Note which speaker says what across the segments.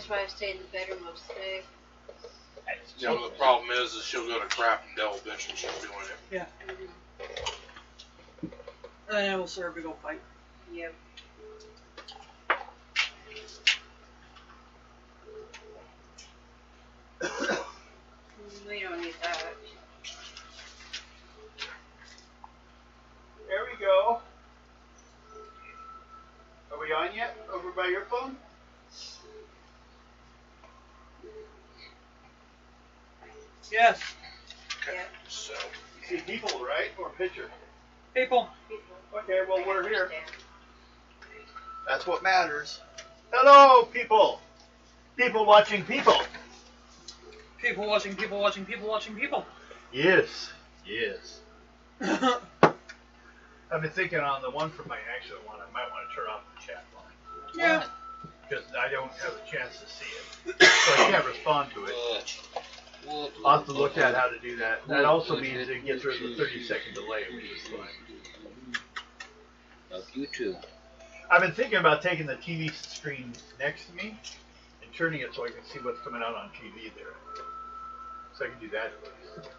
Speaker 1: That's why I stay in the bedroom most of the day.
Speaker 2: Yeah, but the problem is she'll go to crap and Dell bitch when she's doing it.
Speaker 3: Yeah. And we'll start a big old fight.
Speaker 1: Yep. We don't need that.
Speaker 4: There we go. Are we on yet? Over by your phone?
Speaker 3: Yes.
Speaker 2: Okay.
Speaker 1: Yep.
Speaker 2: So.
Speaker 4: You see people, right? Or picture?
Speaker 3: People.
Speaker 4: Okay, well, we're here. That's what matters. Hello, people. People watching people.
Speaker 3: People watching people watching people watching people.
Speaker 4: Yes. Yes. I've been thinking on the one from my actual one, I might want to turn off the chat line.
Speaker 3: Yeah.
Speaker 4: Because I don't have a chance to see it. So I can't respond to it. I'll have to look at how to do that. That also means it gets rid of the 30-second delay, which is fine.
Speaker 5: Love you too.
Speaker 4: I've been thinking about taking the TV screen next to me and turning it so I can see what's coming out on TV there. So I can do that.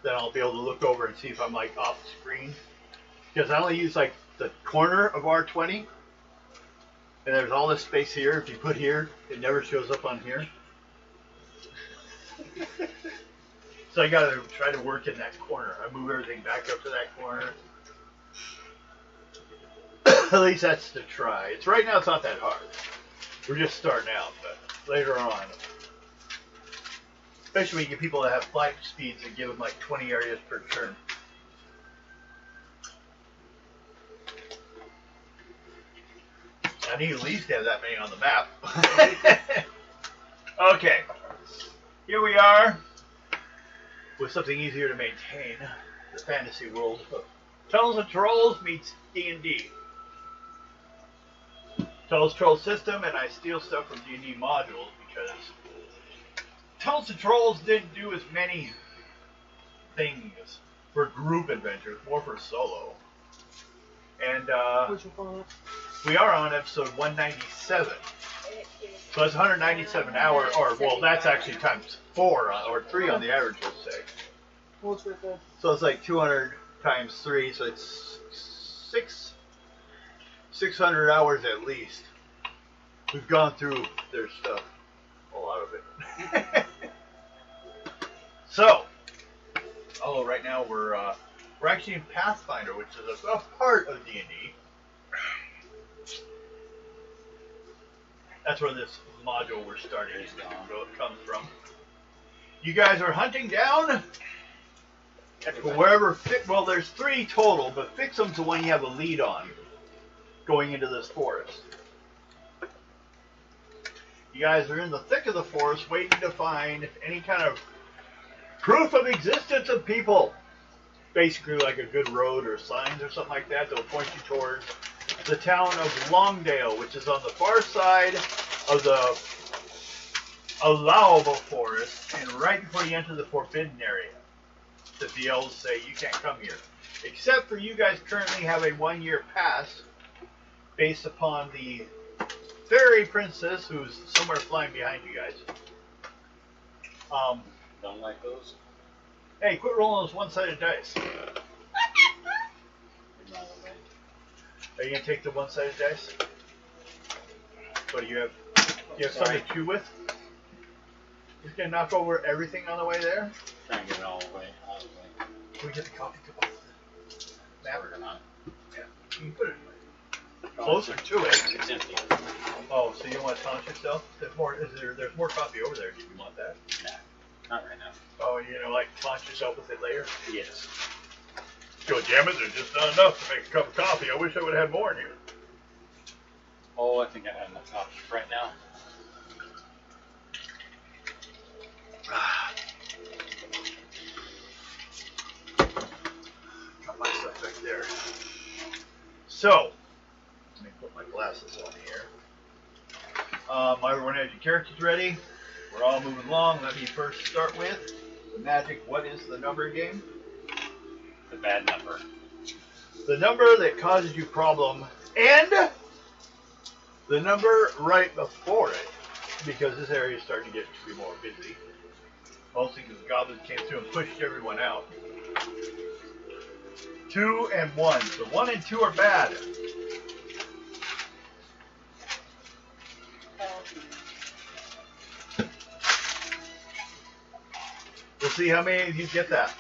Speaker 4: Then I'll be able to look over and see if I'm like off screen. Because I only use like the corner of R20. And there's all this space here. If you put here, it never shows up on here. So I gotta try to work in that corner. I move everything back up to that corner. At least that's the try. It's right now. It's not that hard. We're just starting out, but later on, especially when you get people that have flight speeds and give them like 20 areas per turn. I need at least to have that many on the map. Okay, here we are with something easier to maintain: the fantasy world of Tunnels and Trolls meets D&D. Tunnels Troll system, and I steal stuff from D&D modules because Tunnels and Trolls didn't do as many things for group adventures, more for solo. And we are on episode 197. So that's 197 hours, or well, that's actually times 4 or 3 on the average, let's say.
Speaker 3: What's right there?
Speaker 4: So it's like 200 times 3, so it's 600 hours at least. We've gone through their stuff, a lot of it. So, right now we're actually in Pathfinder, which is a part of D&D. That's where this module we're starting comes from. You guys are hunting down wherever well, there's 3 total, but fix them to one you have a lead on going into this forest. You guys are in the thick of the forest waiting to find any kind of proof of existence of people. Basically like a good road or signs or something like that that will point you towards the town of Longdale, which is on the far side of the allowable forest and right before you enter the forbidden area. That the elves say you can't come here. Except for you guys currently have a 1-year pass based upon the fairy princess who's somewhere flying behind you guys.
Speaker 5: Don't like those?
Speaker 4: Hey, quit rolling those one-sided dice. Are you going to take the one-sided dice? What do you have? Do you have something to chew with? You're going to knock over everything on the way there?
Speaker 5: Try and get it all the way out of the way.
Speaker 4: Can we get the coffee cup off the map?
Speaker 5: Or not.
Speaker 4: Yeah. You can put it closer to it.
Speaker 5: It's empty.
Speaker 4: Oh, so you don't want to taunt yourself? There's more coffee over there. Do you want that?
Speaker 5: Nah, not right now.
Speaker 4: Oh, like taunt yourself with it later?
Speaker 5: Yes.
Speaker 4: Go, damn it, there's just not enough to make a cup of coffee. I wish I would have had more in here.
Speaker 5: Oh, I think I have enough coffee right now.
Speaker 4: Got my stuff back there. So, let me put my glasses on here. Everyone has your characters ready. We're all moving along. Let me first start with the magic. What is the number game?
Speaker 5: The bad number.
Speaker 4: The number that causes you problem, and the number right before it because this area is starting to get to be more busy. Mostly because the goblins came through and pushed everyone out. 2 and 1. So 1 and 2 are bad. We'll see how many of you get that.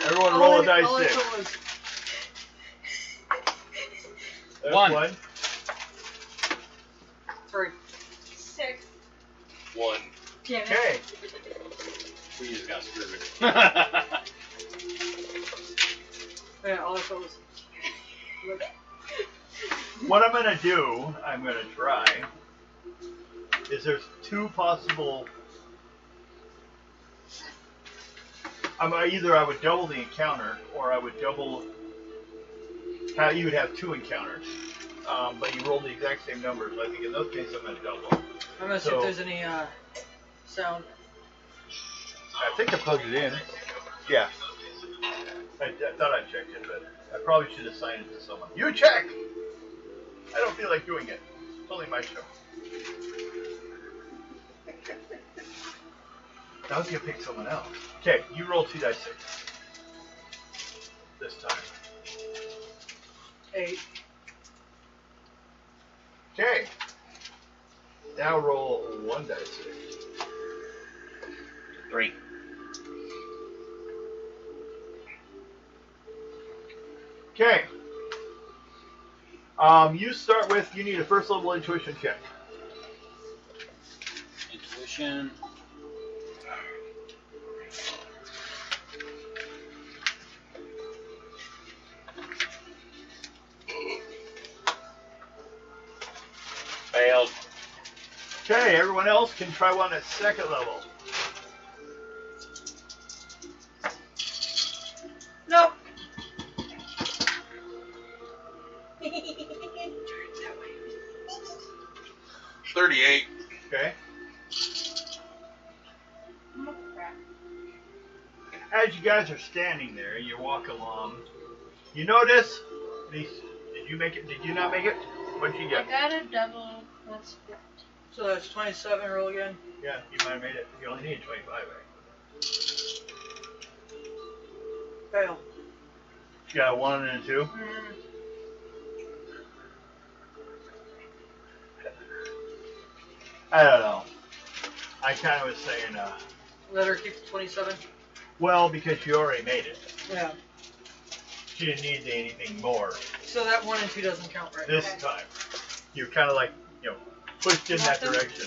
Speaker 4: Everyone roll a dice 6. That's 1.
Speaker 3: 3.
Speaker 1: 6.
Speaker 2: 1.
Speaker 1: Damn it.
Speaker 4: Okay.
Speaker 5: We just got screwed.
Speaker 3: Yeah, all I thought was.
Speaker 4: What I'm going to do, I'm going to try, is there's 2 possible. Either I would double the encounter, or I would double. How you would have 2 encounters, but you roll the exact same numbers. I think in those cases I'm going to double.
Speaker 3: I'm gonna see if there's any sound.
Speaker 4: I think I plugged it in. Yeah. I thought I checked it, but I probably should assign it to someone. You check! I don't feel like doing it. It's only my show. I was going to pick someone else. Okay, you roll 2 dice 6. This time.
Speaker 3: 8.
Speaker 4: Okay. Now roll 1 dice 6.
Speaker 5: 3.
Speaker 4: Okay. You start with, you need a first level intuition check.
Speaker 5: Intuition. Failed.
Speaker 4: Okay, everyone else can try one at second level.
Speaker 1: Nope.
Speaker 2: 38.
Speaker 4: Okay.
Speaker 1: Oh, crap.
Speaker 4: As you guys are standing there, you walk along. You notice these. Did you make it? Did you not make it? What did you
Speaker 1: I
Speaker 4: get?
Speaker 1: got a double. That's good.
Speaker 3: So that's 27. Roll again.
Speaker 4: Yeah, you might have made it. You only need 25, right?
Speaker 3: Fail.
Speaker 4: You got a 1 and a 2. I don't know. I kind of was saying,
Speaker 3: Let her keep the 27.
Speaker 4: well, because you already made it.
Speaker 3: Yeah.
Speaker 4: She didn't need anything more
Speaker 3: So that 1 and 2 doesn't count, right?
Speaker 4: this time. You're kind of like, pushed in that direction.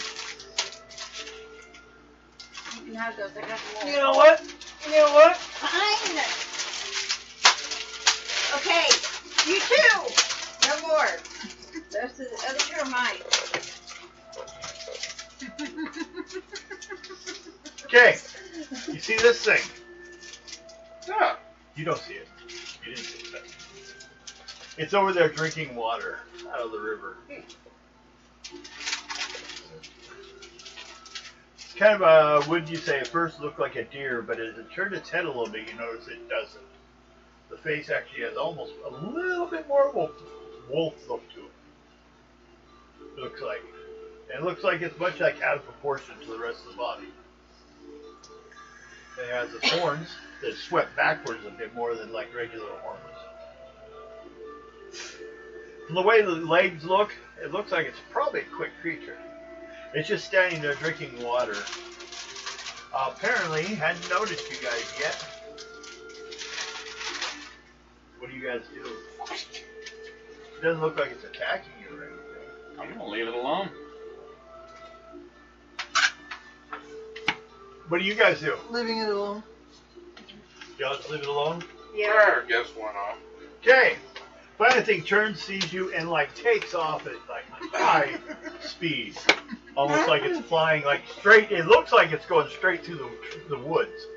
Speaker 1: You can have those. I got the wall.
Speaker 3: You know what? You know what?
Speaker 1: Fine. Okay. You too. No more. The other 2 are mine.
Speaker 4: Okay, you see this thing?
Speaker 2: Yeah.
Speaker 4: You don't see it. You didn't see it. It's over there drinking water out of the river. It's kind of a, wouldn't you say, at first looked like a deer, but as it turned its head a little bit, you notice it doesn't. The face actually has almost a little bit more of a wolf look to it. It looks like. And it looks like it's much like out of proportion to the rest of the body. It has its horns that swept backwards a bit more than like regular horns. From the way the legs look, it looks like it's probably a quick creature. It's just standing there drinking water. Apparently, hadn't noticed you guys yet. What do you guys do? It doesn't look like it's attacking you or anything.
Speaker 5: I'm gonna leave it alone.
Speaker 4: What do you guys do?
Speaker 3: Leaving it alone.
Speaker 4: Y'all just leave it alone?
Speaker 2: Yeah. Guess went off.
Speaker 4: Okay. Finally, thing turns, sees you, and like takes off at like high speed, almost like it's flying like straight. It looks like it's going straight through the woods,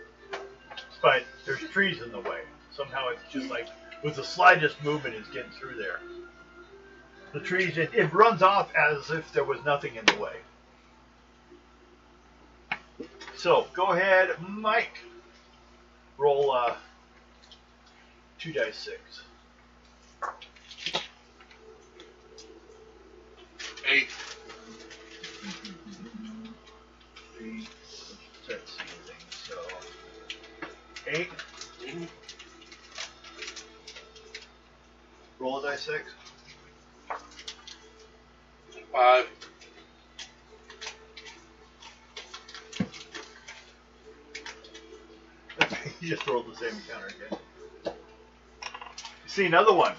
Speaker 4: but there's trees in the way. Somehow it's just like with the slightest movement, it's getting through there. The trees, it runs off as if there was nothing in the way. So go ahead, Mike. Roll 2 dice 6.
Speaker 2: 8.
Speaker 4: 8.
Speaker 2: Mhm.
Speaker 4: Roll a dice 6.
Speaker 2: 5.
Speaker 4: You just rolled the same encounter again. You see another one.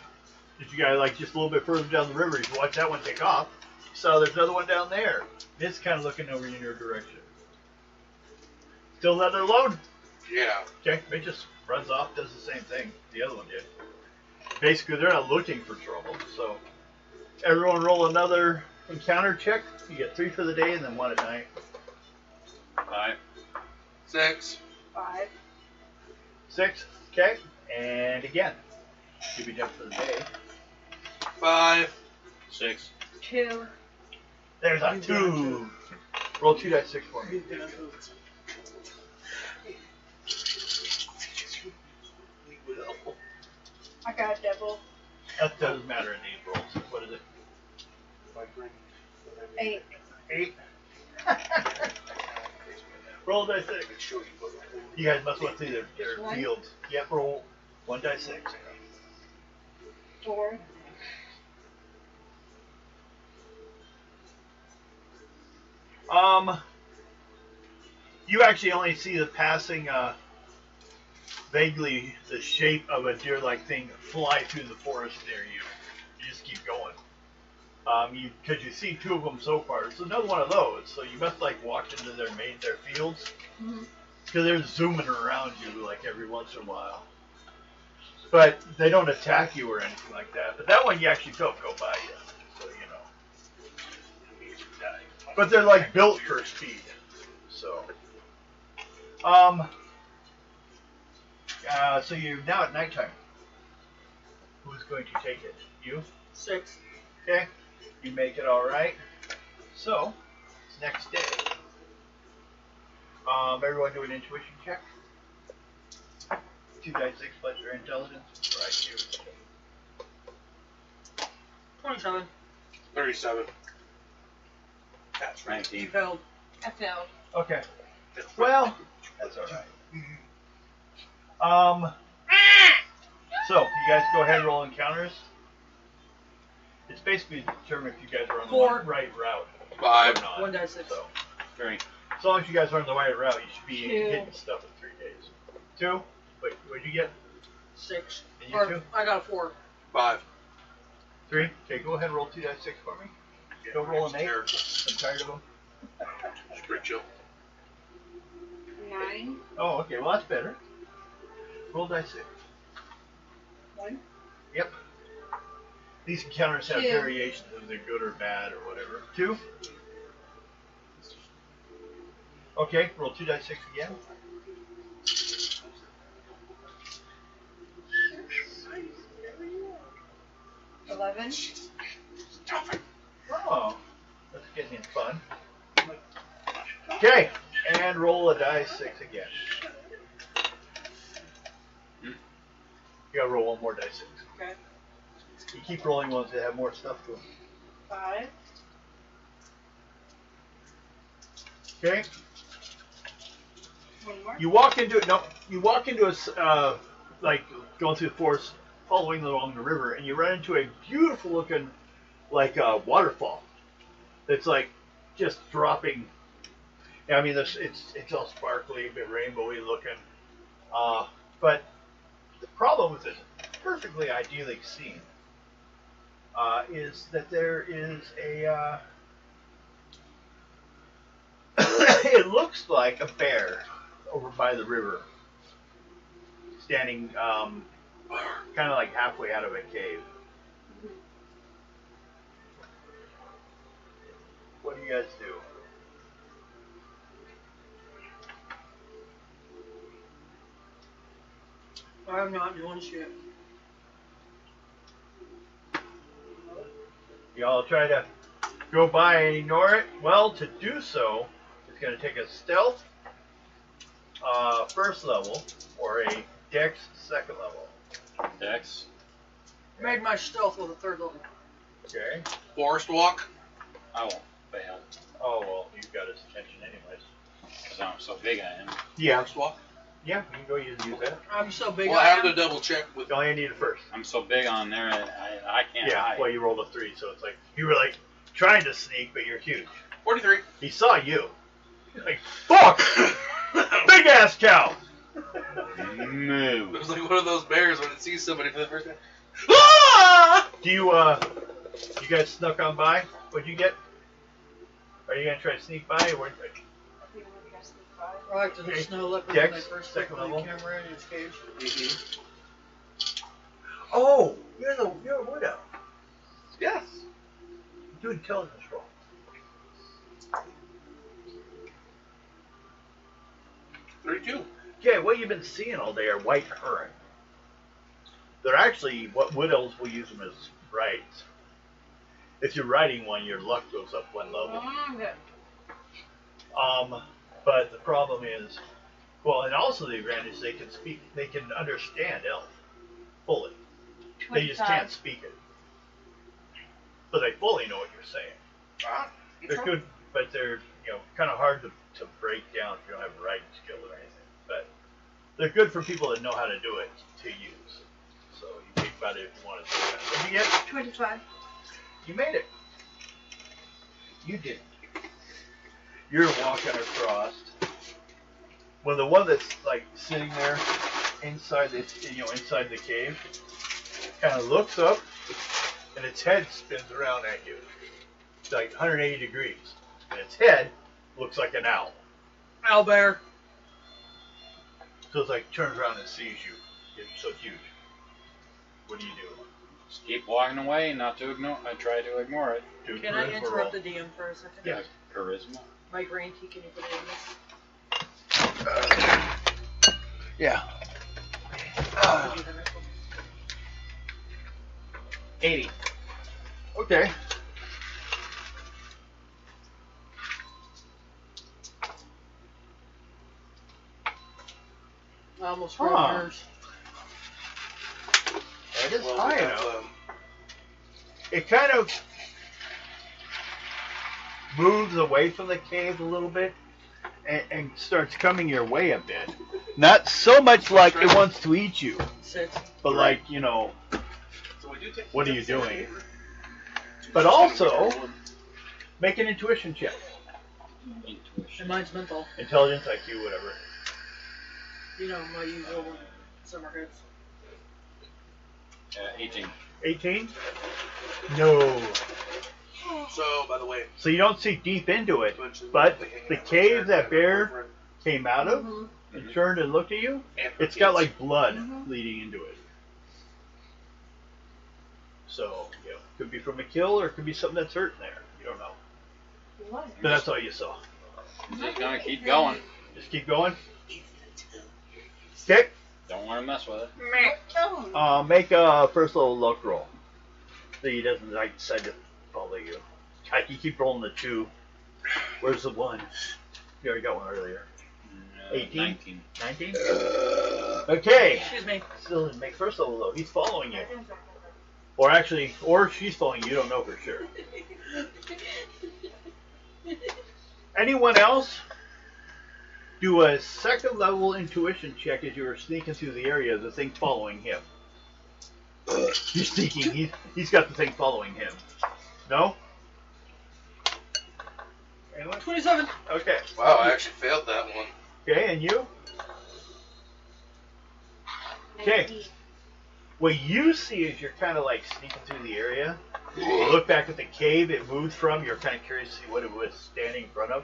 Speaker 4: If you guys like just a little bit further down the river, you can watch that one take off. So there's another one down there. It's kind of looking over in your direction. Still another load?
Speaker 2: Yeah.
Speaker 4: Okay, it just runs off, does the same thing the other one did. Basically, they're not looking for trouble. So everyone roll another encounter check. You get 3 for the day and then 1 at night.
Speaker 5: 5.
Speaker 2: 6.
Speaker 1: 5.
Speaker 4: 6. Okay, and again, you'll be done for the day.
Speaker 2: 5.
Speaker 5: 6.
Speaker 1: 2.
Speaker 4: There's a 2. Roll 2 dice 6 for me.
Speaker 1: I got a double.
Speaker 4: That doesn't matter in these rolls. What is it?
Speaker 1: 8.
Speaker 4: 8. Roll dice 6. You guys must want to see their
Speaker 1: One?
Speaker 4: fields. Yep, roll 1 dice 6.
Speaker 1: 4.
Speaker 4: You actually only see the passing, vaguely the shape of a deer-like thing fly through the forest near you. You just keep going. Because you see 2 of them so far. There's another one of those, so you must like walk into their fields.
Speaker 1: Mhm.
Speaker 4: Because they're zooming around you like every once in a while. But they don't attack you or anything like that. But that one you actually felt go by you. So, you know. But they're like built for speed. So. So you're now at nighttime. Who's going to take it? You?
Speaker 3: 6.
Speaker 4: Okay. You make it alright. So, it's next day. Everyone do an intuition check. 2 dice 6 plus your intelligence or IQ.
Speaker 3: 27.
Speaker 2: 37.
Speaker 5: That's 19.
Speaker 3: Failed.
Speaker 1: I failed.
Speaker 4: Okay. Well, that's alright. So, you guys go ahead and roll encounters. It's basically to determine if you guys are on the
Speaker 3: 4.
Speaker 4: right route.
Speaker 2: 5.
Speaker 4: Or not.
Speaker 3: 1 dice 6.
Speaker 4: So,
Speaker 5: 3.
Speaker 4: as long as you guys are on the right route, you should be
Speaker 1: 2.
Speaker 4: hitting stuff in 3 days. 2? Wait, what did you get?
Speaker 3: 6.
Speaker 4: And you
Speaker 3: Or,
Speaker 4: 2?
Speaker 3: I got a 4.
Speaker 2: 5.
Speaker 4: 3? Okay, go ahead and roll 2 dice 6 for me. Don't roll an 8.
Speaker 2: Terrible.
Speaker 4: I'm tired of them.
Speaker 2: It's pretty chill.
Speaker 1: 9.
Speaker 4: Oh, okay, well that's better. Roll dice 6.
Speaker 1: 1.
Speaker 4: Yep. These encounters have
Speaker 1: 2.
Speaker 4: variations of they're good or bad or whatever. 2? Okay, roll 2 dice 6 again.
Speaker 1: 11.
Speaker 4: Oh, that's getting fun. Okay, and roll a dice 6 again. You gotta roll 1 more dice 6.
Speaker 1: Okay.
Speaker 4: You keep rolling ones that have more stuff to them.
Speaker 1: 5.
Speaker 4: Okay.
Speaker 1: 1 more.
Speaker 4: You walk into a like going through the forest, following along the river, and you run into a beautiful looking like waterfall. That's like just dropping. I mean, it's all sparkly, a bit rainbowy looking. But the problem with this perfectly idyllic scene is that there is a. It looks like a bear over by the river, standing kind of like halfway out of a cave. What do you guys do?
Speaker 3: I'm not doing shit.
Speaker 4: Y'all try to go by and ignore it? Well, to do so, it's going to take a stealth first level or a dex second level.
Speaker 5: Dex.
Speaker 3: Made my stealth with a 3rd level.
Speaker 4: Okay.
Speaker 2: Forest walk.
Speaker 5: I won't fail.
Speaker 4: Oh, well, you've got his attention anyways.
Speaker 5: Because I'm so big I am.
Speaker 4: Yeah.
Speaker 2: Forest walk.
Speaker 4: Yeah, you can go use that.
Speaker 3: I'm so big.
Speaker 2: Well, I
Speaker 3: I
Speaker 2: have to
Speaker 3: am.
Speaker 2: double check with.
Speaker 4: You only need it first.
Speaker 5: I'm so big on there, I can't
Speaker 4: Yeah,
Speaker 5: hide.
Speaker 4: well, you rolled a 3, so it's like you were like trying to sneak, but you're huge.
Speaker 2: 43.
Speaker 4: He saw you. He's like, fuck! Big ass cow!
Speaker 2: It
Speaker 5: Move.
Speaker 2: was like one of those bears when it sees somebody for the first time. Ah!
Speaker 4: Do you guys snuck on by? What'd you get? Are you gonna try to sneak by? Or
Speaker 3: I like to
Speaker 4: Okay.
Speaker 3: snow leopard
Speaker 4: Dex,
Speaker 3: when they first
Speaker 4: second
Speaker 3: put the
Speaker 4: level.
Speaker 3: camera in his cage.
Speaker 4: oh, you're a wood elf.
Speaker 2: Yes.
Speaker 4: Do intelligence roll.
Speaker 2: 32.
Speaker 4: Okay, what you've been seeing all day are white heron. They're actually what wood elves will use them as rides. If you're riding one, your luck goes up one level. But the problem is, well, and also the advantage they can speak, they can understand elf fully. They just can't speak it, but they fully know what you're saying.
Speaker 2: Ah,
Speaker 4: They're good, but they're kind of hard to break down if you don't have a writing skill or anything. But they're good for people that know how to do it to use. So you think about it if you want to do that. What did you get?
Speaker 1: 25.
Speaker 4: You made it. You did. You're walking across. When the one that's like sitting there inside the inside the cave kind of looks up and its head spins around at you. It's like 180 degrees. And its head looks like an owl.
Speaker 3: Owlbear.
Speaker 4: So it's like turns around and sees you. It's so huge. What do you do?
Speaker 5: Just keep walking away, not to ignore. I try to ignore it.
Speaker 4: Do a
Speaker 3: Can I
Speaker 4: charisma
Speaker 3: interrupt
Speaker 4: roll.
Speaker 3: the DM for a second?
Speaker 4: Yeah.
Speaker 5: Charisma.
Speaker 3: Mike Ranty, can you put it in this?
Speaker 4: Yeah.
Speaker 3: I'll do the next one.
Speaker 4: 80. Okay.
Speaker 3: I almost
Speaker 4: Huh.
Speaker 3: broke yours.
Speaker 4: That is
Speaker 2: Well,
Speaker 4: high
Speaker 2: we have,
Speaker 4: enough. It kind of moves away from the cave a little bit and starts coming your way a bit. Not so much like it wants to eat you,
Speaker 3: 6.
Speaker 4: but like,
Speaker 2: so we do take
Speaker 4: what are you doing? But also, make an intuition check.
Speaker 5: Intuition.
Speaker 3: And mine's mental.
Speaker 4: Intelligence, IQ, whatever.
Speaker 3: You know, my usual one. Summer hits.
Speaker 5: 18.
Speaker 4: 18? No.
Speaker 2: So, by the way,
Speaker 4: So you don't see deep into it, but the cave that bear came out of and turned and looked at you, it's got like blood leading into it. So, could be from a kill or it could be something that's hurting there. You don't know. But that's all you saw.
Speaker 5: Just gonna keep going.
Speaker 4: Just keep going. Okay.
Speaker 5: Don't want to mess with it.
Speaker 4: Make a first level luck roll. So he doesn't decide to follow you. You keep rolling the 2. Where's the 1? You already got one earlier. 18?
Speaker 5: 19.
Speaker 4: 19? Okay.
Speaker 3: Excuse me.
Speaker 4: Still didn't make first level though. He's following you. Or she's following you. You don't know for sure. Anyone else? Do a second level intuition check as you were sneaking through the area. The thing following him. You're sneaking. He's got the thing following him. No? Anyone?
Speaker 3: 27.
Speaker 4: Okay.
Speaker 2: wow, I actually failed that one.
Speaker 4: Okay, and you? Okay. What you see is you're kind of like sneaking through the area. You look back at the cave it moved from. You're kind of curious to see what it was standing in front of.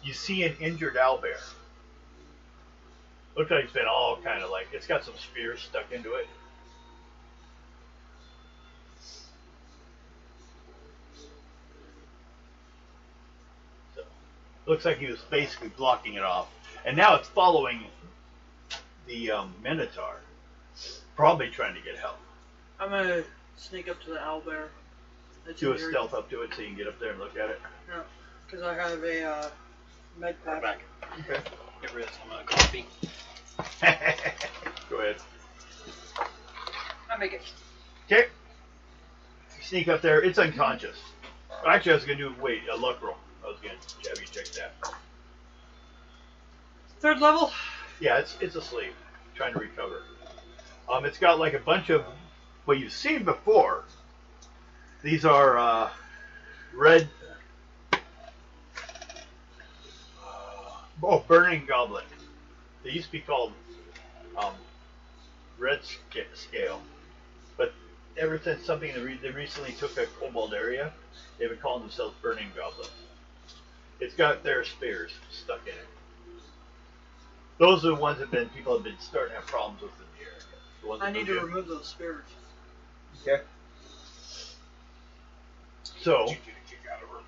Speaker 4: You see an injured owlbear. Looks like it's been all kind of like, it's got some spears stuck into it. So, looks like he was basically blocking it off. And now it's following the Minotaur. Probably trying to get help.
Speaker 3: I'm gonna sneak up to the owlbear. That's
Speaker 4: Do a
Speaker 3: injured.
Speaker 4: stealth up to it so you can get up there and look at it.
Speaker 3: No, because I have a med pack.
Speaker 5: Back.
Speaker 4: Okay.
Speaker 5: Get rid of some of the coffee.
Speaker 4: Go ahead.
Speaker 3: I make it.
Speaker 4: Okay. Sneak up there. It's unconscious. Actually, I was going to do, a luck roll. I was going to have you check that.
Speaker 3: 3rd level.
Speaker 4: Yeah, it's asleep, trying to recover. It's got like a bunch of what you've seen before. These are red. Burning goblin. They used to be called red scale, but ever since something they recently took a kobold area, they've been calling themselves burning goblins. It's got their spears stuck in it. Those are the ones that people have been starting to have problems with in the area. The ones
Speaker 3: I
Speaker 4: that
Speaker 3: need
Speaker 4: go
Speaker 3: to
Speaker 4: in.
Speaker 3: remove those spirits.
Speaker 4: Okay. So,
Speaker 2: Did you get a kick out of her?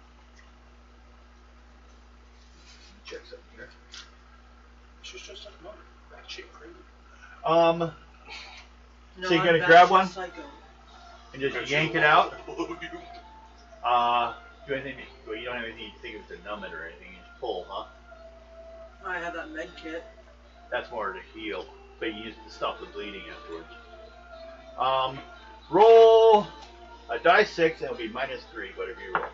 Speaker 4: check something here.
Speaker 2: She's just a mother. That shit crazy.
Speaker 3: No,
Speaker 4: So you're
Speaker 3: I'm
Speaker 4: gonna
Speaker 3: back
Speaker 4: grab
Speaker 3: to
Speaker 4: one?
Speaker 3: Psycho.
Speaker 4: And just yank it out. Do anything? Well, you don't have anything you think of to numb it or anything. You just pull, huh?
Speaker 3: I have that med kit.
Speaker 4: That's more to heal, but you use it to stop the bleeding afterwards. Roll a die 6, and it'll be -3, whatever you roll.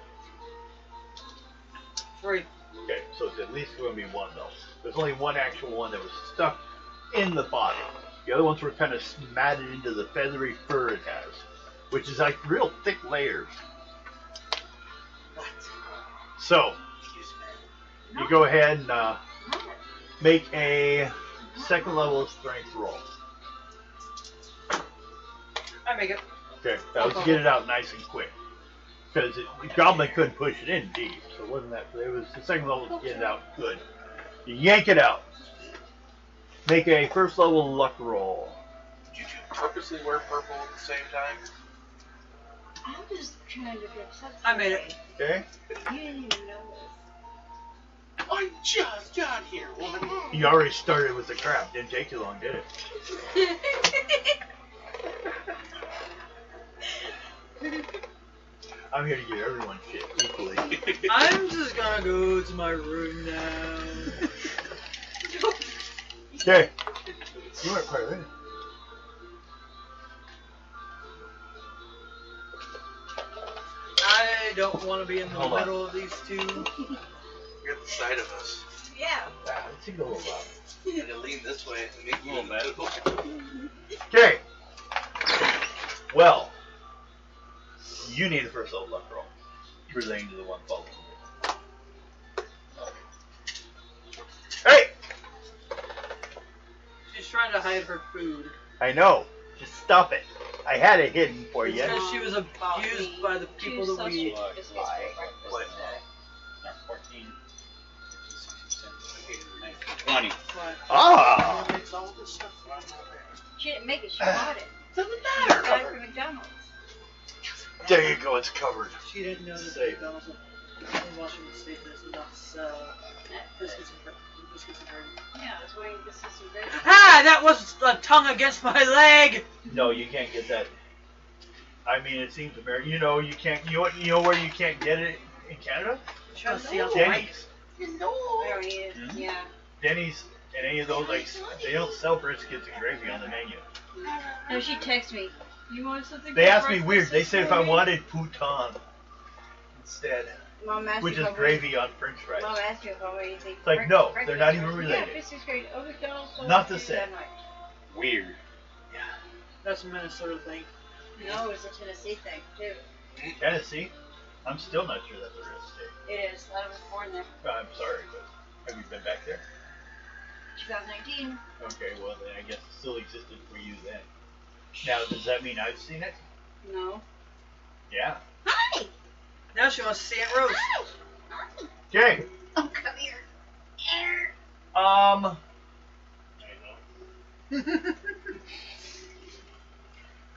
Speaker 3: 3.
Speaker 4: Okay, so it's at least going to be 1 though. There's only one actual one that was stuck in the body. The other ones were kind of matted into the feathery fur it has, which is like real thick layers. So, you go ahead and make a 2nd level strength roll.
Speaker 3: I make it.
Speaker 4: Okay, that was to get it out nice and quick. Because the goblin couldn't push it in deep, so it wasn't that. It was the 2nd level to get it out good. You yank it out. Make a 1st level luck roll.
Speaker 2: Did you two purposely wear purple at the same time?
Speaker 1: I'm just trying to get something.
Speaker 3: I made it.
Speaker 4: Okay?
Speaker 1: You didn't even know
Speaker 2: I just got here, woman.
Speaker 4: You already started with the crap. Didn't take too long, did it?
Speaker 1: this.
Speaker 4: I'm here to give everyone shit equally.
Speaker 3: I'm just gonna go to my room now.
Speaker 4: Okay. You weren't part of it.
Speaker 3: I don't want to be in the
Speaker 4: Hold on.
Speaker 3: middle of these two.
Speaker 2: You're the side of us.
Speaker 1: Yeah.
Speaker 4: Ah, let's take a little while.
Speaker 2: I'm gonna lean this way and make you
Speaker 5: A little bit.
Speaker 4: Okay. Well, you need a 1st level luck roll. Relating to the one following. Hey!
Speaker 3: She's trying to hide her food.
Speaker 4: I know. Just stop it. I had it hidden for you.
Speaker 3: Because she was abused by the people that we...
Speaker 4: What?
Speaker 5: Not 14, 16, 17, 18, 19, 20.
Speaker 4: Ah!
Speaker 2: It's all this stuff right out there.
Speaker 1: She didn't make it. She bought it.
Speaker 2: Doesn't
Speaker 1: She got it
Speaker 2: matter.
Speaker 1: from McDonald's.
Speaker 4: There you go. It's covered.
Speaker 3: She didn't know that
Speaker 4: Safe.
Speaker 3: McDonald's in Washington State does not sell biscuits and gravy.
Speaker 1: Yeah, I was waiting to see some gravy.
Speaker 3: Ah! That was a tongue against my leg!
Speaker 4: No, you can't get that. I mean, it seems American. You know, you can't. You know where you can't get it in Canada?
Speaker 3: Trying to see how
Speaker 4: Denny's.
Speaker 1: I don't eat it.
Speaker 5: Mhm.
Speaker 1: Yeah.
Speaker 4: Denny's and any of those, like, they don't sell briskets and gravy on the menu.
Speaker 1: No, she texted me. You want something?
Speaker 4: They
Speaker 1: for
Speaker 4: asked me
Speaker 1: breakfast
Speaker 4: weird. They
Speaker 1: this
Speaker 4: said if I
Speaker 1: morning?"
Speaker 4: wanted pouton instead,
Speaker 1: Mom asked
Speaker 4: which
Speaker 1: me
Speaker 4: is
Speaker 1: if I
Speaker 4: gravy on French fries.
Speaker 1: Mom asked me if I wanted anything.
Speaker 4: It's like, no, they're not even related.
Speaker 1: Yeah, biscuits, gravy. Oh, McDonald's. sold
Speaker 4: Not the
Speaker 1: food
Speaker 4: same.
Speaker 1: that night.
Speaker 5: Weird.
Speaker 3: That's a Minnesota thing.
Speaker 1: No, it's a Tennessee thing too.
Speaker 4: Tennessee? I'm still not sure that's a real state.
Speaker 1: It is. I was born there.
Speaker 4: I'm sorry, but have you been back there?
Speaker 1: 2019.
Speaker 4: Okay, well then I guess it still existed for you then. Now, does that mean I've seen it?
Speaker 1: No.
Speaker 4: Yeah.
Speaker 1: Hi.
Speaker 3: Now she wants to see Aunt Rose.
Speaker 1: Hi.
Speaker 4: Okay.
Speaker 1: Oh, come here.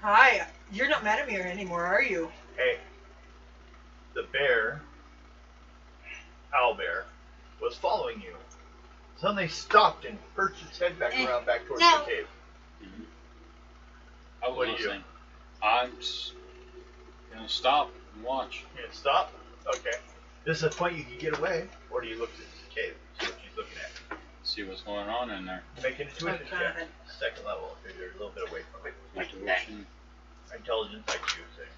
Speaker 3: Hi. You're not mad at me anymore, are you?
Speaker 4: Hey. The bear, owlbear, was following you. Suddenly stopped and perched its head back around back towards
Speaker 1: No.
Speaker 4: the cave.
Speaker 5: Mm-hmm. I
Speaker 4: What do
Speaker 5: was
Speaker 4: you do?
Speaker 5: listening. I'm just gonna stop and watch.
Speaker 4: You gonna stop? Okay. This is a point you can get away, or do you look at the cave? See what she's looking at.
Speaker 5: See what's going on in there.
Speaker 4: Make an intuition
Speaker 3: Okay.
Speaker 4: check. 2nd level, because you're a little bit away from it.
Speaker 5: Intuition.
Speaker 4: Intelligence IQ thing.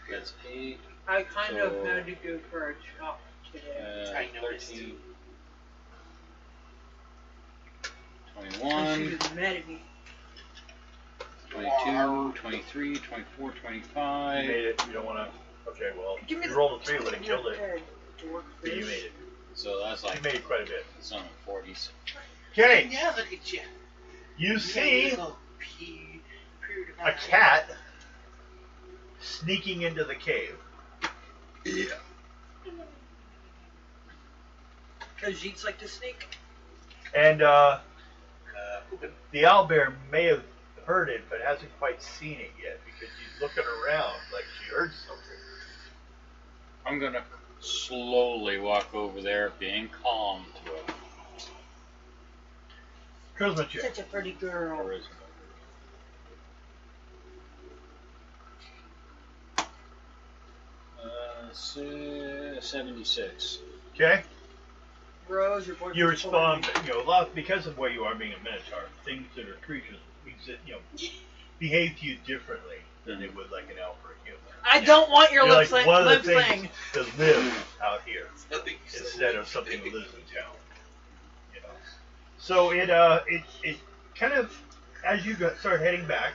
Speaker 5: That's 8.
Speaker 3: I kind of
Speaker 5: So-
Speaker 3: had to go for a chop today.
Speaker 5: 13,
Speaker 3: And she
Speaker 5: 21,
Speaker 3: was mad at me.
Speaker 5: 22, 23, 24,
Speaker 4: You
Speaker 5: 25.
Speaker 4: made it. You don't want to. Okay, well,
Speaker 3: Give me
Speaker 4: you rolled a 3, would have killed it.
Speaker 3: Dork
Speaker 4: But you
Speaker 3: fish.
Speaker 4: made it.
Speaker 5: So that's
Speaker 4: You
Speaker 5: like
Speaker 4: made it quite a bit.
Speaker 5: it's on the 40s.
Speaker 4: Okay,
Speaker 6: Yeah, look at you.
Speaker 4: you see
Speaker 6: Little
Speaker 4: a cat sneaking into the cave.
Speaker 6: Yeah.
Speaker 3: Because Jeets like to sneak.
Speaker 4: And the owlbear may have heard it, but hasn't quite seen it yet because she's looking around like she heard something.
Speaker 5: I'm gonna slowly walk over there, being calm to it.
Speaker 4: Charisma check.
Speaker 3: Such a pretty girl.
Speaker 5: Or is it? 76.
Speaker 4: Okay.
Speaker 3: Rose, your boyfriend's
Speaker 4: You
Speaker 3: pulling
Speaker 4: respond,
Speaker 3: me.
Speaker 4: a lot because of where you are being a minotaur. Things that are creatures, behave to you differently than they would like an elf or a human.
Speaker 3: I don't want your
Speaker 4: You're
Speaker 3: lip
Speaker 4: like one of
Speaker 3: lip
Speaker 4: the things
Speaker 3: thing.
Speaker 4: that live out here
Speaker 6: Nothing so
Speaker 4: instead of something that lives in town. So it kind of, as you start heading back,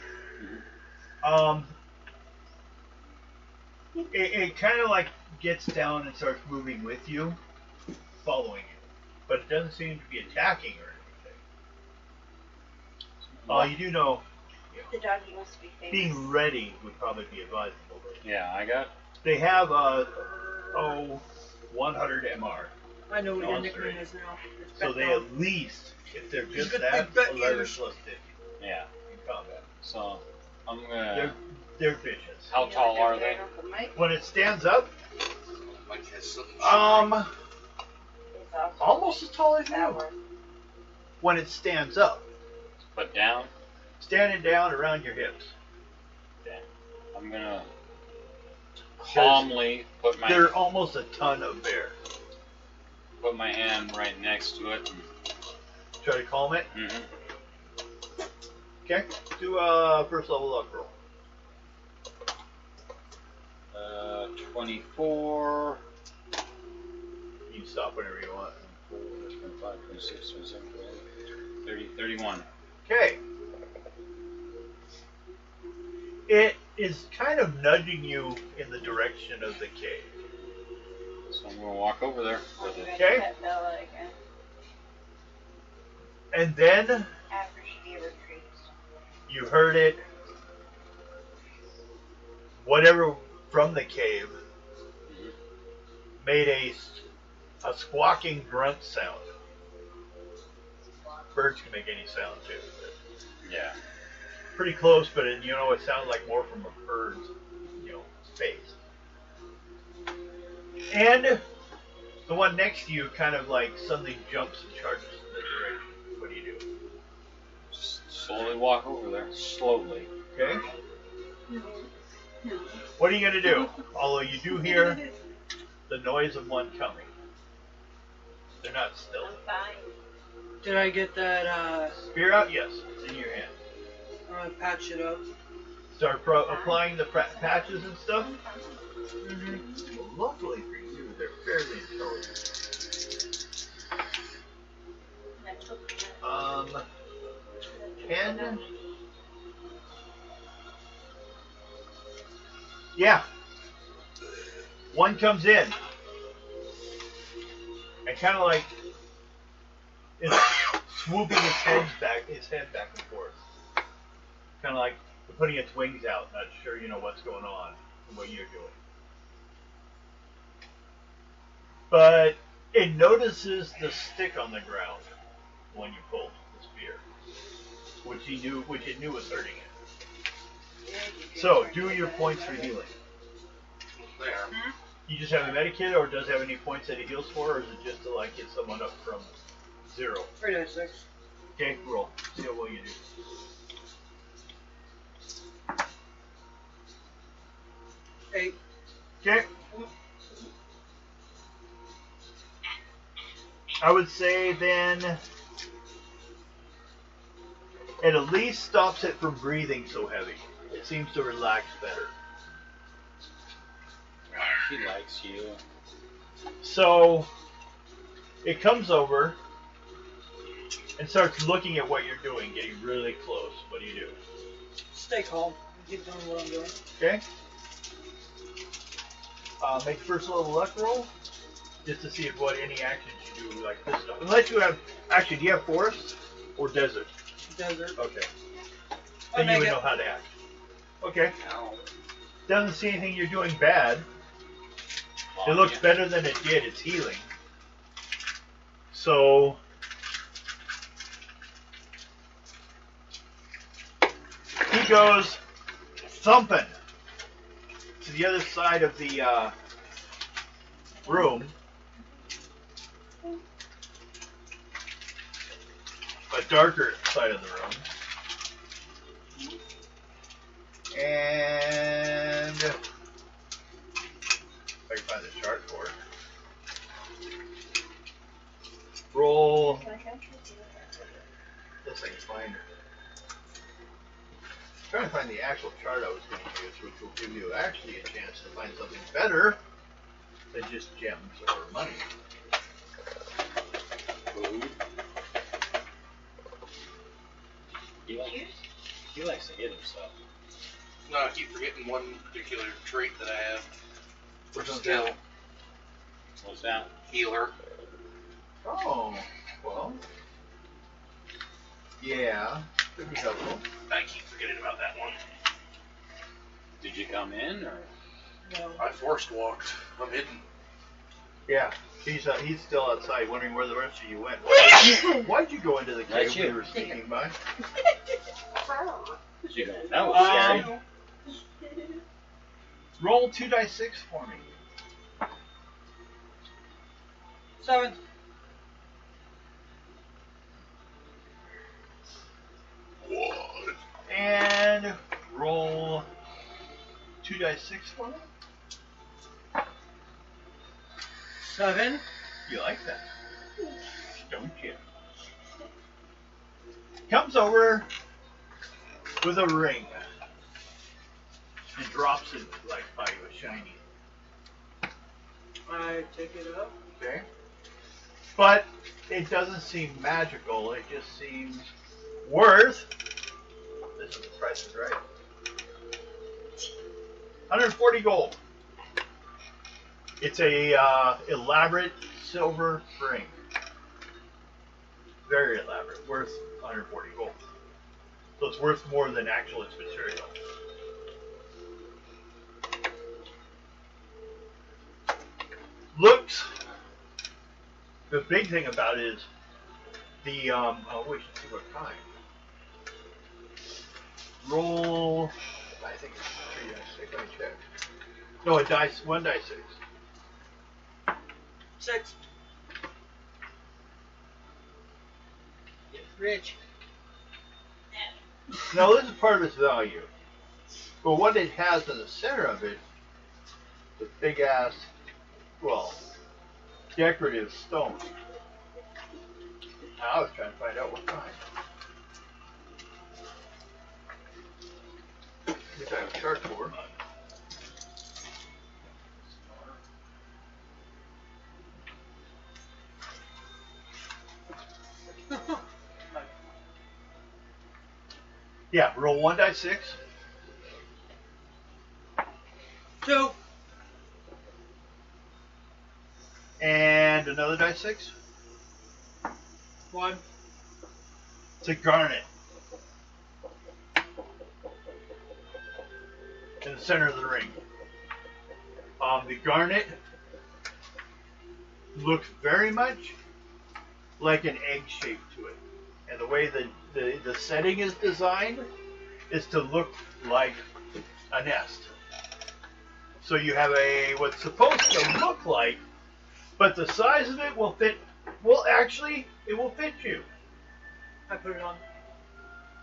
Speaker 4: it kind of like gets down and starts moving with you, following you, but it doesn't seem to be attacking or anything. You do know
Speaker 1: The doggy must be famous.
Speaker 4: being ready would probably be advisable.
Speaker 5: Yeah, I got.
Speaker 4: They have 100 MR,
Speaker 3: I know what your
Speaker 4: Monster.
Speaker 3: nickname is now. It's
Speaker 4: so
Speaker 3: Pet
Speaker 4: they
Speaker 3: Dog.
Speaker 4: at least, if they're
Speaker 3: He's
Speaker 4: just
Speaker 3: got
Speaker 4: that,
Speaker 3: big butt
Speaker 4: 11
Speaker 3: ears.
Speaker 4: plus 50
Speaker 5: Yeah.
Speaker 4: in combat.
Speaker 5: So I'm gonna.
Speaker 4: They're vicious.
Speaker 5: How tall are they?
Speaker 4: When it stands up,
Speaker 6: Mike has something.
Speaker 4: almost as tall as you. When it stands up,
Speaker 5: Put down.
Speaker 4: standing down around your hips.
Speaker 5: I'm gonna calmly put my
Speaker 4: They're almost a ton of bear.
Speaker 5: hand right next to it.
Speaker 4: Try to calm it.
Speaker 5: And,
Speaker 4: Okay. Do a first level luck roll.
Speaker 5: 24.
Speaker 4: You can stop whenever you want.
Speaker 5: 25, 26, 27, 28, 30, 31.
Speaker 4: Okay. It is kind of nudging you in the direction of the cave.
Speaker 5: So I'm gonna walk over there with it.
Speaker 4: Okay.
Speaker 1: Bella again.
Speaker 4: And then
Speaker 1: After she retreats.
Speaker 4: you heard it. Whatever from the cave made a squawking grunt sound. Birds can make any sound too.
Speaker 5: Yeah.
Speaker 4: Pretty close, but it sounds like more from a bird's, face. And the one next to you kind of like suddenly jumps and charges in the direction. What do you do?
Speaker 5: Just slowly walk over there. Slowly.
Speaker 4: Okay. What are you going to do? Although you do hear the noise of one coming. They're not still.
Speaker 1: I'm fine.
Speaker 3: Did I get that,
Speaker 4: Spear out? Yes. It's in your hand.
Speaker 3: I'm gonna patch it up.
Speaker 4: Start applying the patches and stuff.
Speaker 3: Mm-hmm.
Speaker 4: Luckily for you, they're fairly intelligent.
Speaker 1: And I took
Speaker 4: 10. Yeah. One comes in. And kind of like is swooping his head back and forth. Kind of like putting its wings out, not sure what's going on and what you're doing. But it notices the stick on the ground when you pulled the spear, which it knew was hurting it. So do your points for healing.
Speaker 6: There.
Speaker 4: You just have a medikit, or does it have any points that it heals for, or is it just to like get someone up from 0?
Speaker 3: 3d6.
Speaker 4: Okay, roll. See how well you do.
Speaker 3: Eight.
Speaker 4: Okay. I would say then it at least stops it from breathing so heavy. It seems to relax better.
Speaker 5: She likes you.
Speaker 4: So it comes over and starts looking at what you're doing, getting really close. What do you do?
Speaker 3: Stay calm. Keep doing what I'm doing.
Speaker 4: Okay. Make first level luck roll, just to see if what any actions you do like this stuff. Unless you have, actually, do you have forest or desert?
Speaker 3: Desert.
Speaker 4: Okay.
Speaker 3: I
Speaker 4: Then you
Speaker 3: make
Speaker 4: would
Speaker 3: it.
Speaker 4: know how to act. Okay.
Speaker 5: Ow.
Speaker 4: Doesn't see anything you're doing bad. It
Speaker 5: Oh,
Speaker 4: looks
Speaker 5: yeah.
Speaker 4: better than it did. It's healing. So he goes thumping to the other side of the room. A darker side of the room. And if I can find the chart for it. Roll. Yes, I can find it. I'm trying to find the actual chart I was going to use, which will give you actually a chance to find something better than just gems or money.
Speaker 5: Food. He likes to hit himself.
Speaker 6: No, I keep forgetting one particular trait that I have.
Speaker 4: Which one's
Speaker 6: Skill.
Speaker 4: that?
Speaker 5: What's that?
Speaker 6: Healer.
Speaker 4: Oh, well. Yeah, could be helpful.
Speaker 6: I keep forgetting about that one.
Speaker 5: Did you come in or?
Speaker 3: No.
Speaker 6: I forced walked. I'm hidden.
Speaker 4: Yeah, he's still outside, wondering where the rest of you went. Why'd you go into the cave
Speaker 5: That's
Speaker 4: when
Speaker 5: you.
Speaker 4: we were sneaking by?
Speaker 5: Did you go? That was scary.
Speaker 4: Roll 2d6 for me.
Speaker 3: 7.
Speaker 6: What?
Speaker 4: And roll 2d6 for me.
Speaker 3: 7.
Speaker 4: You like that, don't you? Comes over with a ring and drops it like by you, a shiny.
Speaker 3: I take it up.
Speaker 4: Okay. But it doesn't seem magical. It just seems worth. This is the price is right. 140 gold. It's a elaborate silver ring. Very elaborate. Worth 140 gold. So it's worth more than actual its material. Looks. The big thing about it is the oh, we should see what kind. Roll. I think it's 3 dice. Let me check. No, a dice. 1d6.
Speaker 3: 6. Get rich.
Speaker 4: Now this is part of its value. But what it has in the center of it, the big ass, well, decorative stone. Now I was trying to find out what kind. Which I have a chart for. Yeah, roll 1d6.
Speaker 3: 2.
Speaker 4: And another d6.
Speaker 3: 1.
Speaker 4: It's a garnet. In the center of the ring. The garnet looks very much like an egg shape to it. And the way the setting is designed is to look like a nest. So you have what's supposed to look like, but the size of it will fit, well actually, it will fit you.
Speaker 3: I put it on.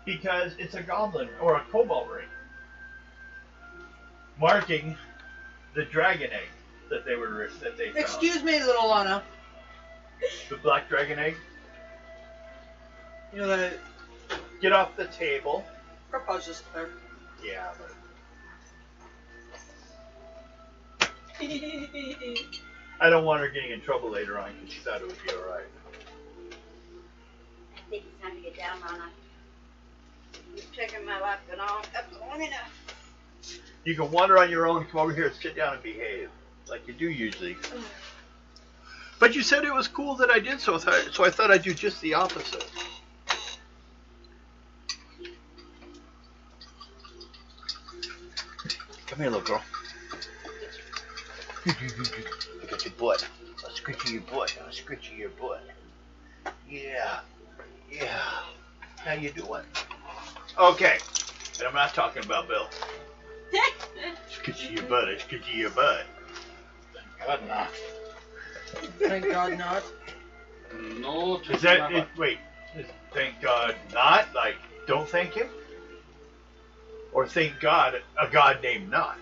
Speaker 4: Because it's a goblin or a cobalt ring. Marking the dragon egg that they found.
Speaker 3: Excuse me, little Lana.
Speaker 4: The black dragon egg.
Speaker 3: You know that
Speaker 4: Get off the table.
Speaker 3: Grandpa's just there.
Speaker 4: Yeah, but I don't want her getting in trouble later on because she thought it would be alright.
Speaker 1: think it's time to get down, Mama. You're checking my life been on up long enough.
Speaker 4: You can wander on your own, come over here and sit down and behave, like you do usually. But you said it was cool that I did so I thought I'd do just the opposite. Come here, little girl. Look at your butt. I'll scritch your butt. I'll scritch your butt. Yeah. Yeah. How you doing? Okay. And I'm not talking about Bill. Scritch your butt. I scritch your butt.
Speaker 5: Thank God not.
Speaker 3: Thank God not.
Speaker 5: No.
Speaker 4: Is that it? Wait. Thank God not? Like, don't thank him? Or thank God, a God named Not?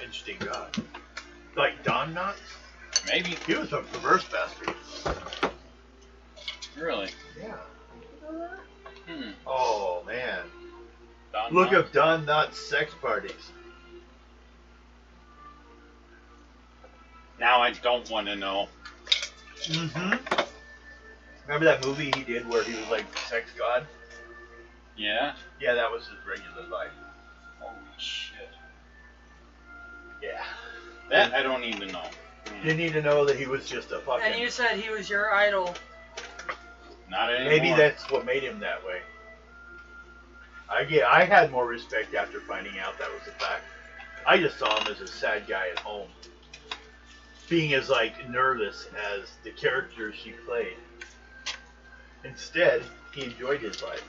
Speaker 4: Interesting God. Like Don Knotts?
Speaker 5: Maybe.
Speaker 4: He was a perverse bastard.
Speaker 5: Really?
Speaker 4: Yeah.
Speaker 5: Hmm.
Speaker 4: Oh, man.
Speaker 5: Don
Speaker 4: Look
Speaker 5: Knotts?
Speaker 4: up Don Knotts sex parties.
Speaker 5: Now I don't want to know.
Speaker 4: Mm-hmm. Remember that movie he did where he was like sex god?
Speaker 5: Yeah?
Speaker 4: Yeah, that was his regular life.
Speaker 5: Holy shit.
Speaker 4: Yeah.
Speaker 5: That I don't need to know.
Speaker 4: You need to know that he was just a fucking...
Speaker 3: And you said he was your idol.
Speaker 5: Not anymore.
Speaker 4: Maybe that's what made him that way. I had more respect after finding out that was a fact. I just saw him as a sad guy at home. Being as, like, nervous as the characters she played. Instead, he enjoyed his life.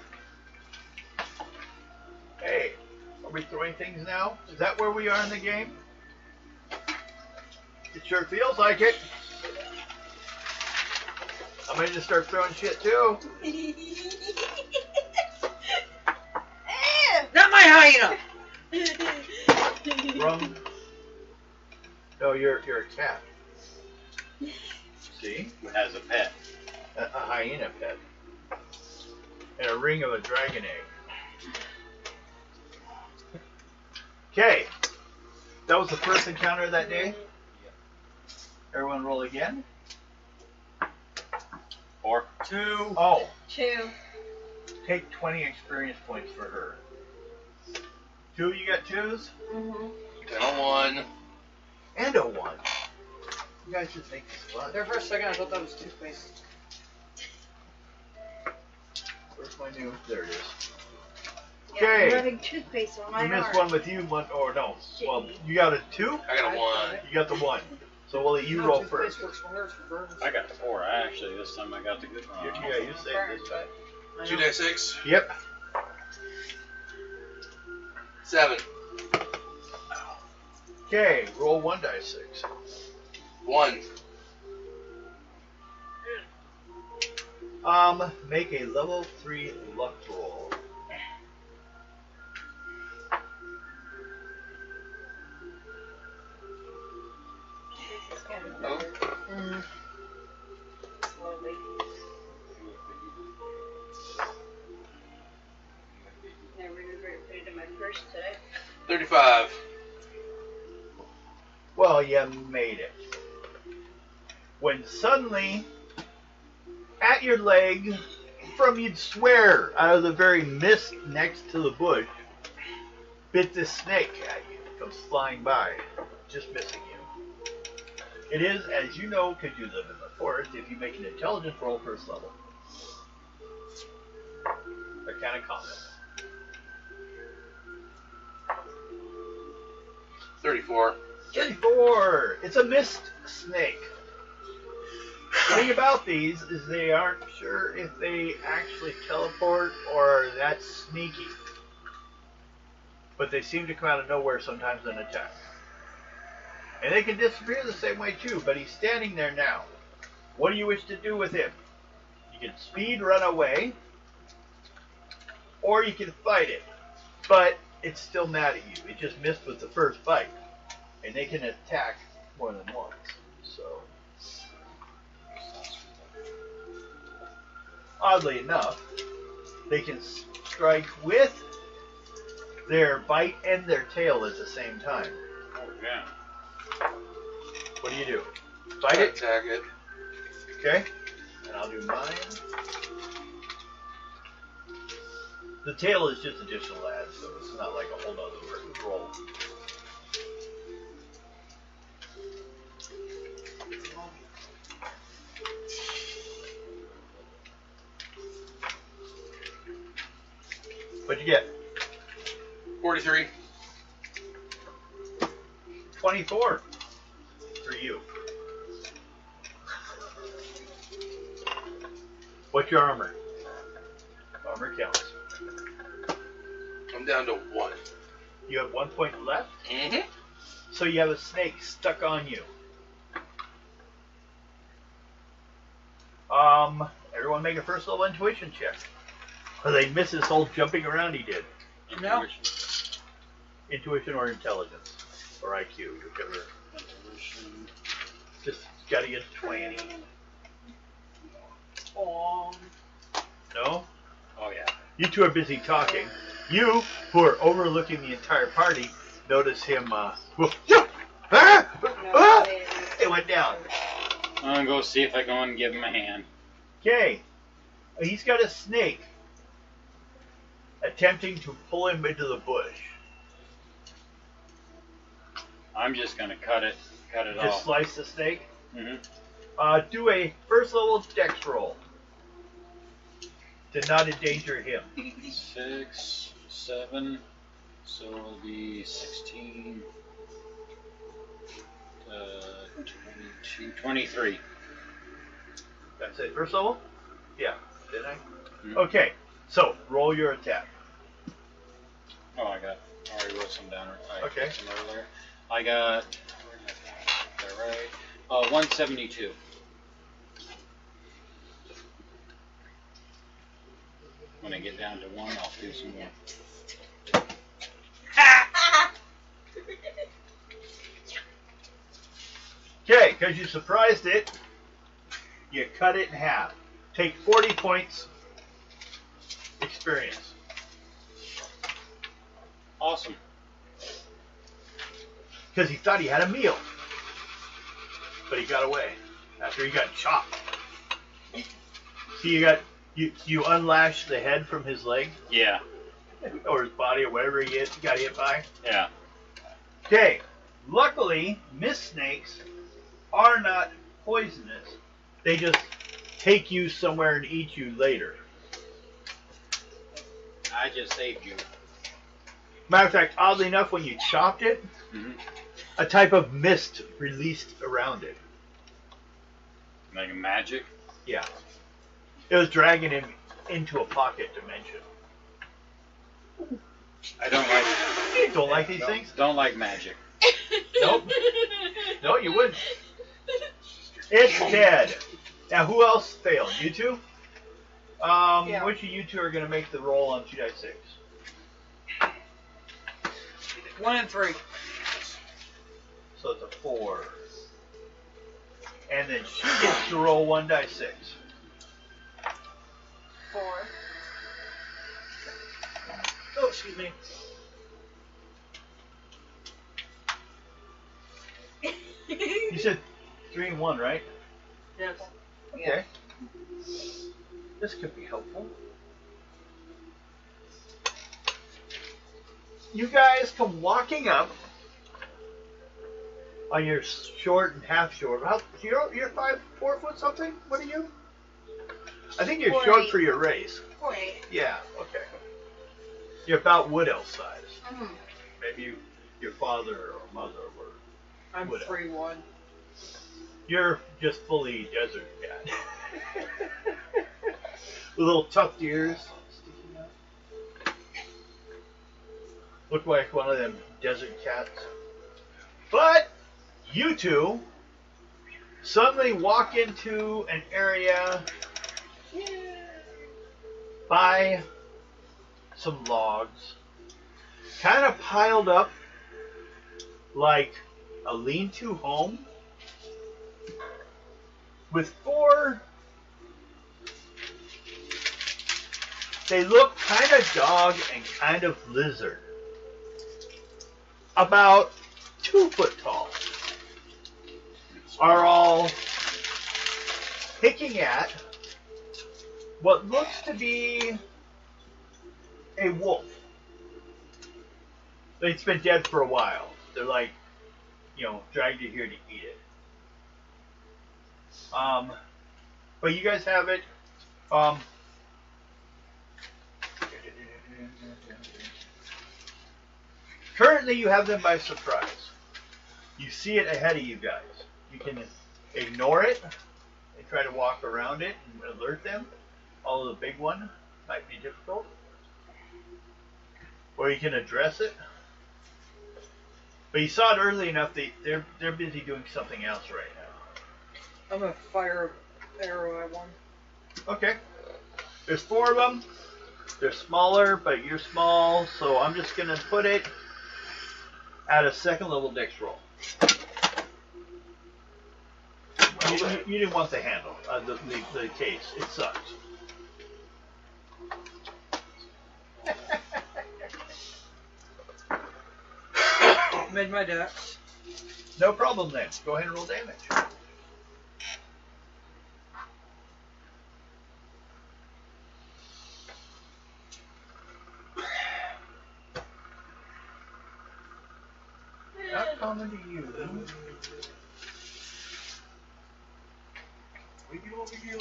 Speaker 4: Hey, are we throwing things now? Is that where we are in the game? It sure feels like it. I'm ready to start throwing shit too.
Speaker 3: Not my hyena!
Speaker 4: Rum. No, you're a cat. See?
Speaker 5: Who has a pet?
Speaker 4: A hyena pet. And a ring of a dragon egg. Okay. That was the first encounter of that day. Everyone roll again.
Speaker 5: 4.
Speaker 3: 2.
Speaker 4: Oh,
Speaker 1: 2.
Speaker 4: take 20 experience points for her. 2, you got 2s?
Speaker 1: Mm-hmm.
Speaker 6: And a 1.
Speaker 4: And a 1. You guys should make this fun.
Speaker 3: There for a second I thought that was toothpaste.
Speaker 4: Where's my new? There it is.
Speaker 1: Yeah, I'm
Speaker 4: Okay.
Speaker 1: rubbing toothpaste on my
Speaker 4: You missed
Speaker 1: arm.
Speaker 4: one with you, one, or no. Well, you got a 2?
Speaker 6: I got a 1.
Speaker 4: You got the 1. So we'll let you
Speaker 3: No,
Speaker 4: roll
Speaker 3: toothpaste
Speaker 4: first.
Speaker 3: works wonders for burns.
Speaker 5: I got 4. Actually, this time I got the good one.
Speaker 4: Yeah, you saved this time.
Speaker 3: I know.
Speaker 6: 2d6.
Speaker 4: Yep.
Speaker 6: 7.
Speaker 4: Okay, roll 1 dice 6.
Speaker 6: 1.
Speaker 4: Make a level 3 luck roll.
Speaker 1: This is kind of
Speaker 6: Oh.
Speaker 3: Mm.
Speaker 1: slowly. I remember to put it in my purse today.
Speaker 6: 35.
Speaker 4: Well, you made it. When suddenly, at your leg, from you'd swear, out of the very mist next to the bush, bit this snake at you, comes flying by, just missing you. It is, as you know, because you live in the forest, if you make an intelligence roll first level. They're kind of common.
Speaker 6: 34.
Speaker 4: 34! It's a mist snake. The thing about these is they aren't sure if they actually teleport or that's sneaky. But they seem to come out of nowhere sometimes and attack. And they can disappear the same way too, but he's standing there now. What do you wish to do with him? You can speed run away, or you can fight it. But it's still mad at you. It just missed with the first bite. And they can attack more than once. So, oddly enough, they can strike with their bite and their tail at the same time.
Speaker 5: Oh, yeah.
Speaker 4: What do you do? Fight it?
Speaker 6: Attack it.
Speaker 4: Okay. And I'll do mine. The tail is just additional ads, so it's not like a whole nother roll. What'd you get?
Speaker 6: 43.
Speaker 4: 24 for you. What's your armor? Armor counts.
Speaker 6: I'm down to 1.
Speaker 4: You have 1 point left,
Speaker 6: Mm-hmm.
Speaker 4: so you have a snake stuck on you. Everyone make a first level intuition check. Or they miss this whole jumping around he did.
Speaker 3: No.
Speaker 4: Intuition or intelligence. Or IQ, whichever.
Speaker 5: Intuition.
Speaker 4: Just gotta get 20. No?
Speaker 5: Oh yeah.
Speaker 4: You two are busy talking. You, who are overlooking the entire party, notice him, it went down.
Speaker 5: I'm gonna go see if I go and give him a hand.
Speaker 4: Okay. He's got a snake attempting to pull him into the bush.
Speaker 5: I'm just gonna cut it
Speaker 4: Just
Speaker 5: off.
Speaker 4: slice the snake.
Speaker 5: Mm-hmm.
Speaker 4: Do a first level dex roll to not endanger him.
Speaker 5: 6, 7, so it'll be 16, 22, 23.
Speaker 4: That's it. First level? Yeah. Did I?
Speaker 5: Mhm.
Speaker 4: Okay. So roll your attack.
Speaker 5: Oh, I already wrote some down. I
Speaker 4: Okay.
Speaker 5: put some earlier. I got, they're right, 172. When I get down to 1, I'll do some more.
Speaker 4: Okay, because you surprised it, you cut it in half. Take 40 points experience.
Speaker 5: Awesome.
Speaker 4: Because he thought he had a meal. But he got away after he got chopped. See, you unlashed the head from his leg
Speaker 5: Yeah.
Speaker 4: or his body or whatever he got hit by.
Speaker 5: Yeah.
Speaker 4: Okay, luckily, mist snakes are not poisonous. They just take you somewhere and eat you later.
Speaker 5: I just saved you.
Speaker 4: Matter of fact, oddly enough, when you chopped it,
Speaker 5: Mm-hmm.
Speaker 4: a type of mist released around it.
Speaker 5: Like a magic?
Speaker 4: Yeah. It was dragging him into a pocket dimension.
Speaker 5: I don't like
Speaker 4: You don't like these
Speaker 5: don't,
Speaker 4: things?
Speaker 5: Don't like magic.
Speaker 4: Nope. No, you wouldn't. It's dead. Now, who else failed? You two?
Speaker 1: Yeah.
Speaker 4: Which of you two are going to make the roll on 2d6?
Speaker 3: 1 and 3.
Speaker 4: So it's a 4. And then she gets to roll 1d6.
Speaker 1: 4.
Speaker 3: Oh, excuse me.
Speaker 4: You said 3 and 1, right?
Speaker 3: Yes.
Speaker 4: Okay. This could be helpful. You guys come walking up on your short and half short. You're 4 foot something? What are you? I think you're
Speaker 1: 4'8".
Speaker 4: short for your race.
Speaker 1: 4'8".
Speaker 4: Yeah, okay. You're about wood elf size.
Speaker 1: Mm-hmm.
Speaker 4: Maybe your father or mother were.
Speaker 3: I'm
Speaker 4: What else?
Speaker 3: 3'1".
Speaker 4: You're just fully desert cat. With little tucked ears sticking out. Look like one of them desert cats. But you two suddenly walk into an area by some logs, kind of piled up like a lean-to home with 4. They look kind of dog and kind of lizard. About 2 foot tall. Are all picking at what looks to be a wolf. It's been dead for a while. They're like, dragged it here to eat it. But you guys have it. Currently, you have them by surprise. You see it ahead of you guys. You can ignore it and try to walk around it and alert them. Although the big one might be difficult. Or you can address it. But you saw it early enough. They're busy doing something else right now.
Speaker 3: I'm gonna fire an arrow at one.
Speaker 4: Okay. There's 4 of them. They're smaller, but you're small, so I'm just gonna put it at a second level dex roll. You didn't want the handle, the case. It sucks.
Speaker 3: Made my dex.
Speaker 4: No problem then. Go ahead and roll damage. Not common to you. Over here.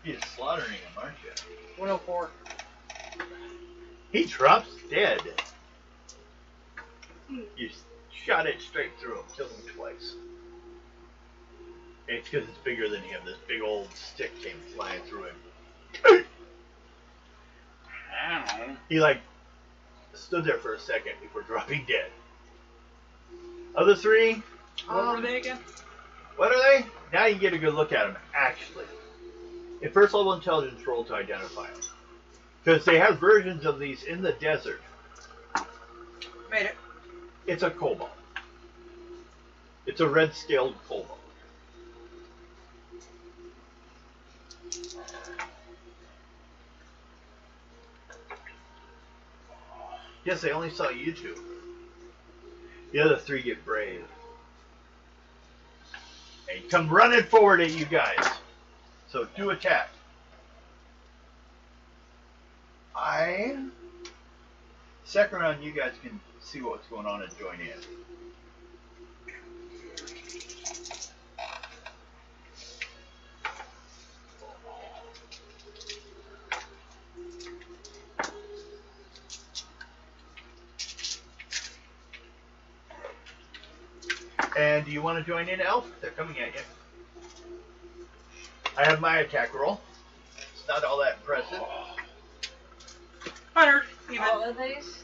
Speaker 4: You're slaughtering him, aren't you?
Speaker 3: 104.
Speaker 4: He drops dead. You shot it straight through him, killed him twice. It's because it's bigger than him. This big old stick came flying through him.
Speaker 5: Ow.
Speaker 4: He stood there for a second before dropping dead. Other 3.
Speaker 3: What were they again?
Speaker 4: What are they? Now you can get a good look at them, actually. A first level intelligence roll to identify them. Because they have versions of these in the desert.
Speaker 3: Made it.
Speaker 4: It's a kobold. It's a red-scaled kobold. Yes, they only saw you 2. The other 3 get brave. And come running forward at you guys. So do attack. Second round, you guys can see what's going on and join in. And do you want to join in, Elf? They're coming at you. I have my attack roll. It's not all that impressive.
Speaker 3: 100. Even.
Speaker 1: All of these?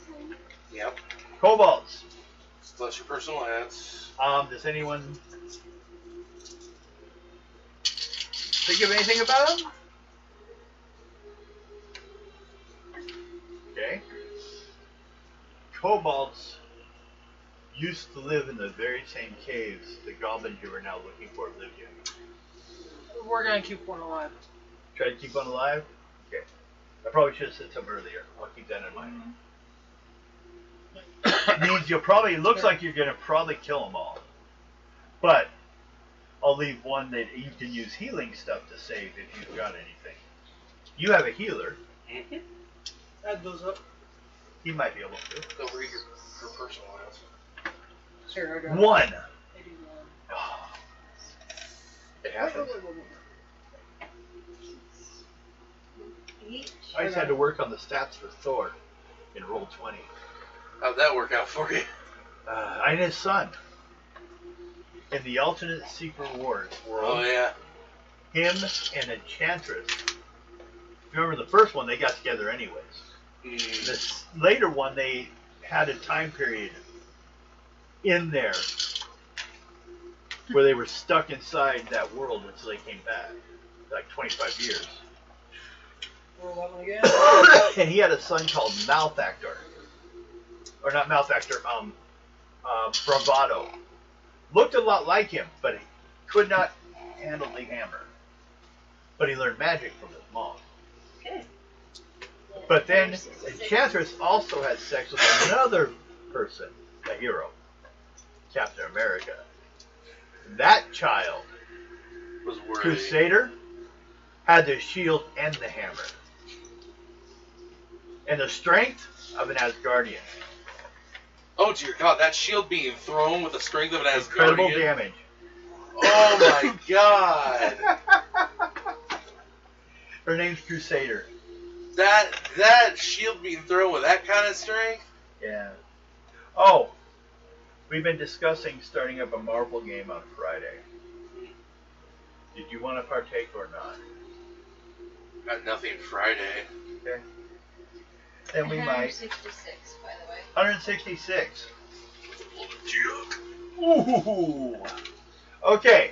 Speaker 6: Yep.
Speaker 4: Kobolds.
Speaker 6: Plus your personal ads.
Speaker 4: Does anyone think of anything about them? Okay. Kobolds used to live in the very same caves the goblins you are now looking for lived in.
Speaker 3: We're gonna keep one alive.
Speaker 4: Try to keep one alive? Okay. I probably should have said something earlier. I'll keep that in mind. It means looks like you're going to probably kill them all. But I'll leave one that you can use healing stuff to save if you've got anything. You have a healer.
Speaker 6: Mm-hmm.
Speaker 3: Add those up.
Speaker 4: He might be able to.
Speaker 6: They'll read your personal ads.
Speaker 3: Here, I got
Speaker 4: 1.
Speaker 3: 81.
Speaker 4: It happens.
Speaker 3: Wait.
Speaker 1: Each?
Speaker 4: I just had to work on the stats for Thor in roll 20.
Speaker 6: How'd that work out for you?
Speaker 4: And his son. In the alternate Secret Wars world,
Speaker 6: Oh, yeah.
Speaker 4: him and Enchantress. Remember the first one, they got together anyways.
Speaker 6: Mm.
Speaker 4: This later one, they had a time period in there where they were stuck inside that world until they came back. Like 25 years.
Speaker 3: Roll that one again.
Speaker 4: And he had a son called Malfactor. Or not Malfactor, Bravado. Looked a lot like him, but he could not handle the hammer. But he learned magic from his mom.
Speaker 1: Good.
Speaker 4: But then Enchantress also had sex with another person, a hero, Captain America. That child,
Speaker 6: Was worthy.
Speaker 4: Crusader, had the shield and the hammer. And the strength of an Asgardian.
Speaker 6: Oh dear God, that shield being thrown with the strength of an
Speaker 4: Incredible
Speaker 6: Asgardian.
Speaker 4: damage.
Speaker 6: Oh my God.
Speaker 4: Her name's Crusader.
Speaker 6: That shield being thrown with that kind of strength?
Speaker 4: Yeah. Oh, we've been discussing starting up a Marvel game on Friday. Did you want to partake or not?
Speaker 6: Got nothing Friday.
Speaker 4: Okay. Then we might.
Speaker 1: 166, by the way.
Speaker 4: 166. Ooh. Okay.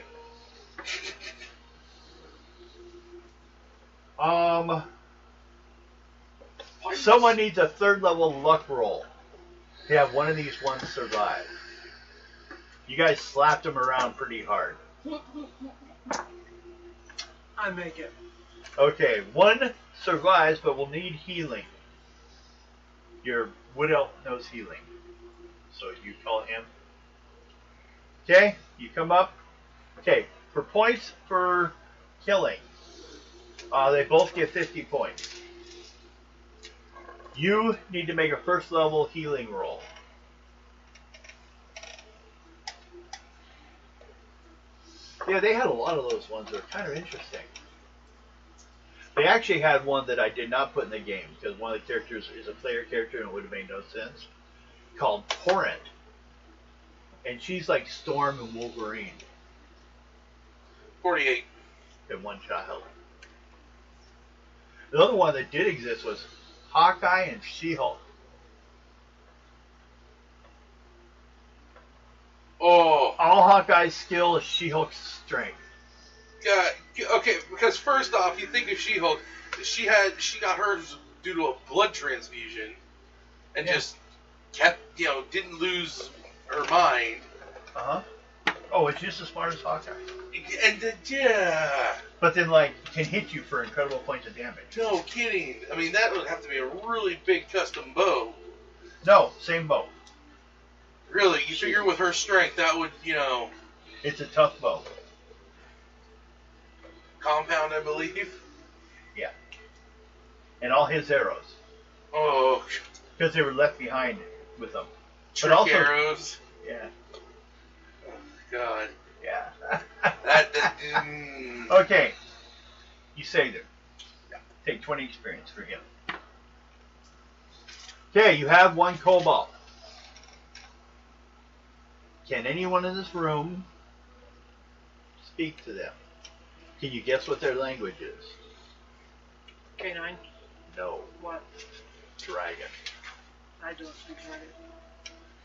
Speaker 4: Someone needs a third level luck roll to have one of these ones survive. You guys slapped them around pretty hard.
Speaker 3: I make it.
Speaker 4: Okay, one survives but will need healing. Your wood elf knows healing. So you call him. Okay, you come up. Okay, for points for killing, they both get 50 points. You need to make a first level healing roll. Yeah, they had a lot of those ones that are kind of interesting. They actually had one that I did not put in the game because one of the characters is a player character and it would have made no sense. Called Torrent. And she's like Storm and Wolverine
Speaker 6: 48.
Speaker 4: in one child. The other one that did exist was Hawkeye and She-Hulk.
Speaker 6: Oh.
Speaker 4: All Hawkeye's skill is She-Hulk's strength.
Speaker 6: God. Okay, because first off, you think of She-Hulk, she got hers due to a blood transfusion, and just kept, didn't lose her mind.
Speaker 4: Uh-huh. Oh, it's just as smart as Hawkeye.
Speaker 6: And yeah.
Speaker 4: But then, like, can hit you for incredible points of damage.
Speaker 6: No kidding. I mean, that would have to be a really big custom bow.
Speaker 4: No, same bow.
Speaker 6: Really, you figure with her strength, that would,
Speaker 4: It's a tough bow.
Speaker 6: compound, I believe.
Speaker 4: Yeah. And all his arrows.
Speaker 6: Oh,
Speaker 4: Because they were left behind with them.
Speaker 6: trick
Speaker 4: also-
Speaker 6: arrows.
Speaker 4: Yeah.
Speaker 6: Oh, God.
Speaker 4: Yeah.
Speaker 6: That
Speaker 4: Okay. You saved him. Take 20 experience for him. Okay, you have one cobalt. Can anyone in this room speak to them? Can you guess what their language is?
Speaker 3: K9.
Speaker 4: No.
Speaker 3: What?
Speaker 4: Dragon.
Speaker 3: I don't speak dragon.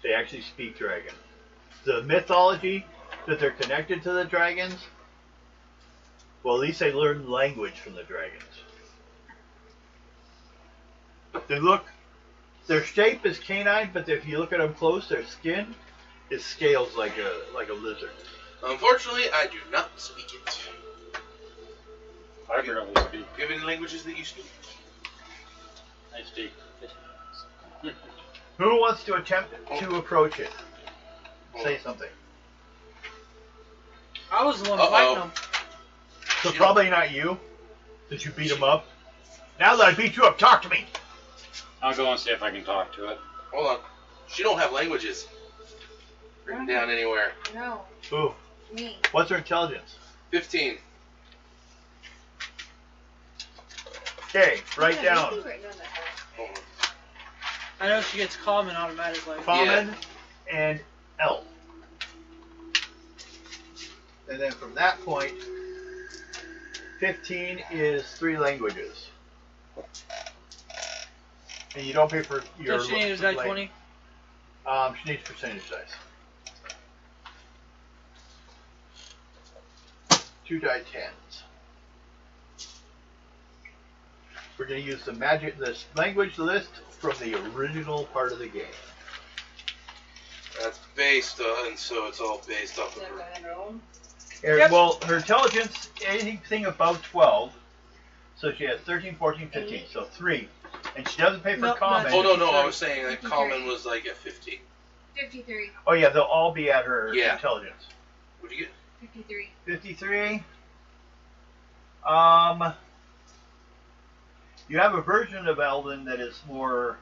Speaker 4: They actually speak dragon. The mythology that they're connected to the dragons, well, at least they learn language from the dragons. They look, their shape is canine, but if you look at them close, their skin is scales like a lizard.
Speaker 6: Unfortunately, I do not speak it.
Speaker 5: I barely speak.
Speaker 6: Do you have any languages that you speak?
Speaker 5: I speak.
Speaker 4: Who wants to attempt to approach it? Say something.
Speaker 3: I was the one
Speaker 6: Uh-oh.
Speaker 3: fighting them.
Speaker 4: So probably not you, since you beat him up. Now that I beat you up, talk to me.
Speaker 5: I'll go and see if I can talk to it.
Speaker 6: Hold on. She don't have languages written down anywhere.
Speaker 1: No,
Speaker 4: Ooh,
Speaker 1: me.
Speaker 4: what's her intelligence?
Speaker 6: 15.
Speaker 4: Okay, write
Speaker 1: Yeah,
Speaker 4: down
Speaker 1: maybe written on that one.
Speaker 6: Hold on.
Speaker 3: I know she gets common automatically.
Speaker 4: common and elf. And then from that point, 15 is 3 languages. And you don't pay for your
Speaker 3: So she needs like
Speaker 4: lang-
Speaker 3: 20.
Speaker 4: She needs percentage dice. 2 die 10s. We're going to use this language list from the original part of the game.
Speaker 6: That's based on, so it's all based off of
Speaker 1: Is that
Speaker 6: her.
Speaker 1: by their own?
Speaker 3: Yep.
Speaker 4: Well, her intelligence, anything above 12, so she has 13, 14, 15, so 3. And she doesn't pay for
Speaker 3: Nope,
Speaker 4: common.
Speaker 3: that's-
Speaker 6: Oh no, I was saying that
Speaker 1: 53.
Speaker 6: common was like at 50.
Speaker 1: 53.
Speaker 4: Oh yeah, they'll all be at her
Speaker 6: Yeah.
Speaker 4: intelligence.
Speaker 6: What'd you get?
Speaker 1: 53.
Speaker 4: 53. You have a version of Elden that is more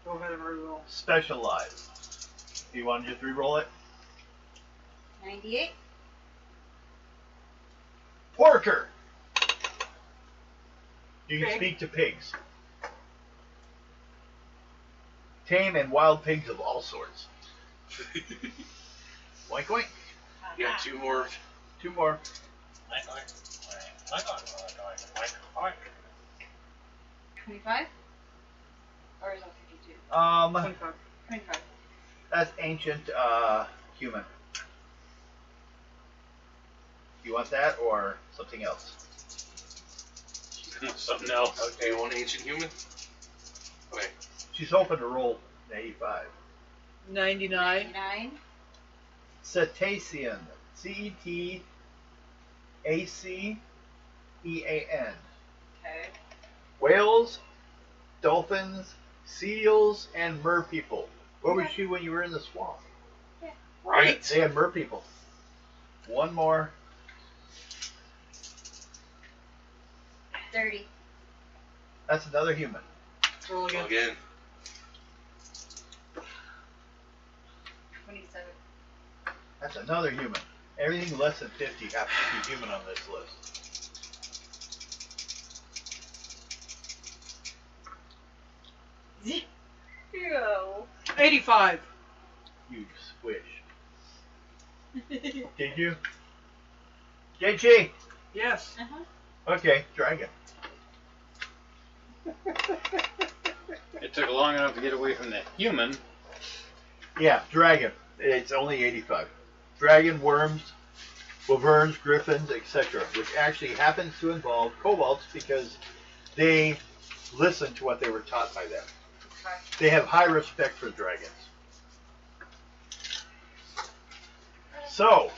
Speaker 3: Go ahead and reroll.
Speaker 4: specialized. Do you want to just re-roll it?
Speaker 1: 98.
Speaker 4: Porker! You can
Speaker 3: Pig.
Speaker 4: speak to pigs. Tame and wild pigs of all sorts. Oink oink.
Speaker 6: You got 2 more.
Speaker 4: 2 more.
Speaker 1: 25? Or is that 52?
Speaker 3: 25.
Speaker 1: 25.
Speaker 4: That's ancient human. You want that or something else?
Speaker 5: Something else.
Speaker 6: Do you want ancient human? Okay.
Speaker 4: She's hoping to roll an 85.
Speaker 3: 99.
Speaker 1: 9.
Speaker 4: Cetacean. Cetacean.
Speaker 1: Okay.
Speaker 4: Whales, dolphins, seals, and mer people. Where was she when you were in the swamp?
Speaker 6: Right.
Speaker 4: They had mer people. 1 more.
Speaker 1: 30.
Speaker 4: That's another human.
Speaker 3: Roll again.
Speaker 6: Again.
Speaker 1: 27.
Speaker 4: That's another human. Everything less than 50 happens to be human on this list.
Speaker 1: Zero.
Speaker 3: 85.
Speaker 4: You squish. Did you? Did she?
Speaker 3: Yes.
Speaker 1: Uh-huh.
Speaker 4: Okay, dragon.
Speaker 5: It took long enough to get away from the human.
Speaker 4: Yeah, dragon. It's only 85. Dragon, worms, wyverns, griffins, etc., which actually happens to involve kobolds because they listen to what they were taught by them.
Speaker 1: Okay.
Speaker 4: They have high respect for dragons. So,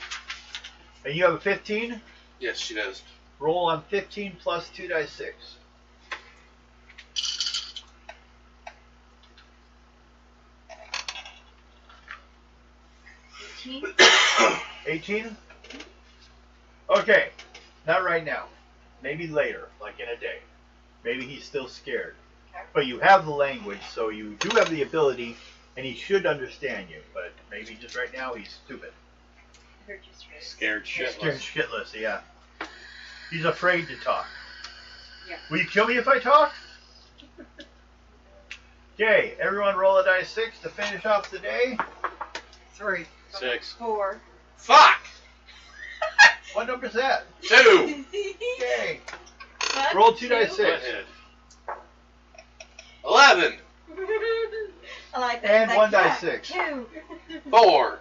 Speaker 4: and you have a 15?
Speaker 6: Yes, she does.
Speaker 4: Roll on 15 plus 2 dice 6.
Speaker 1: 18.
Speaker 4: 18? Okay, not right now. Maybe later, like in a day. Maybe he's still scared.
Speaker 1: Okay.
Speaker 4: But you have the language, so you do have the ability, and he should understand you. But maybe just right now he's stupid.
Speaker 1: I heard you straight.
Speaker 5: Scared
Speaker 4: Scared
Speaker 5: shitless.
Speaker 4: shitless, yeah. He's afraid to talk.
Speaker 1: Yeah.
Speaker 4: Will you kill me if I talk? Okay, everyone roll a dice 6 to finish off the day.
Speaker 3: 3.
Speaker 5: 6.
Speaker 1: 4.
Speaker 6: Fuck!
Speaker 4: What number is that?
Speaker 6: 2!
Speaker 4: Okay.
Speaker 1: What?
Speaker 4: Roll 2 dice 6.
Speaker 5: Butthead.
Speaker 6: 11!
Speaker 1: I like that.
Speaker 4: And
Speaker 1: Like
Speaker 4: 1
Speaker 1: that.
Speaker 4: dice 6.
Speaker 1: 2.
Speaker 6: 4!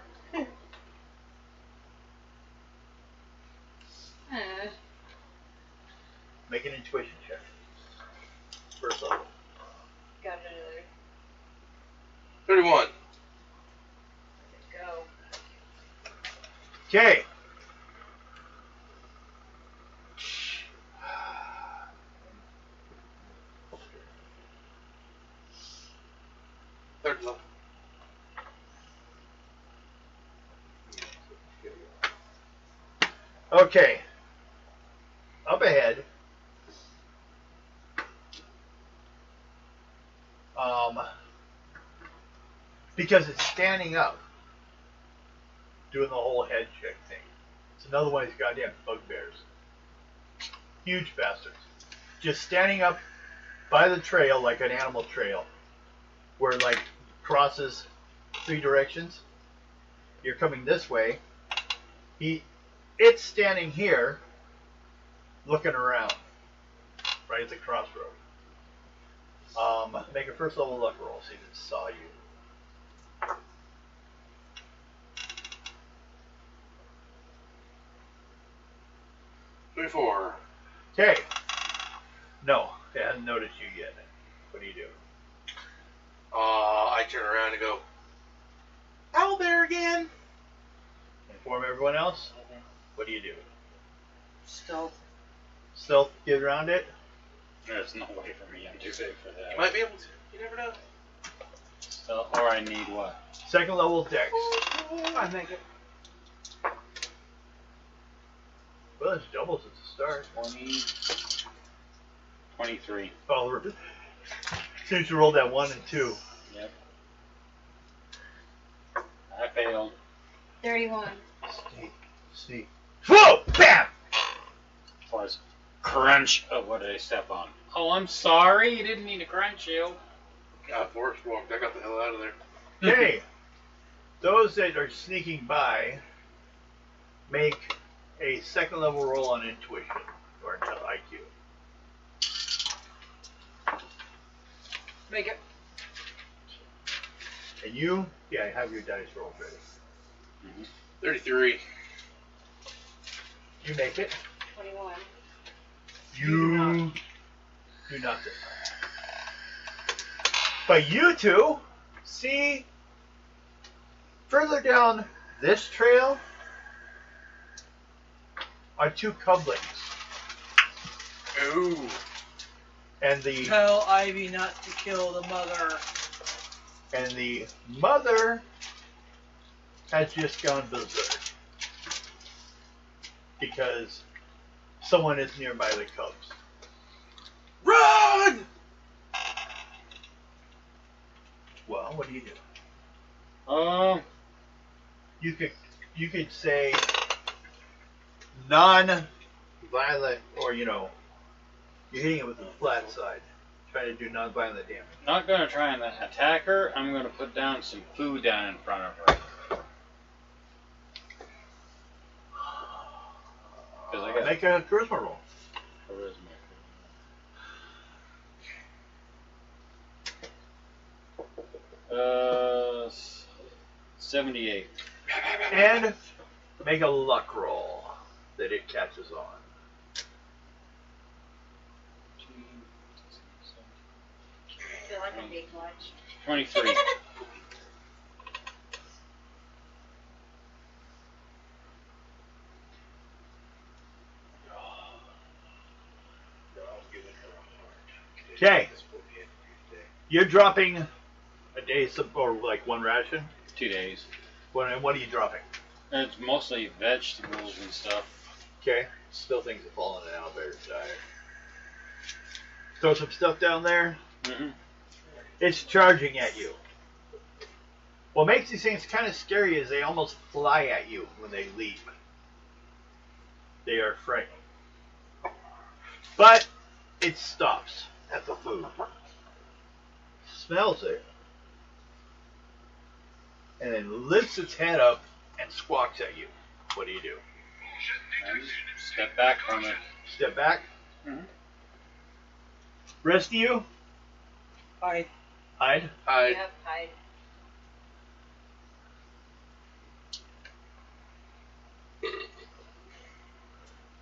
Speaker 4: Make an intuition check. First level.
Speaker 1: Got another.
Speaker 6: 31.
Speaker 1: Go.
Speaker 4: Okay.
Speaker 6: Third level.
Speaker 4: Okay. Up ahead. Because it's standing up, doing the whole head check thing. It's another one of these goddamn bugbears. Huge bastards. Just standing up by the trail like an animal trail, where it like crosses 3 directions. You're coming this way. It's standing here, looking around, right at the crossroad. Make a first level luck roll, see if it saw you.
Speaker 6: 24.
Speaker 4: Okay. No, it hasn't noticed you yet. What do you do?
Speaker 6: I turn around and go, Owl Bear again?
Speaker 4: Inform everyone else? What do you do?
Speaker 3: Stealth.
Speaker 4: Stealth, get around it?
Speaker 5: There's no way for me. I'm too big for that.
Speaker 6: You might be able to. You never know.
Speaker 5: So, or I need what?
Speaker 4: Second level dex.
Speaker 3: I make it.
Speaker 4: Well, it's doubles at the start.
Speaker 5: 23.
Speaker 4: Oh, since you rolled that 1 and 2.
Speaker 5: Yep. I failed.
Speaker 1: 31.
Speaker 4: Sneak. Whoa! Bam!
Speaker 5: Was crunch. Oh, what did I step on? Oh, I'm sorry. You didn't mean to crunch you.
Speaker 6: God, Forrest walked. I got the hell out of there.
Speaker 4: Okay. Those that are sneaking by make a second level roll on intuition or IQ.
Speaker 3: Make it.
Speaker 4: And you, yeah, have your dice rolls ready.
Speaker 6: 33.
Speaker 4: You make it.
Speaker 1: 21.
Speaker 4: You do nothing. But you two see further down this trail are 2 Goblins.
Speaker 6: Ooh.
Speaker 4: And the
Speaker 3: Tell Ivy not to kill the mother.
Speaker 4: mother has just gone berserk because someone is nearby the cubs.
Speaker 6: Run!
Speaker 4: Well, what do you do? You could say non-violent, or you're hitting it with the flat side, trying to do non-violent damage.
Speaker 5: Not gonna try and attack her. I'm gonna put down some food down in front of her. Because I got
Speaker 4: Make a charisma roll.
Speaker 5: charisma. 78.
Speaker 4: And make a luck roll that it catches on.
Speaker 1: I feel like I'm being watched.
Speaker 5: 23.
Speaker 4: Okay. You're dropping a day's or like 1 ration.
Speaker 5: 2 days.
Speaker 4: What are you dropping?
Speaker 5: It's mostly vegetables and stuff.
Speaker 4: Okay. Still things that fall in an elevator diet. Throw some stuff down there.
Speaker 5: Mm-hmm.
Speaker 4: It's charging at you. What makes these things kind of scary is they almost fly at you when they leap. They are frightening. But it stops at the food. Smells it. And then lifts its head up and squawks at you. What do you do?
Speaker 5: And step back from it.
Speaker 4: Step back.
Speaker 5: Mm-hmm.
Speaker 4: Rest of you?
Speaker 3: I
Speaker 4: Hide.
Speaker 1: Yep, hide.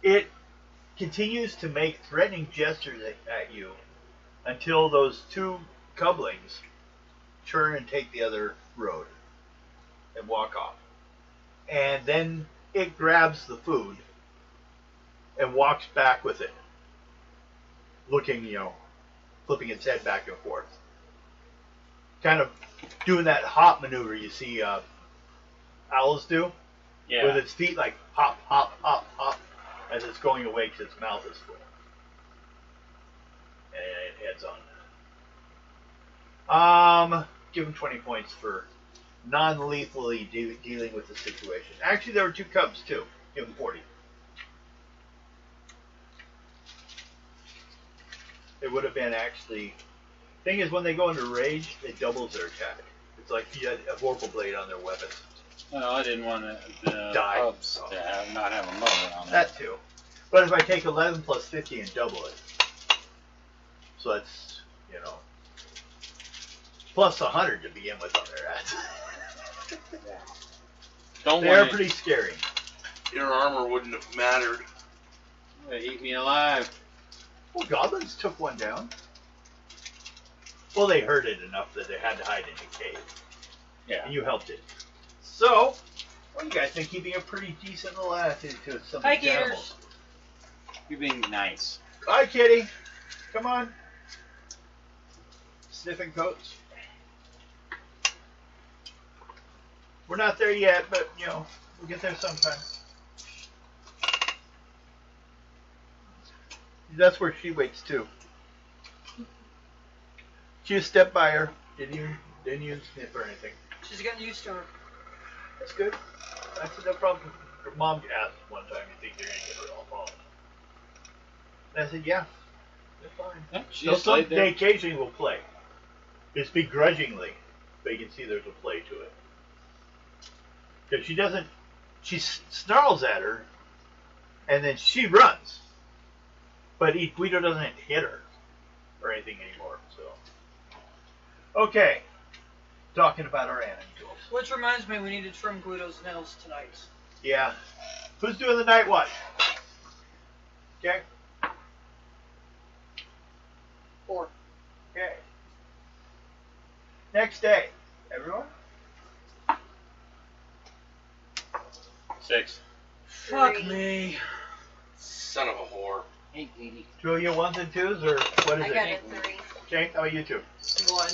Speaker 4: It continues to make threatening gestures at you until those 2 Goblins turn and take the other road and walk off. And then it grabs the food and walks back with it, looking, flipping its head back and forth. Kind of doing that hop maneuver you see owls do.
Speaker 5: Yeah.
Speaker 4: With its feet like hop, hop, hop, hop, as it's going away because its mouth is full. And it heads on. Give him 20 points for non-lethally dealing with the situation. Actually, there were 2 cubs too. Give him 40. It would have been actually. Thing is, when they go into rage, it doubles their attack. It's like you had a vorpal blade on their weapons.
Speaker 5: No, I didn't want the
Speaker 4: Die.
Speaker 5: pubs to not have a motor on it.
Speaker 4: That too. But if I take 11 plus 50 and double it, so that's, plus 100 to begin with on their ads.
Speaker 5: Don't
Speaker 4: They're
Speaker 5: want
Speaker 4: pretty scary.
Speaker 6: Your armor wouldn't have mattered.
Speaker 5: They eat me alive.
Speaker 4: Well, Goblins took one down. Well, they heard it enough that they had to hide in a cave.
Speaker 5: Yeah.
Speaker 4: And you helped it. So, you guys been keeping a pretty decent little attitude to some of
Speaker 3: Hi,
Speaker 4: these
Speaker 3: Gators.
Speaker 4: animals.
Speaker 5: You're being nice.
Speaker 4: Hi, Kitty. Come on. Sniffing coats. We're not there yet, but, you know, we'll get there sometime. That's where she waits, too. She just stepped by her. Didn't even sniff or anything.
Speaker 3: She's getting used to her.
Speaker 4: That's good. I said, no problem. Her mom asked one time, you think they're going to get her all wrong? And I said, yeah, they're fine.
Speaker 5: Yeah, she
Speaker 4: So
Speaker 5: just laid
Speaker 4: they
Speaker 5: there.
Speaker 4: occasionally will play. It's begrudgingly, but you can see there's a play to it. Because she snarls at her, and then she runs. But Guido doesn't hit her or anything anymore, so. Okay. Talking about our animals.
Speaker 3: Which reminds me, we need to trim Guido's nails tonight.
Speaker 4: Yeah. Who's doing the night watch? Okay.
Speaker 3: 4.
Speaker 4: Okay. Next day. Everyone?
Speaker 5: 6.
Speaker 3: Fuck
Speaker 1: 3.
Speaker 3: me.
Speaker 6: Son of a whore.
Speaker 5: 8, 80.
Speaker 4: Two of you ones and twos, or what is
Speaker 1: I
Speaker 4: it?
Speaker 1: got a 3.
Speaker 4: Okay, how about you two?
Speaker 3: 1.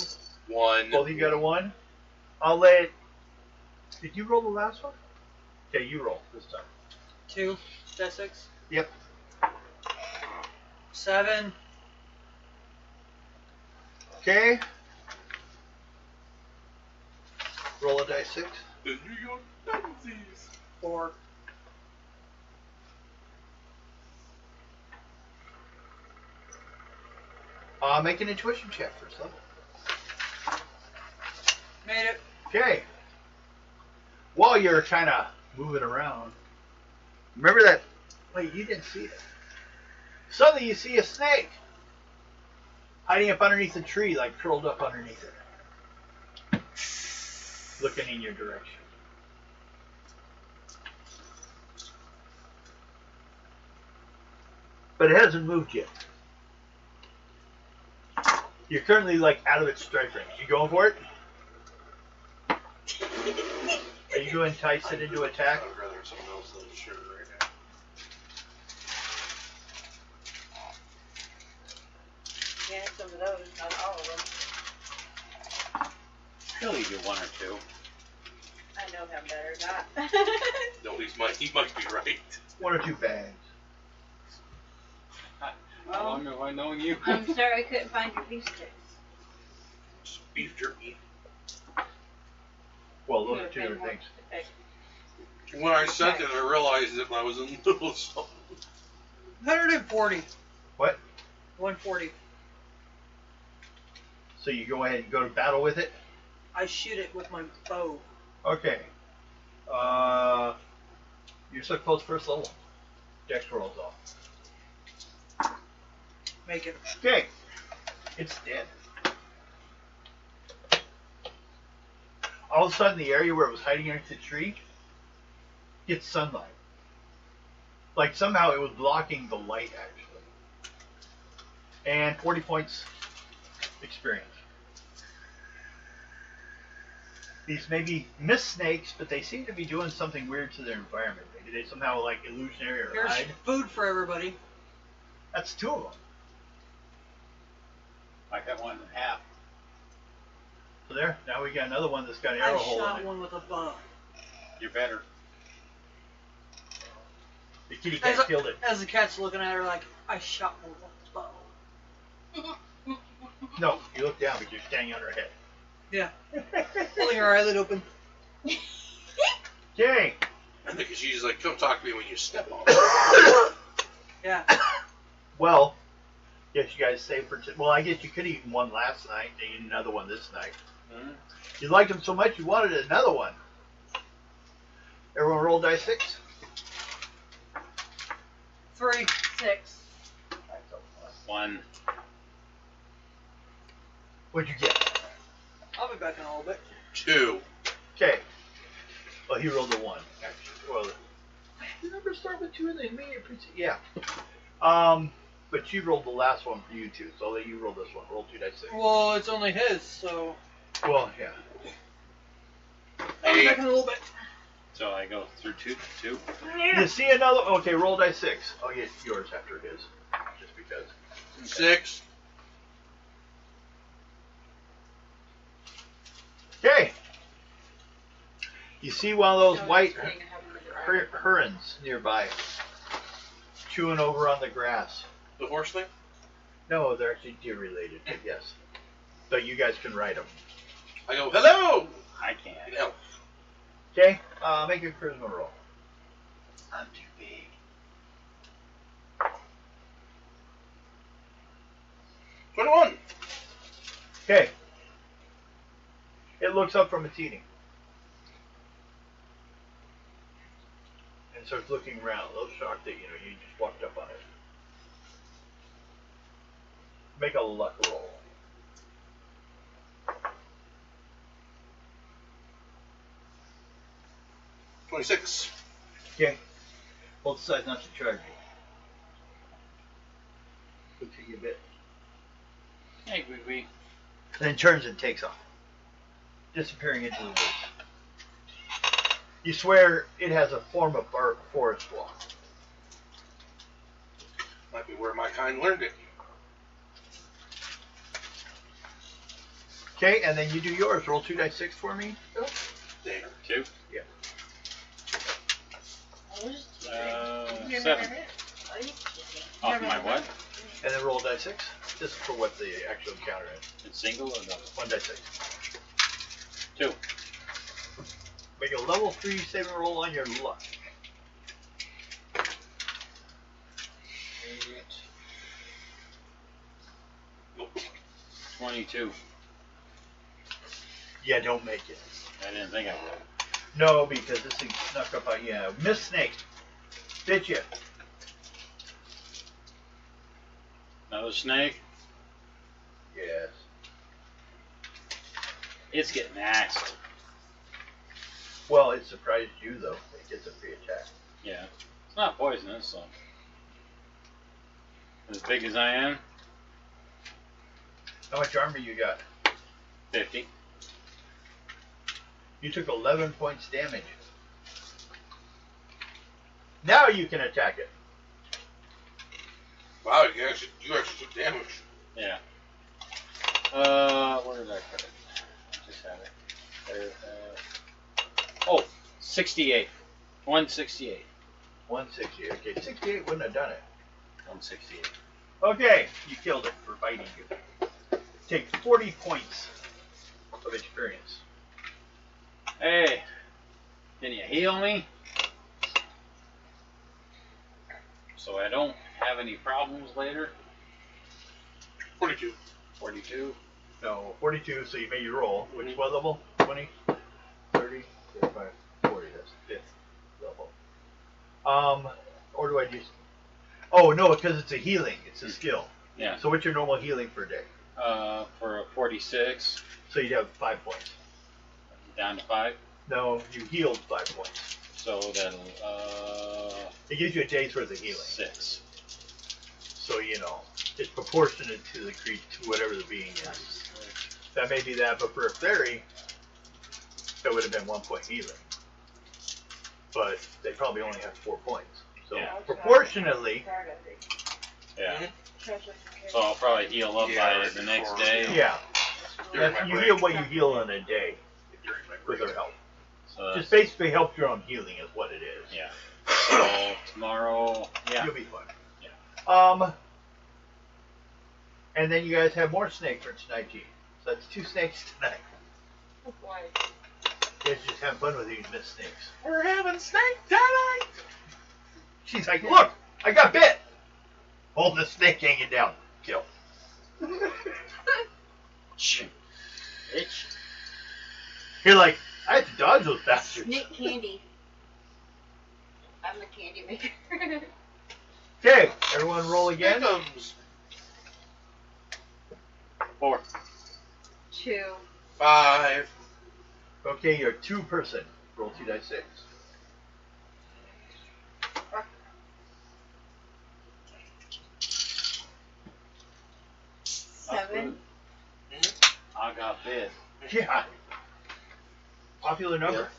Speaker 6: One.
Speaker 4: Both of you got a 1? I'll let... Did you roll the last one? Okay, you roll this time.
Speaker 3: 2. That 6.
Speaker 4: Yep.
Speaker 3: 7.
Speaker 4: Okay. Roll a dice 6.
Speaker 6: The New York Yankees.
Speaker 3: 4.
Speaker 4: Make an intuition check first level.
Speaker 3: Made it.
Speaker 4: Okay. While you're kind of moving around, remember that... Wait, you didn't see it. Suddenly you see a snake hiding up underneath a tree, like curled up underneath it, looking in your direction. But it hasn't moved yet. You're currently like out of its strike range. You going for it? Are you going to entice it into attack?
Speaker 6: I would rather have someone else than sugar right now.
Speaker 1: Yeah, some of those, not all of them.
Speaker 5: He'll leave you 1 or 2.
Speaker 1: I know him better not.
Speaker 6: No, he might be right.
Speaker 4: 1 or 2 bags.
Speaker 5: How long have I known you?
Speaker 1: I'm sorry I couldn't find your beef sticks.
Speaker 6: Just beef jerky.
Speaker 4: Well, those
Speaker 1: You
Speaker 4: are 2
Speaker 1: would've
Speaker 4: different
Speaker 1: paid
Speaker 4: things.
Speaker 6: When I said that, I realized that I was in the middle of something.
Speaker 3: 140.
Speaker 4: What?
Speaker 3: 140.
Speaker 4: So you go ahead and go to battle with it?
Speaker 3: I shoot it with my bow.
Speaker 4: Okay. You're so close first level. Dex rolls off.
Speaker 3: Make it.
Speaker 4: Okay. It's dead. All of a sudden, the area where it was hiding underneath the tree gets sunlight. Like somehow it was blocking the light, actually. And 40 points experience. These may be mist snakes, but they seem to be doing something weird to their environment. Maybe they somehow like illusionary or
Speaker 3: Here's
Speaker 4: hide.
Speaker 3: food for everybody.
Speaker 4: That's 2 of them.
Speaker 5: I got 1 half.
Speaker 4: So there, now we got another one that's got an
Speaker 3: I
Speaker 4: arrow hole
Speaker 3: shot
Speaker 4: in it.
Speaker 3: one with a bow.
Speaker 5: You're better.
Speaker 4: The kitty cat killed it.
Speaker 3: As the cat's looking at her like, I shot one with a bow.
Speaker 4: No, you look down because you're standing on her head.
Speaker 3: Yeah. Holding her eyelid open.
Speaker 4: Okay.
Speaker 6: I think she's like, come talk to me when you step on.
Speaker 3: Yeah.
Speaker 4: Well, yes, you guys saved for... Well, I guess you could have eaten one last night and eat another one this night.
Speaker 5: Mm-hmm.
Speaker 4: You liked them so much you wanted another one. Everyone roll dice 6.
Speaker 3: 3.
Speaker 1: 6.
Speaker 5: 1.
Speaker 4: What'd you get?
Speaker 3: I'll be back in a little bit.
Speaker 6: 2.
Speaker 4: Okay. Well, he rolled a 1, actually. Well, the numbers start with 2 and they may appreciate... Yeah. But you rolled the last one for you two, so I'll let you roll this one. Roll 2 dice 6.
Speaker 3: Well, it's only his, so
Speaker 4: Well, yeah.
Speaker 3: I'll be back in a little bit.
Speaker 5: So I go through 2.
Speaker 4: You see another... Okay, roll dice 6. I'll get yours after his. Just because.
Speaker 6: 6.
Speaker 4: Okay. You see one of those white herons nearby, chewing over on the grass.
Speaker 6: The horse thing?
Speaker 4: No, they're actually deer related, but yes. But you guys can ride them.
Speaker 6: I go, hello!
Speaker 5: I can't.
Speaker 6: No.
Speaker 4: Okay, make a charisma roll.
Speaker 5: I'm too big.
Speaker 6: 21.
Speaker 4: Okay. It looks up from its eating. And starts looking around, a little shocked that, you just walked up on it. Make a luck roll.
Speaker 6: 26.
Speaker 4: Okay. Both decides not to charge you. Looks at you a bit.
Speaker 5: Hey, Gwee.
Speaker 4: Then turns and takes off, disappearing into the woods. You swear it has a form of forest walk.
Speaker 6: Might be where my kind learned it.
Speaker 4: Okay, and then you do yours. Roll 2d6 for me.
Speaker 6: There.
Speaker 5: 2.
Speaker 4: Yeah.
Speaker 5: 7. Off my what?
Speaker 4: And then roll die 6. This is for what the actual encounter is.
Speaker 5: It's single or double?
Speaker 4: 1 die 6.
Speaker 5: 2.
Speaker 4: Make a level 3 saving roll on your luck.
Speaker 5: 22.
Speaker 4: Yeah, don't make it.
Speaker 5: I didn't think I would.
Speaker 4: No, because this thing snuck up on you. Miss Snake. Bit you.
Speaker 5: Another snake?
Speaker 4: Yes.
Speaker 5: It's getting axed.
Speaker 4: Well, it surprised you, though. It gets a free attack.
Speaker 5: Yeah. It's not poisonous, so. As big as I am,
Speaker 4: How much armor you got?
Speaker 5: 50.
Speaker 4: You took 11 points damage. Now you can attack it.
Speaker 6: Wow, you actually took damage.
Speaker 5: Yeah. Where did I put it? I just had it. There, 68. 168.
Speaker 4: 168. Okay, 68 wouldn't have done it.
Speaker 5: 168.
Speaker 4: Okay, you killed it for biting you. Take 40 points of experience.
Speaker 5: Hey, can you heal me? So I don't have any problems later?
Speaker 6: 42.
Speaker 5: 42.
Speaker 4: No, 42, so you made your roll. Which what level? 20, 30, 35, 40. That's 5th level. Or do I just... Oh, no, because it's a healing. It's a skill.
Speaker 5: Yeah.
Speaker 4: So what's your normal healing per day?
Speaker 5: For a 46,
Speaker 4: So you'd have 5 points.
Speaker 5: down to 5.
Speaker 4: No, you healed 5 points.
Speaker 5: So that'll,
Speaker 4: It gives you a day's worth of healing.
Speaker 5: 6.
Speaker 4: So, it's proportionate to the creature, to whatever the being is. That may be that, but for a fairy, that would have been 1 point healing. But they probably only have 4 points. So,
Speaker 5: Yeah.
Speaker 4: proportionately,
Speaker 5: Yeah. So I'll probably heal up by the next day.
Speaker 4: yeah.
Speaker 6: During my
Speaker 4: You
Speaker 6: break.
Speaker 4: heal what you heal in a day
Speaker 6: During my
Speaker 4: with
Speaker 6: break.
Speaker 4: their help.
Speaker 5: So
Speaker 4: Just basically help your own healing is what it is.
Speaker 5: yeah. So tomorrow, yeah.
Speaker 4: You'll be fine.
Speaker 5: Yeah.
Speaker 4: And then you guys have more snake for tonight, G. So that's 2 snakes tonight.
Speaker 1: Why?
Speaker 4: You guys just have fun with these Miss Snakes.
Speaker 6: We're having snake tonight.
Speaker 4: She's like, look, I got bit. Hold the snake hanging down. Kill.
Speaker 5: Bitch.
Speaker 4: You're like, I had to dodge those bastards.
Speaker 1: Snake candy. I'm the candy maker.
Speaker 4: Okay, everyone roll again.
Speaker 6: Comes
Speaker 5: 4.
Speaker 1: 2.
Speaker 6: 5.
Speaker 4: Okay, you're a 2-person. Roll 2 die 6.
Speaker 1: Seven.
Speaker 5: I got bit.
Speaker 4: Yeah. Popular number.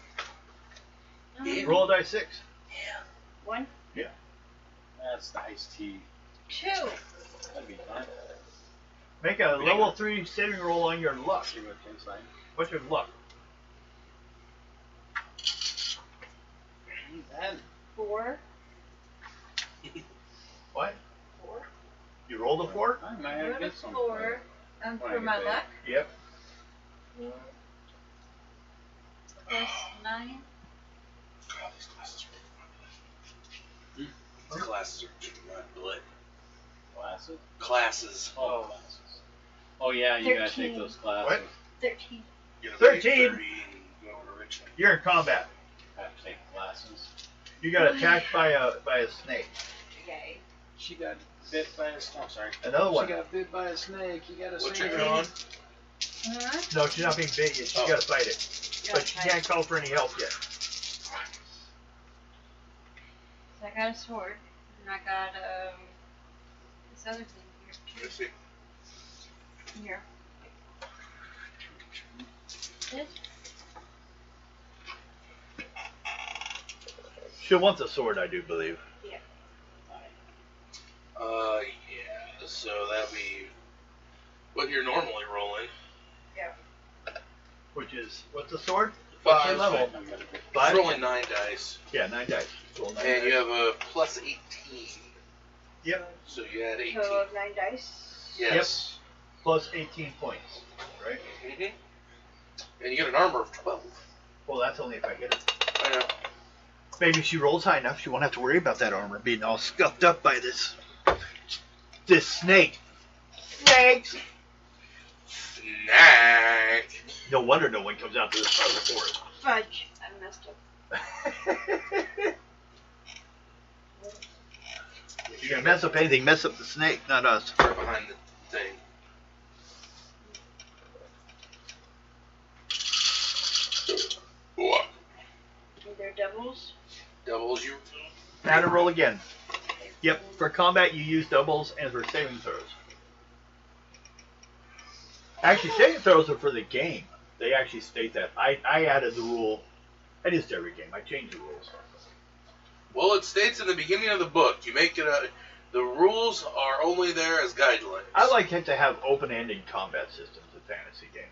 Speaker 6: Yeah.
Speaker 4: Roll die 6.
Speaker 1: 1.
Speaker 5: That's the iced tea.
Speaker 1: 2.
Speaker 5: That'd be fun.
Speaker 4: Make a level 3 saving roll on your luck.
Speaker 5: See what's inside.
Speaker 4: What's your luck?
Speaker 5: That
Speaker 1: 4.
Speaker 4: What?
Speaker 1: 4.
Speaker 4: You rolled a 4?
Speaker 5: I might have
Speaker 1: Rolled a
Speaker 5: get some.
Speaker 1: 4. For my luck.
Speaker 4: Yep.
Speaker 1: Plus 9.
Speaker 6: God, these glasses are my glasses are my blood.
Speaker 5: Glasses?
Speaker 6: Classes.
Speaker 5: Oh, glasses. Oh yeah, you gotta
Speaker 1: 13.
Speaker 5: take those classes.
Speaker 4: What?
Speaker 1: 13.
Speaker 6: You're gonna
Speaker 4: 13.
Speaker 6: be 30 and go to Richmond.
Speaker 4: You're in combat.
Speaker 5: I have to take classes.
Speaker 4: You got attacked by a snake.
Speaker 1: Yay.
Speaker 5: She got bit by a snake. Oh, sorry.
Speaker 4: Another one.
Speaker 5: She got bit by a snake. You gotta
Speaker 6: What's
Speaker 5: save
Speaker 6: your
Speaker 5: her.
Speaker 6: con?
Speaker 1: Huh?
Speaker 4: No, she's not being bit yet. She's got to fight it. But she can't call for any help yet.
Speaker 1: So I got a sword. And I got this other thing here.
Speaker 6: Let's see.
Speaker 1: Here. This.
Speaker 4: She wants a sword, I do believe.
Speaker 6: Yeah. So that'd be what you're normally rolling.
Speaker 4: Which is, what's the sword? What's your
Speaker 6: 5.
Speaker 4: level?
Speaker 6: It's
Speaker 4: 5?
Speaker 6: rolling 9 dice,
Speaker 4: Yeah, 9 dice. Roll 9
Speaker 6: and
Speaker 4: dice.
Speaker 6: you have a plus 18.
Speaker 4: Yep.
Speaker 6: So you add 18.
Speaker 1: Total of 9 dice.
Speaker 6: Yes.
Speaker 4: Plus 18 points. Right?
Speaker 6: Mhm. And you get an armor of 12.
Speaker 4: Well, that's only if I hit it.
Speaker 6: I know.
Speaker 4: Maybe if she rolls high enough, she won't have to worry about that armor being all scuffed up by this snake. Snakes!
Speaker 6: Snack.
Speaker 4: No wonder no one comes out to this part of the forest.
Speaker 1: Fudge. I messed up.
Speaker 4: If you're gonna mess up anything, mess up the snake, not us.
Speaker 6: Right behind the thing. What?
Speaker 1: They're doubles.
Speaker 6: Doubles you.
Speaker 4: Add a roll again. Yep, for combat you use doubles and for saving throws. Actually, saving throws are for the game. They actually state that. I added the rule. It is to every game. I changed the rules.
Speaker 6: Well, it states in the beginning of the book, you make it a. The rules are only there as guidelines.
Speaker 4: I like it to have open-ended combat systems in fantasy games.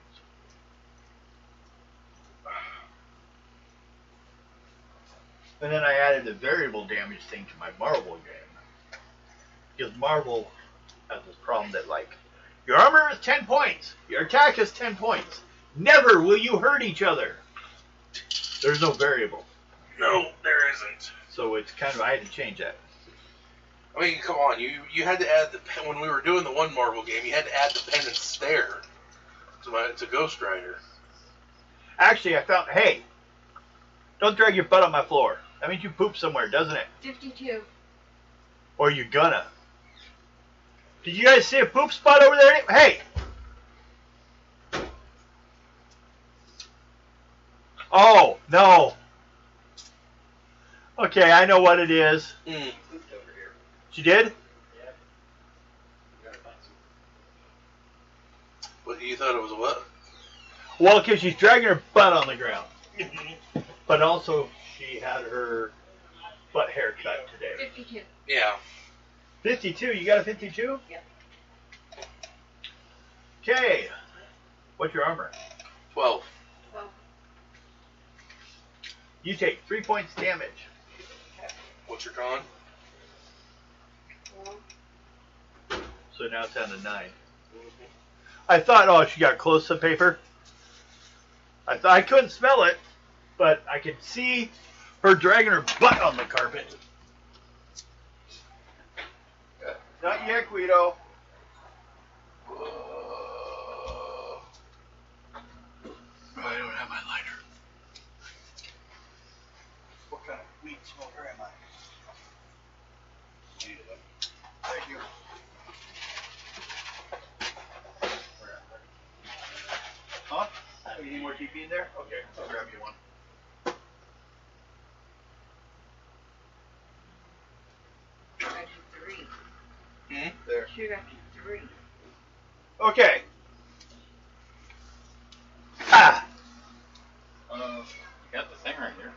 Speaker 4: And then I added a variable damage thing to my Marvel game. Because Marvel has this problem that, like, your armor is 10 points. Your attack is 10 points. Never will you hurt each other. There's no variable.
Speaker 6: No, there isn't.
Speaker 4: So it's kind of, I had to change that.
Speaker 6: I mean, come on, you had to add when we were doing the one Marvel game, you had to add the penance there to Ghost Rider.
Speaker 4: Actually, I found, hey, don't drag your butt on my floor. That means you poop somewhere, doesn't it?
Speaker 1: 52.
Speaker 4: Or you gonna. Did you guys see a poop spot over there? Hey! Oh, no. Okay, I know what it is.
Speaker 6: Mm.
Speaker 4: She did?
Speaker 6: But you thought it was a what?
Speaker 4: Well, because she's dragging her butt on the ground. But also, she had her butt hair cut today.
Speaker 1: 52.
Speaker 6: Yeah.
Speaker 4: 52? You got a 52?
Speaker 1: Yep.
Speaker 4: Okay. What's your armor?
Speaker 6: 12.
Speaker 1: Well,
Speaker 4: You take 3 points damage.
Speaker 6: What's your con?
Speaker 1: well,
Speaker 4: So now it's down to 9. I thought, oh, she got close-up paper. I thought I couldn't smell it, but I could see her dragging her butt on the carpet. Not yet, Guido. I don't have my lighter. What kind of weed smoker am I? Thank you. Huh? You need more TP in there? Okay, I'll grab you one.
Speaker 1: I got you 3.
Speaker 6: Hmm?
Speaker 4: There.
Speaker 1: She got you 3.
Speaker 4: Okay. Ah!
Speaker 5: You got the thing right here.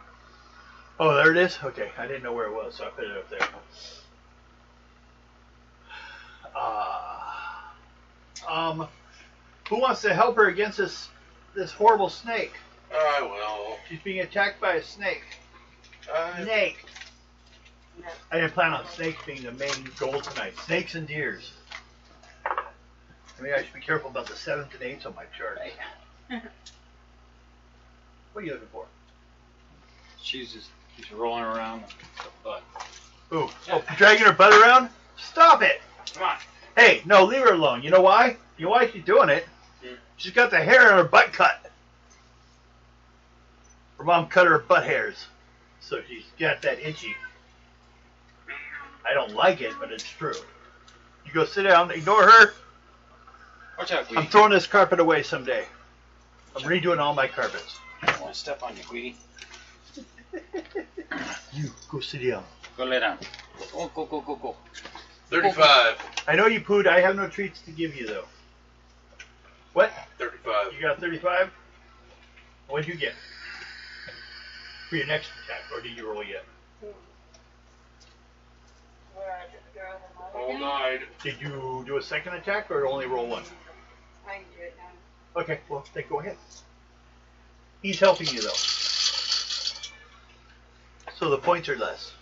Speaker 4: Oh, there it is? Okay, I didn't know where it was, so I put it up there. Who wants to help her against this horrible snake?
Speaker 6: I will.
Speaker 4: She's being attacked by a snake.
Speaker 6: I
Speaker 4: Snake.
Speaker 1: No.
Speaker 4: I didn't plan on snakes being the main goal tonight. Snakes and deers. Maybe I should be careful about the 7th and 8th on my chart. What are you looking for?
Speaker 5: She's rolling around with her butt.
Speaker 4: Ooh, oh, dragging her butt around? Stop it!
Speaker 5: Come on.
Speaker 4: Hey, no, leave her alone. You know why? You know why she's doing it? She's got the hair on her butt cut. Her mom cut her butt hairs. So she's got that itchy. I don't like it, but it's true. You go sit down, ignore her.
Speaker 5: Watch out,
Speaker 4: I'm
Speaker 5: Guidi.
Speaker 4: throwing this carpet away someday. I'm redoing all my carpets.
Speaker 5: I don't want to step on you, Guidi.
Speaker 4: You, go sit down.
Speaker 5: Go lay down. Go.
Speaker 6: 35.
Speaker 4: I know you pooed. I have no treats to give you, though. What?
Speaker 6: 35.
Speaker 4: You got 35? What'd you get? For your next attack, or did you roll yet?
Speaker 1: Where I just go over
Speaker 2: All
Speaker 1: my
Speaker 2: died.
Speaker 4: Did you do a second attack, or only roll one?
Speaker 1: I can do it now.
Speaker 4: Okay, well, then go ahead. He's helping you, though. So the points are less.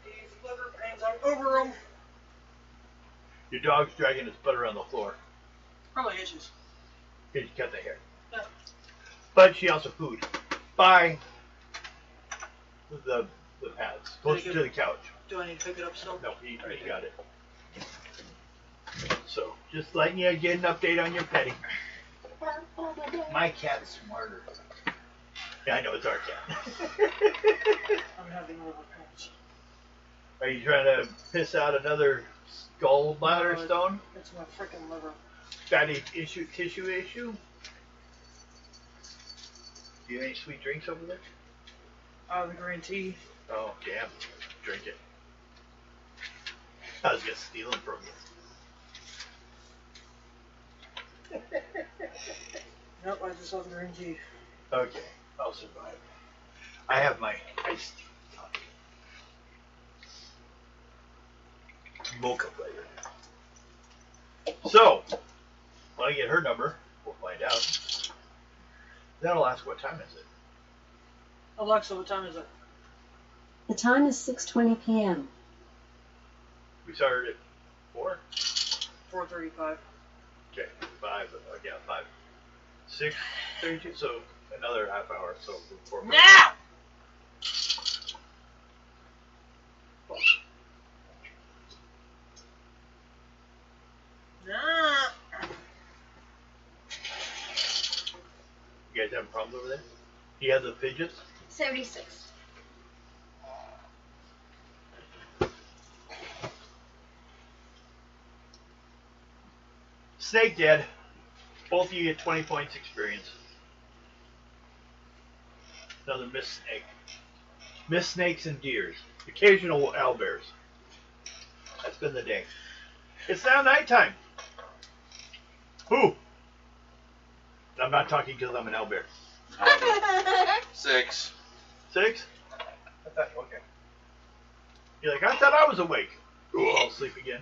Speaker 3: These liver pains, I'm over them.
Speaker 4: Your dog's dragging his butt around the floor.
Speaker 3: Probably itches.
Speaker 4: Because you cut the hair.
Speaker 3: Yeah.
Speaker 4: But she also pooed. By the pads. Closer to the couch.
Speaker 3: Do I need to pick it up still?
Speaker 4: No, he got it. So, just letting you get an update on your petting. My cat's smarter. Yeah, I know, it's our cat.
Speaker 3: I'm having liver pains.
Speaker 4: Are you trying to piss out another gallbladder
Speaker 3: No,
Speaker 4: stone?
Speaker 3: It's my freaking liver.
Speaker 4: Fatty tissue issue? Do you have any sweet drinks over there?
Speaker 3: The green tea.
Speaker 4: Oh, damn. Drink it. I was going to steal them from you.
Speaker 3: Nope, I just saw the green tea.
Speaker 4: Okay, I'll survive. I have my iced tea. Mocha flavor. So, when I get her number, we'll find out. Then I'll ask what time is it.
Speaker 3: Alexa, what time is it?
Speaker 7: The time is 6:20 p.m.
Speaker 4: We started at 4?
Speaker 3: 4:35.
Speaker 4: Okay, 5. Yeah, 5. 6:32, so another half hour. So 4.
Speaker 3: Now!
Speaker 4: You guys having problems over there? Do you have the fidgets?
Speaker 1: 76.
Speaker 4: Snake dead. Both of you get 20 points experience. Another missed snake. Missed snakes and deers. Occasional owlbears. That's been the day. It's now nighttime. Who? I'm not talking because I'm an owlbear.
Speaker 6: 6.
Speaker 4: 6? I thought, okay. You're like, I thought I was awake. I'll sleep again.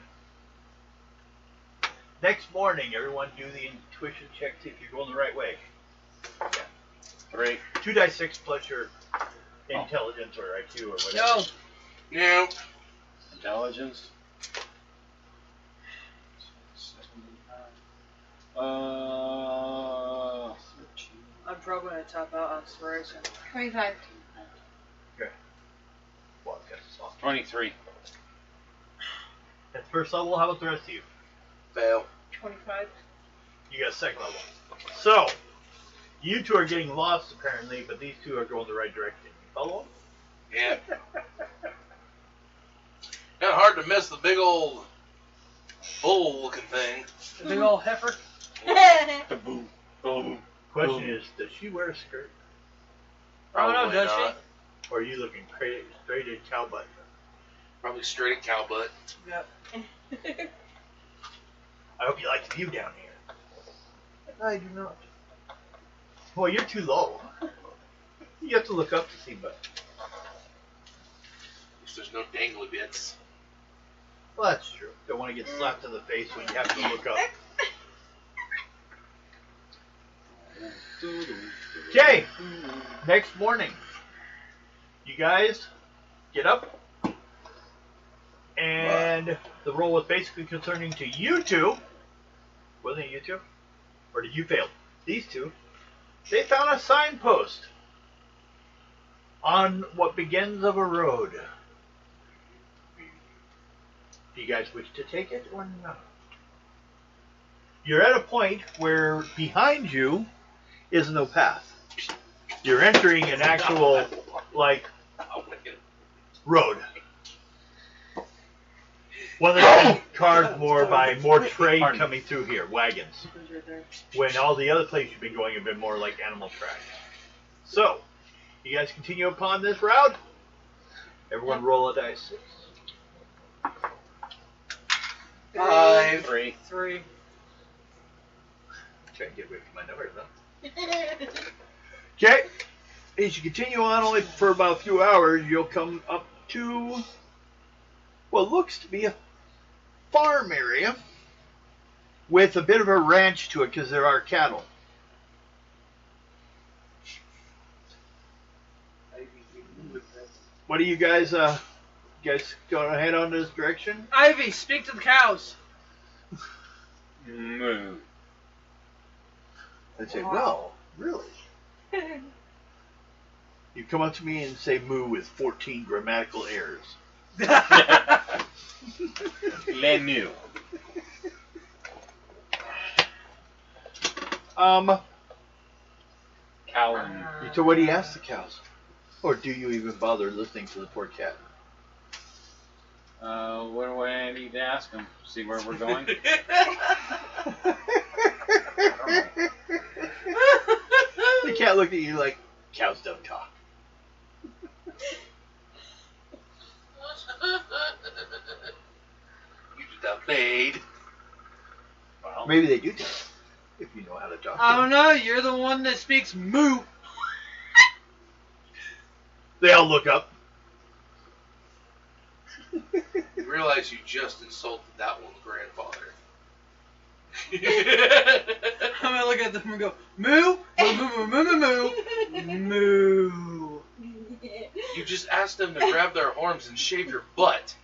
Speaker 4: Next morning, everyone do the intuition check, see if you're going the right way. Yeah.
Speaker 5: 3.
Speaker 4: 2d6 plus your intelligence or IQ or whatever.
Speaker 3: No!
Speaker 6: No.
Speaker 5: Intelligence. 13.
Speaker 3: I'm probably going to tap out on inspiration.
Speaker 1: 25.
Speaker 4: Okay. Well, I guess it's off.
Speaker 5: 23.
Speaker 4: That's first level. How about the rest of you?
Speaker 6: Fail.
Speaker 1: 25.
Speaker 4: You got second level. So, you two are getting lost apparently, but these two are going the right direction. You follow
Speaker 6: Yeah. Kind of hard to miss the big old bull looking thing.
Speaker 3: The big old heifer.
Speaker 5: Boom. Boom.
Speaker 4: Question is, does she wear a skirt?
Speaker 3: Oh no,
Speaker 6: Probably
Speaker 3: does
Speaker 6: not.
Speaker 4: Or are you looking straight at cow butt?
Speaker 6: Probably straight at cow butt.
Speaker 3: she? Yep.
Speaker 4: I hope you like the view down here. I do not. Well, you're too low. You have to look up to see butt.
Speaker 6: At least there's no dangly bits.
Speaker 4: Well, that's true. Don't want to get slapped in the face when you have to look up. Okay, next morning, you guys get up, and the roll was basically concerning to you two. Wasn't it you two? Or did you fail? These two. They found a signpost on what begins of a road. Do you guys wish to take it or not? You're at a point where behind you is no path. You're entering an actual, like, road. One that's been carved more by more trade coming through here, wagons. When all the other places you've been going have been more like animal tracks. So, you guys continue upon this route. Everyone roll a dice.
Speaker 6: 5.
Speaker 5: 3.
Speaker 3: 3.
Speaker 4: Try and get away from my numbers, huh? Okay. As you continue on only for about a few hours, you'll come up to what looks to be a farm area with a bit of a ranch to it because there are cattle. What do you guys going to head on this direction?
Speaker 3: Ivy, speak to the cows.
Speaker 5: Moo.
Speaker 4: I say, well, really? You come up to me and say moo with 14 grammatical errors.
Speaker 5: Les moo. Cow and...
Speaker 4: So what do you ask the cows? Or do you even bother listening to the poor cat?
Speaker 5: What do I need to ask him? See where we're going?
Speaker 4: The cat looked at you like, cows don't talk.
Speaker 6: You did not played.
Speaker 5: Well,
Speaker 4: Maybe they do talk, if you know how to talk.
Speaker 3: I don't know. You're the one that speaks moo.
Speaker 4: They all look up.
Speaker 6: You realize you just insulted that one's grandfather.
Speaker 3: I'm gonna look at them and go moo, moo, moo, moo, moo, moo, moo.
Speaker 6: You just asked them to grab their arms and shave your butt.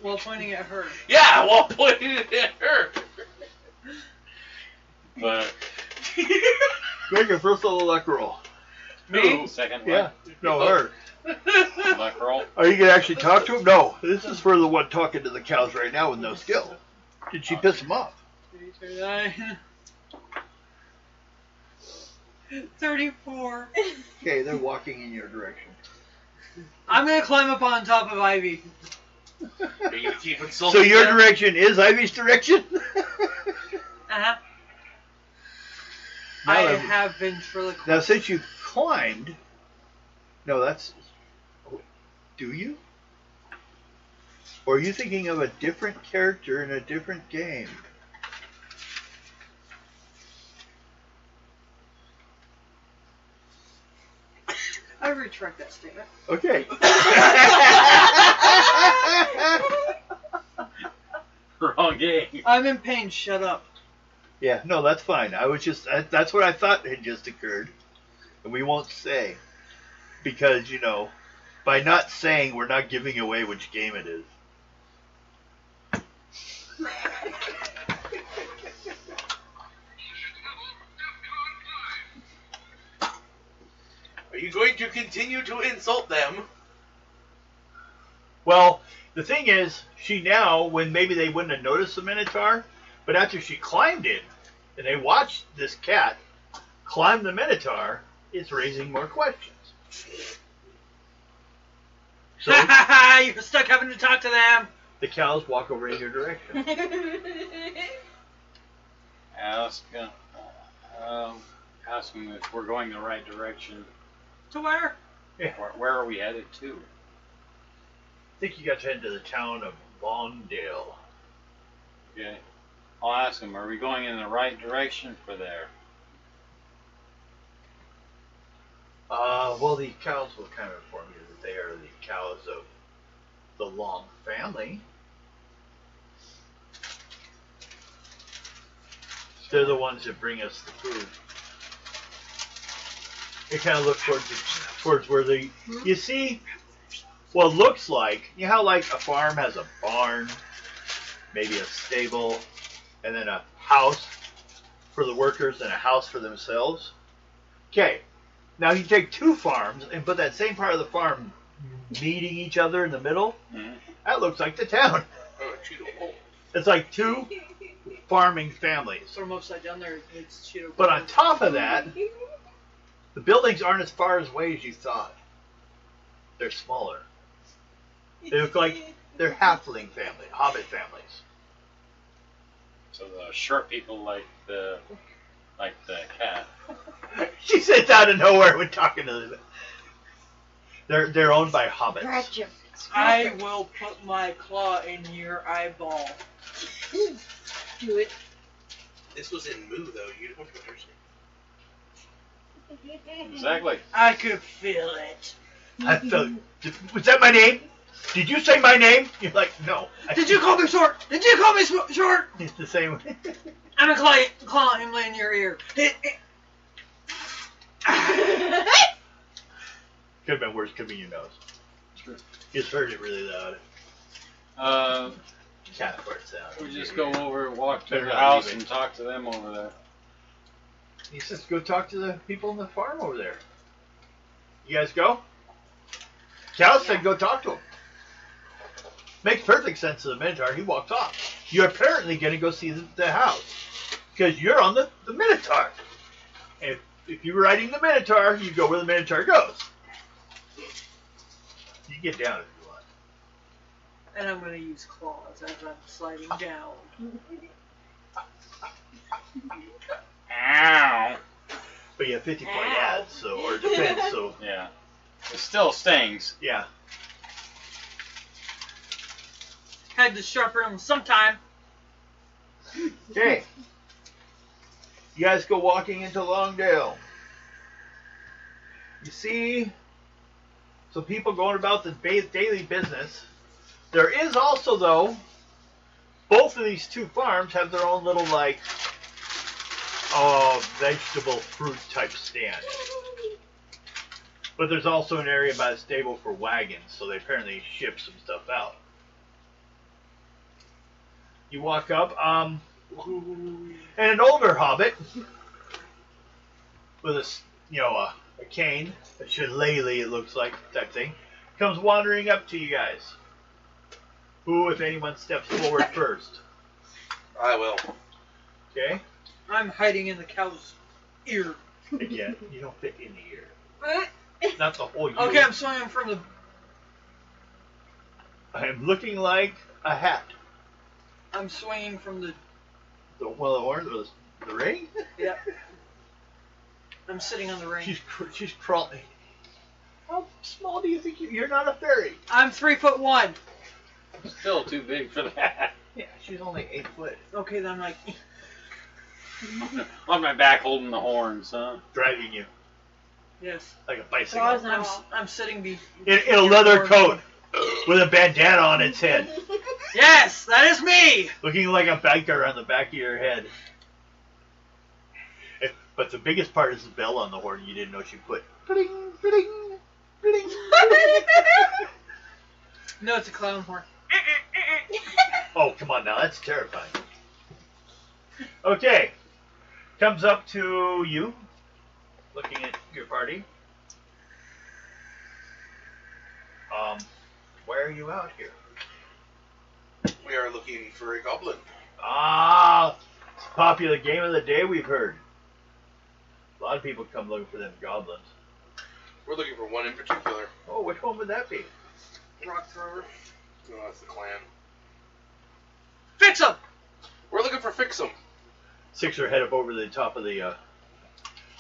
Speaker 3: While pointing at her.
Speaker 6: Yeah, while pointing at her.
Speaker 5: but
Speaker 4: Make your first little luck roll.
Speaker 3: Me?
Speaker 5: second
Speaker 4: Yeah. No, her.
Speaker 5: one, luck roll.
Speaker 4: Are you going to actually talk to him? No. This is for the one talking to the cows right now with no skill. Did she piss him off?
Speaker 3: 39. 34.
Speaker 4: Okay, they're walking in your direction.
Speaker 3: I'm gonna climb up on top of Ivy.
Speaker 6: Are you gonna keep insulting
Speaker 4: So your
Speaker 6: them?
Speaker 4: direction is Ivy's direction?
Speaker 3: Uh-huh.
Speaker 4: Now
Speaker 3: I
Speaker 4: that-
Speaker 3: have been for the
Speaker 4: Now, since you've climbed, no, that's. Do you? Or are you thinking of a different character in a different game?
Speaker 3: I retract that statement.
Speaker 4: Okay.
Speaker 5: Wrong game.
Speaker 3: I'm in pain. Shut up.
Speaker 4: Yeah, no, that's fine. I was just. That's what I thought had just occurred. And we won't say. Because, you know, by not saying, we're not giving away which game it is.
Speaker 6: Are you going to continue to insult them?
Speaker 4: Well, the thing is, she now, when maybe they wouldn't have noticed the Minotaur, but after she climbed it, and they watched this cat climb the Minotaur, it's raising more questions. So
Speaker 3: You're stuck having to talk to them.
Speaker 4: the cows walk over in your direction.
Speaker 5: Ask him if we're going the right direction.
Speaker 3: To where?
Speaker 5: Where are we headed to?
Speaker 4: I think you got to head to the town of Longdale.
Speaker 5: Okay. I'll ask him, are we going in the right direction for there?
Speaker 4: Well, the cows will kind of inform you that they are the cows of the Long family. They're the ones that bring us the food. It kind of looks towards where you see what looks like, you know how like a farm has a barn, maybe a stable, and then a house for the workers and a house for themselves? Okay, now you take two farms and put that same part of the farm meeting each other in the middle.
Speaker 5: Mhm.
Speaker 4: That looks like the town.
Speaker 6: Oh, Cheeto. Oh.
Speaker 4: It's like two farming families.
Speaker 3: Sort of upside down there. It's Cheeto.
Speaker 4: But on top of that, the buildings aren't as far away as you thought. They're smaller. They look like they're halfling family, hobbit families.
Speaker 5: So the short people like the cat.
Speaker 4: She sits out of nowhere when talking to them. They're owned by hobbits.
Speaker 1: Gotcha.
Speaker 3: I will put my claw in your eyeball.
Speaker 1: Do it.
Speaker 6: This was in Moo, though. You don't understand.
Speaker 5: Exactly.
Speaker 3: I could feel it.
Speaker 4: I felt. Was that my name? Did you say my name? You're like, no.
Speaker 3: Did you call me short? Did you call me short?
Speaker 4: It's the same.
Speaker 3: I'm a claw him in your ear.
Speaker 4: Could have been worse. Could be your nose.
Speaker 5: Sure.
Speaker 4: You just heard it really loud. Kind of farts out.
Speaker 5: We just go over and walk to
Speaker 4: Better
Speaker 5: the
Speaker 4: not
Speaker 5: house
Speaker 4: leave it.
Speaker 5: and talk to them over there.
Speaker 4: He says, go talk to the people in the farm over there. You guys go? Cal said, go talk to him. Makes perfect sense to the Minotaur. He walks off. You're apparently going to go see the house. Because you're on the Minotaur. And if you're riding the Minotaur, you go where the Minotaur goes. You get down if you want.
Speaker 3: And I'm going to use claws as I'm sliding down.
Speaker 5: Ow.
Speaker 4: But you have 50 point ads, so, or defense, so,
Speaker 5: Yeah. It still stings.
Speaker 4: yeah.
Speaker 3: Had to sharpen them sometime.
Speaker 4: Okay. You guys go walking into Longdale. You see some people going about the daily business. There is also, though, both of these two farms have their own little, like, vegetable fruit type stand. But there's also an area by the stable for wagons, so they apparently ship some stuff out. You walk up, and an older hobbit with a cane, a shillelagh, it looks like, type thing, comes wandering up to you guys. Who, if anyone, steps forward first?
Speaker 6: I will.
Speaker 4: Okay?
Speaker 3: I'm hiding in the cow's ear.
Speaker 4: Again, you don't fit in the ear. Not the whole ear.
Speaker 3: Okay, I'm swinging from the...
Speaker 4: I am looking like a hat.
Speaker 3: I'm swinging from the...
Speaker 4: The horn, the ring?
Speaker 3: Yep. I'm sitting on the ring.
Speaker 4: She's crawling. How small do you think you're not a fairy?
Speaker 3: I'm 3'1".
Speaker 5: Still too big for that.
Speaker 4: Yeah, she's only 8 foot.
Speaker 3: Okay, then I'm like...
Speaker 5: On my back holding the horns, huh?
Speaker 4: Dragging you
Speaker 3: Yes.
Speaker 4: like a bicycle.
Speaker 1: Claws
Speaker 3: I'm sitting
Speaker 4: In a leather coat with a bandana on its head.
Speaker 3: Yes, that is me!
Speaker 4: Looking like a biker on the back of your head. But the biggest part is the bell on the horn you didn't know she put. Bling, bling, bling.
Speaker 3: No, it's a clown horn.
Speaker 4: Oh, come on now, that's terrifying. Okay. Comes up to you, looking at your party. Why are you out here?
Speaker 6: We are looking for a goblin.
Speaker 4: Ah, it's a popular game of the day, we've heard. A lot of people come looking for them goblins.
Speaker 6: We're looking for one in particular.
Speaker 4: Oh, which one would that be?
Speaker 3: Rock thrower.
Speaker 6: No, that's the clan.
Speaker 3: Fix him!
Speaker 6: We're looking for Fix'em.
Speaker 4: Sixer head up over the top of the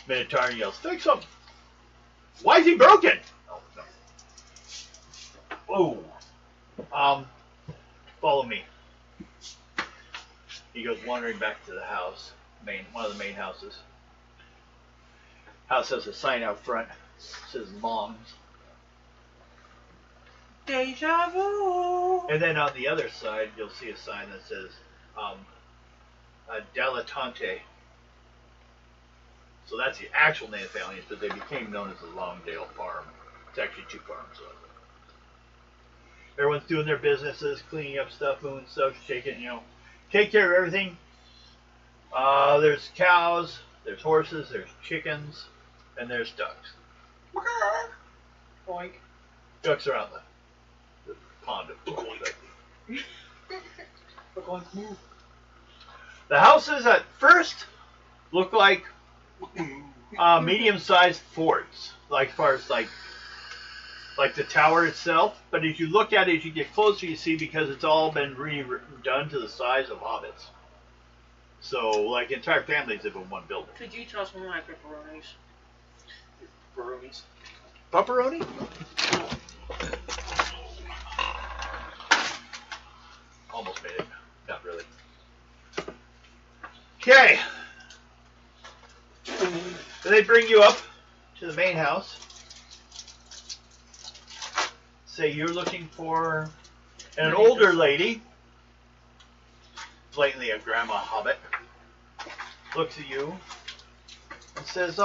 Speaker 4: Minotaur and yells, "Fix him! Why is he broken?" Oh, no. Oh. Follow me. He goes wandering back to the house, one of the main houses. House has a sign out front. It says Moms.
Speaker 3: Deja vu!
Speaker 4: And then on the other side, you'll see a sign that says Dilettante. So that's the actual name of the family, but they became known as the Longdale Farm. It's actually 2 farms. So. Everyone's doing their businesses, cleaning up stuff, moving stuff, shaking, take care of everything. There's cows, there's horses, there's chickens, and there's ducks.
Speaker 3: Boink.
Speaker 4: Ducks are on the pond. The houses at first look like medium-sized forts, like as far as like the tower itself. But as you look at it, as you get closer, you see because it's all been redone to the size of hobbits. So, like entire families live in one building.
Speaker 3: Could you toss me my pepperonis?
Speaker 6: Pepperonis.
Speaker 4: Pepperoni? Almost made it. Not really. Okay. So they bring you up to the main house. Say you're looking for an older lady, blatantly a grandma hobbit, looks at you and says,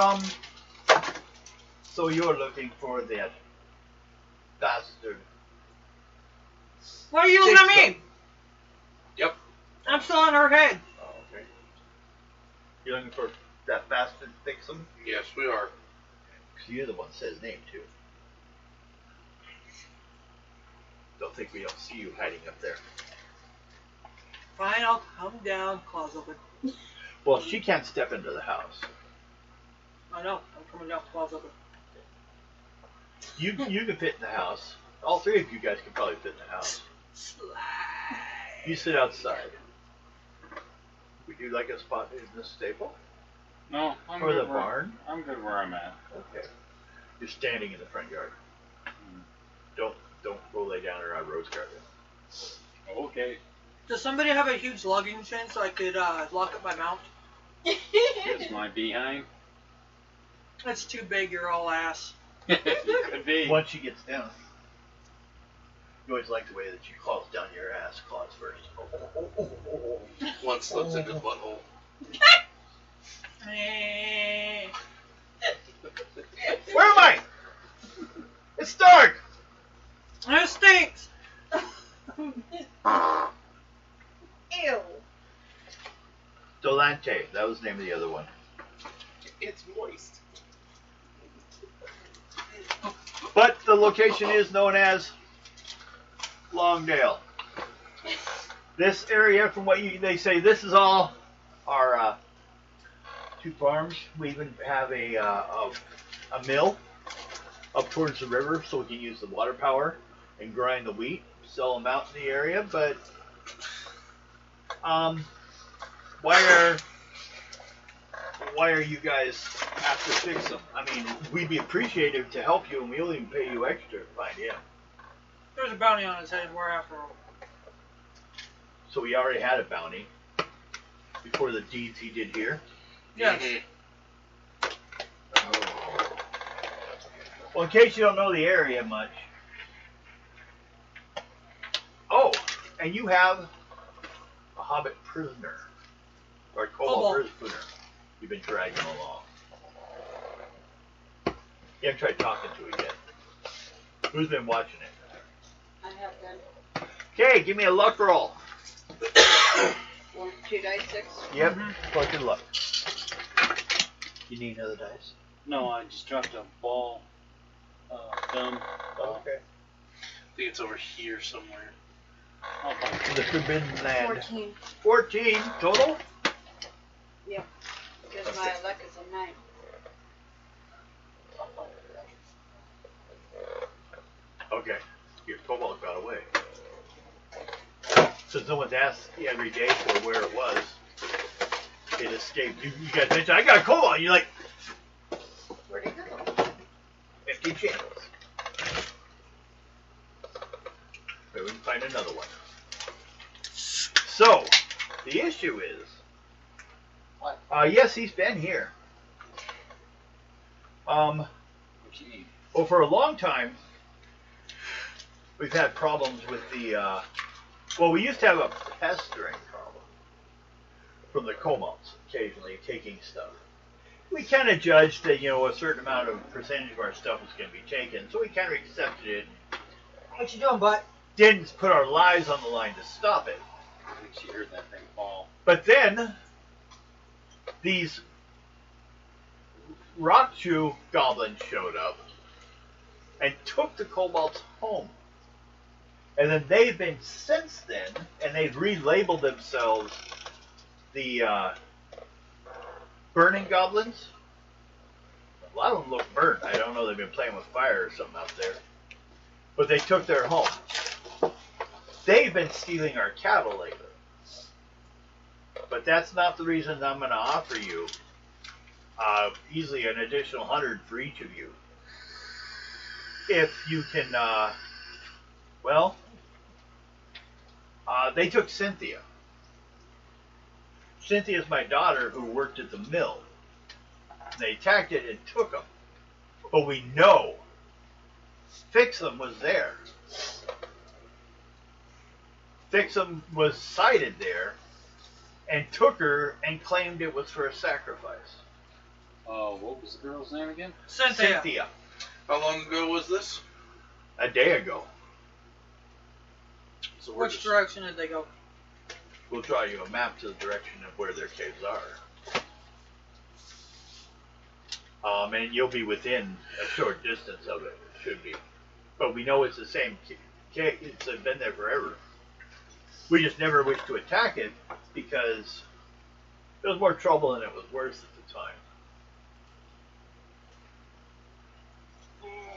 Speaker 4: so you're looking for that bastard.
Speaker 1: What are you looking at me?
Speaker 6: Yep.
Speaker 1: I'm still on her head.
Speaker 4: Oh, okay. You're looking for that bastard Fixum?
Speaker 6: Yes, we are.
Speaker 4: Because you're the one that says his name, too. Don't think we don't see you hiding up there.
Speaker 3: Fine, I'll come down, claws open.
Speaker 4: Well, she can't step into the house.
Speaker 3: I know, I'm coming down, claws open.
Speaker 4: You can fit in the house. All 3 of you guys can probably fit in the house.
Speaker 3: Slide.
Speaker 4: You sit outside. Would you like a spot in the stable?
Speaker 5: No, I'm
Speaker 4: Or
Speaker 5: good
Speaker 4: the
Speaker 5: where-
Speaker 4: barn?
Speaker 5: I'm good where I'm at.
Speaker 4: Okay. You're standing in the front yard. Don't go lay down around Rose Garden.
Speaker 5: Okay.
Speaker 3: Does somebody have a huge lugging chain so I could lock up my mount?
Speaker 5: Here's my behind.
Speaker 3: It's too big, you're all ass.
Speaker 5: Could be.
Speaker 4: Once she gets down, you always like the way that she claws down your ass, claws first.
Speaker 6: One slips into the butthole.
Speaker 4: Where am I? It's dark!
Speaker 3: It stinks!
Speaker 1: Ew.
Speaker 4: Dolante, that was the name of the other one.
Speaker 6: It's moist.
Speaker 4: But the location is known as Longdale. This area, from what they say, this is all our 2 farms. We even have a mill up towards the river, so we can use the water power and grind the wheat, sell them out in the area. But why are you guys after Fixum? I mean, we'd be appreciative to help you, and we'll even pay you extra to find him.
Speaker 3: There's a bounty on his head, we're after him.
Speaker 4: So we already had a bounty before the deeds he did here.
Speaker 3: Yes.
Speaker 4: Well, in case you don't know the area much. Oh, and you have a hobbit prisoner. Or a kobold prisoner. You've been dragging along. You haven't tried talking to it yet. Who's been watching it?
Speaker 1: I have done.
Speaker 4: Okay, give me a luck roll.
Speaker 1: 1, 2 dice, 6.
Speaker 4: Yep, fuck your luck. You need another dice?
Speaker 5: No, I just dropped a ball. Thumb.
Speaker 4: Okay.
Speaker 6: I think it's over here somewhere.
Speaker 5: Oh,
Speaker 4: The Forbidden Land.
Speaker 1: 14.
Speaker 4: 14 total?
Speaker 1: Yep. Because my luck is a 9.
Speaker 4: Okay. Your kobold got away. Since no one's asked you every day for where it was, it escaped. You guys mentioned, I got a kobold. You're like,
Speaker 1: Where'd it go?
Speaker 4: 50 channels. Maybe we can find another one. So, the issue is, yes, he's been here.
Speaker 5: what you need?
Speaker 4: Well, for a long time, we've had problems with the, well, we used to have a pestering problem from the kobolds occasionally taking stuff. we kind of judged that, a certain amount of percentage of our stuff was going to be taken, so we kind of accepted it.
Speaker 1: What you doing, bud?
Speaker 4: Didn't put our lives on the line to stop it.
Speaker 5: I think she heard that thing fall.
Speaker 4: But then, these rock shoe goblins showed up and took the kobolds home. And then they've been since then, and they've relabeled themselves the burning goblins. A lot of them look burnt. I don't know, they've been playing with fire or something out there. But they took their home. They've been stealing our cattle lately. But that's not the reason I'm going to offer you easily an additional 100 for each of you. If you can, they took Cynthia. Cynthia's my daughter who worked at the mill. They attacked it and took them. But we know Fix'em was there. Fix'em was sighted there and took her and claimed it was for a sacrifice.
Speaker 5: Oh, what was the girl's name again?
Speaker 4: Cynthia.
Speaker 6: How long ago was this?
Speaker 4: A day ago.
Speaker 6: So we're
Speaker 3: Which
Speaker 6: just,
Speaker 3: direction did they go?
Speaker 4: We'll draw you a map to the direction of where their caves are. And you'll be within a short distance of it, should be. But we know it's the same cave. It's been there forever. We just never wished to attack it because it was more trouble than it was worth at the time.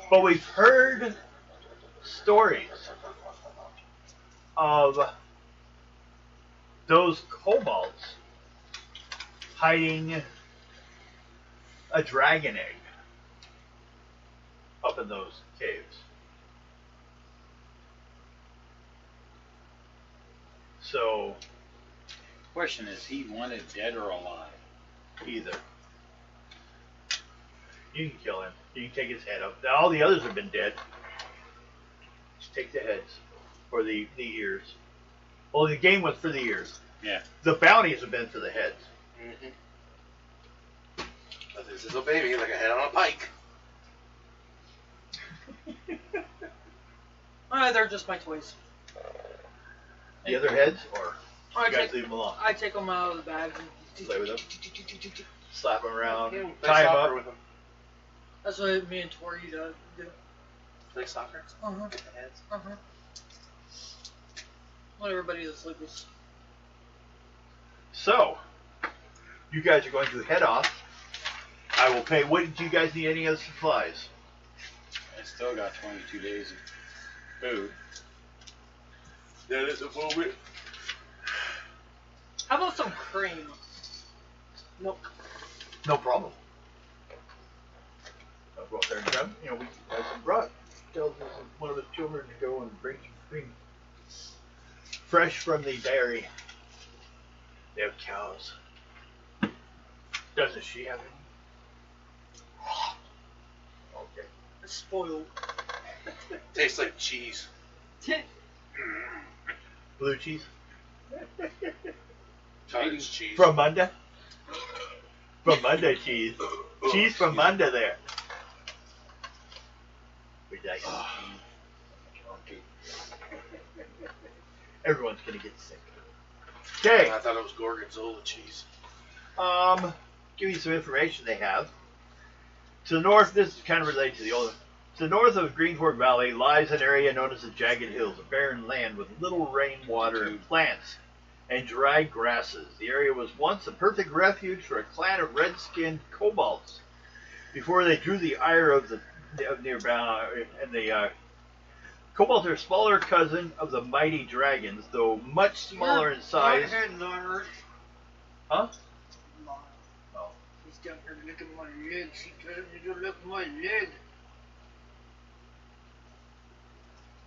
Speaker 4: But we've heard stories of those kobolds hiding a dragon egg up in those caves. So,
Speaker 5: Question is, he wanted dead or alive?
Speaker 4: either. You can kill him. You can take his head up. All the others have been dead. Just take the heads. Or the ears. Well, the game was for the ears.
Speaker 5: Yeah.
Speaker 4: The bounties have been for the heads.
Speaker 6: Mm-hmm. But this is a baby, like a head on a pike.
Speaker 3: They're just my toys.
Speaker 4: The other heads, or
Speaker 3: I
Speaker 4: you guys
Speaker 3: take,
Speaker 4: leave them alone?
Speaker 3: I take them out of the bag and
Speaker 4: Play with them? Slap them around,
Speaker 6: Play
Speaker 4: tie them
Speaker 6: soccer
Speaker 4: up.
Speaker 6: with them.
Speaker 3: That's what me and Tori do.
Speaker 6: Play soccer.
Speaker 3: Uh-huh.
Speaker 6: Get the heads.
Speaker 3: Uh-huh. Let everybody that's like this.
Speaker 4: So, you guys are going to head off. I will pay. What do you guys need? Any other supplies?
Speaker 5: I still got 22 days of food.
Speaker 6: That is a moment.
Speaker 3: How about some cream? Milk.
Speaker 4: No problem. I'll go out there and grab. We have some brought. Tells one of the children to go and bring some cream, fresh from the dairy. They have cows. Doesn't she have any? Okay.
Speaker 3: It's spoiled.
Speaker 6: Tastes like cheese.
Speaker 4: Blue cheese
Speaker 6: Cottage cheese.
Speaker 4: from Munda. From Munda cheese. Cheese from Munda there. We like cheese. Everyone's gonna get sick. Okay.
Speaker 6: I thought it was Gorgonzola cheese.
Speaker 4: Give you some information they have. To the north, this is kind of related to the old. To the north of Greenport Valley lies an area known as the Jagged Hills, a barren land with little rainwater and plants and dry grasses. The area was once a perfect refuge for a clan of red-skinned kobolds before they drew the ire of the nearby. And the kobolds are a smaller cousin of the mighty dragons, though much smaller in size. Huh? Oh.
Speaker 3: He's down here licking my legs. He told me to lick my leg.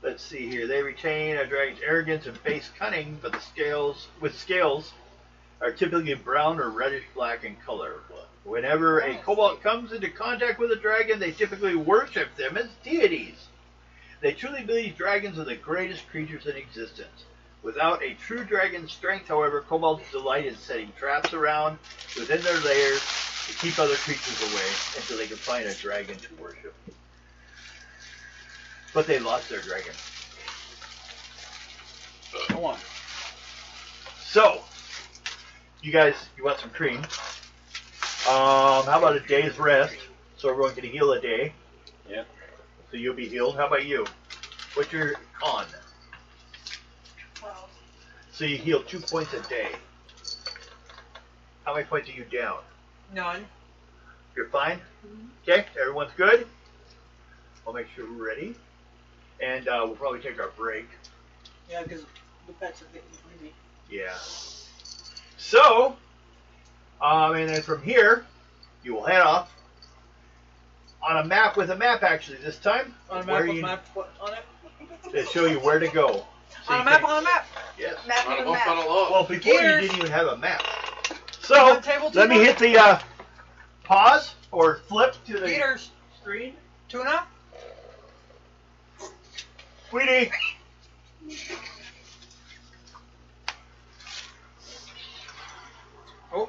Speaker 4: Let's see here. They retain a dragon's arrogance and face cunning, but the scales are typically brown or reddish black in color. Whenever a kobold comes into contact with a dragon, they typically worship them as deities. They truly believe dragons are the greatest creatures in existence. Without a true dragon's strength, however, kobolds delight in setting traps around within their lairs to keep other creatures away until they can find a dragon to worship. But they lost their dragon.
Speaker 5: Go on.
Speaker 4: So, you guys, you want some cream? How about a day's rest? So everyone can heal a day.
Speaker 5: Yep.
Speaker 4: So you'll be healed. How about you? What's your con?
Speaker 3: 12.
Speaker 4: So you heal 2 points a day. How many points are you down?
Speaker 3: None.
Speaker 4: You're fine? Okay, everyone's good? I'll make sure we're ready. And we'll probably take our break.
Speaker 3: Yeah, because the pets are getting creepy.
Speaker 4: Yeah. So, and then from here, you will head off on a map with a map actually this time.
Speaker 3: On a
Speaker 4: Where
Speaker 3: map with
Speaker 4: you-
Speaker 3: map what on it?
Speaker 4: To show you where to go. So
Speaker 3: On
Speaker 4: you
Speaker 3: a map
Speaker 4: can-
Speaker 3: on a map.
Speaker 4: Yes.
Speaker 1: Map
Speaker 6: On
Speaker 1: of
Speaker 6: a
Speaker 1: the
Speaker 6: bump on
Speaker 1: map.
Speaker 6: a log.
Speaker 4: Well, before you
Speaker 3: Gears.
Speaker 4: didn't even have a map. So,
Speaker 3: Table
Speaker 4: let me
Speaker 3: tuna?
Speaker 4: hit the pause or flip to the
Speaker 3: Peters.
Speaker 4: screen.
Speaker 3: Tuna?
Speaker 4: Sweetie.
Speaker 3: Oh.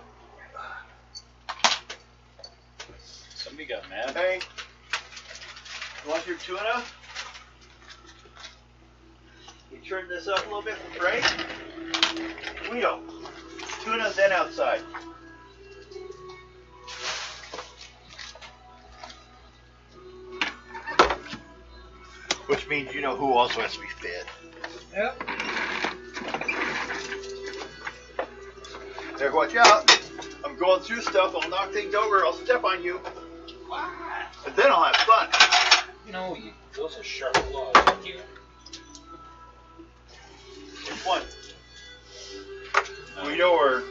Speaker 5: Somebody got mad.
Speaker 4: Hey. You want your tuna? You turn this up a little bit from right? Guido. Tuna's then outside. Which means you know who also has to be fed.
Speaker 3: Yep.
Speaker 4: There, watch out. I'm going through stuff. I'll knock things over. I'll step on you. But then I'll have fun.
Speaker 5: No, those are sharp claws. Thank you.
Speaker 4: Which one? Guido or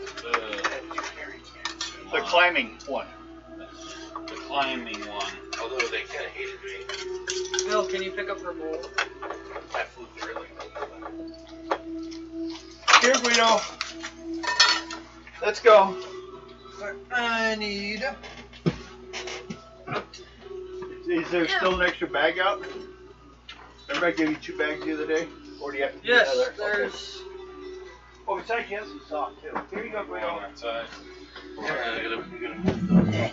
Speaker 4: the climbing one?
Speaker 5: The climbing one.
Speaker 6: Although they kind of hated me.
Speaker 3: Bill, can you pick up her bowl?
Speaker 6: I flew through it.
Speaker 4: Here, Guido. Let's go.
Speaker 3: I need.
Speaker 4: Is there still an extra bag out? Remember I gave you 2 bags the other day? Or do you have to get
Speaker 3: Yes,
Speaker 4: another?
Speaker 3: there's.
Speaker 4: Oh, besides, you have some salt too. Here you go,
Speaker 5: Going
Speaker 4: Guido.
Speaker 5: outside.
Speaker 6: Yeah, I gotta move the-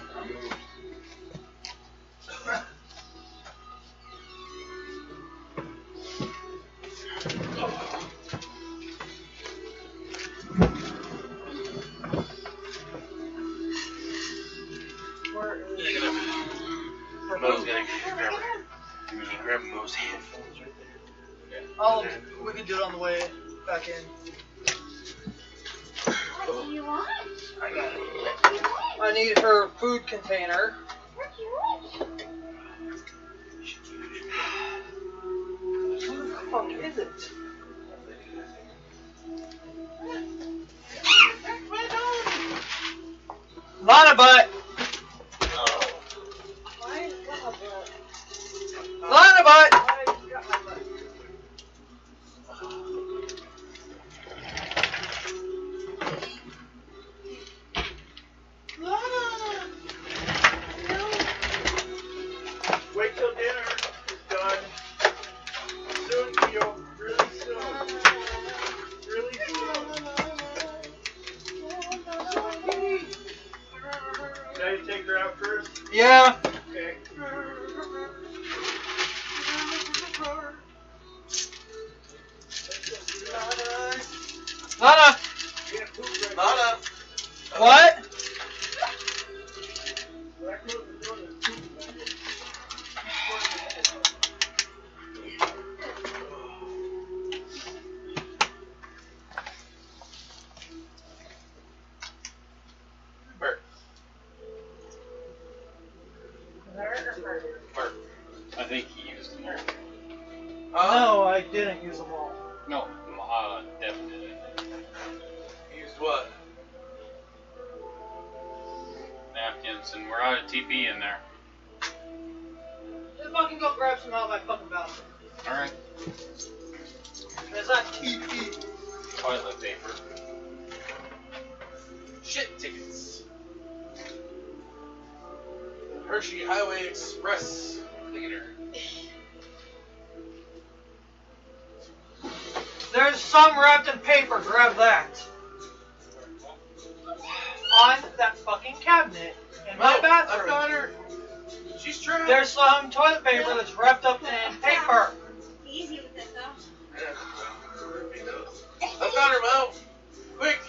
Speaker 3: Where is.
Speaker 6: Yeah,
Speaker 3: her
Speaker 6: Mo's
Speaker 3: bowl?
Speaker 6: gonna grab her. Can you grab Mo's headphones right there?
Speaker 3: Oh, we can do it on the way back in.
Speaker 1: What do you want?
Speaker 6: I got it.
Speaker 1: What do you want?
Speaker 3: I need her food container.
Speaker 1: What do you want?
Speaker 3: Who the fuck is it? Lana butt!
Speaker 1: Why got my butt?
Speaker 3: Lana butt!
Speaker 1: Why got my butt?
Speaker 4: Wait till dinner is done. Soon, Guido. Really soon. Really soon. Did I take her out first?
Speaker 3: Yeah.
Speaker 4: Okay.
Speaker 3: Lana!
Speaker 4: Can't poop right
Speaker 6: Nana!
Speaker 3: What?
Speaker 4: When I close the door, there's poop in it.
Speaker 6: Bert. Bert.
Speaker 5: I think he used them all.
Speaker 3: No, I didn't use them all.
Speaker 5: No, definitely.
Speaker 6: Used what?
Speaker 5: Napkins, and we're out of TP in there.
Speaker 3: Just fucking go grab some out of my fucking bathroom.
Speaker 5: Alright.
Speaker 3: It's not TP.
Speaker 5: Toilet paper.
Speaker 6: Shit tickets. Hershey Highway Express. Look at her.
Speaker 3: There's some wrapped in paper. Grab that. On that fucking cabinet in my
Speaker 6: I've
Speaker 3: bathroom.
Speaker 6: got her. She's trapped.
Speaker 3: There's some toilet paper that's wrapped up in paper.
Speaker 1: Easy with that though.
Speaker 6: I've got her, Mo. Quick.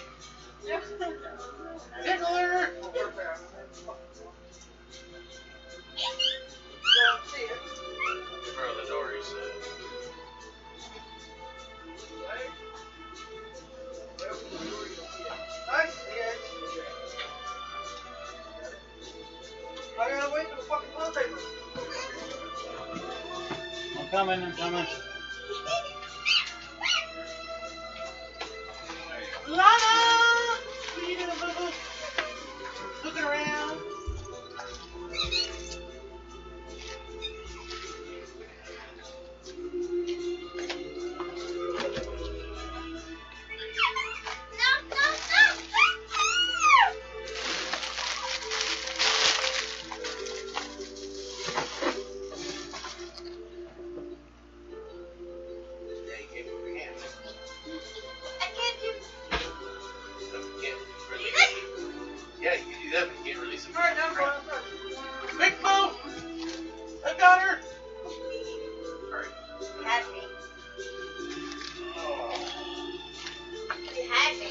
Speaker 6: Tickle her. Bro, the door, he said.
Speaker 3: I see it. I gotta wait for the fucking toilet paper.
Speaker 5: I'm coming, I'm coming.
Speaker 3: Lana! What are you doing, boo-boo? Looking around.
Speaker 6: Yeah, you can't move your hands.
Speaker 1: I can't do.
Speaker 6: No, you can't release them. Yeah, you can do that, but you can't release them.
Speaker 3: Alright, now I'm going upstairs.
Speaker 6: Quick, Mo. I got her. Alright.
Speaker 1: You had me. You had me.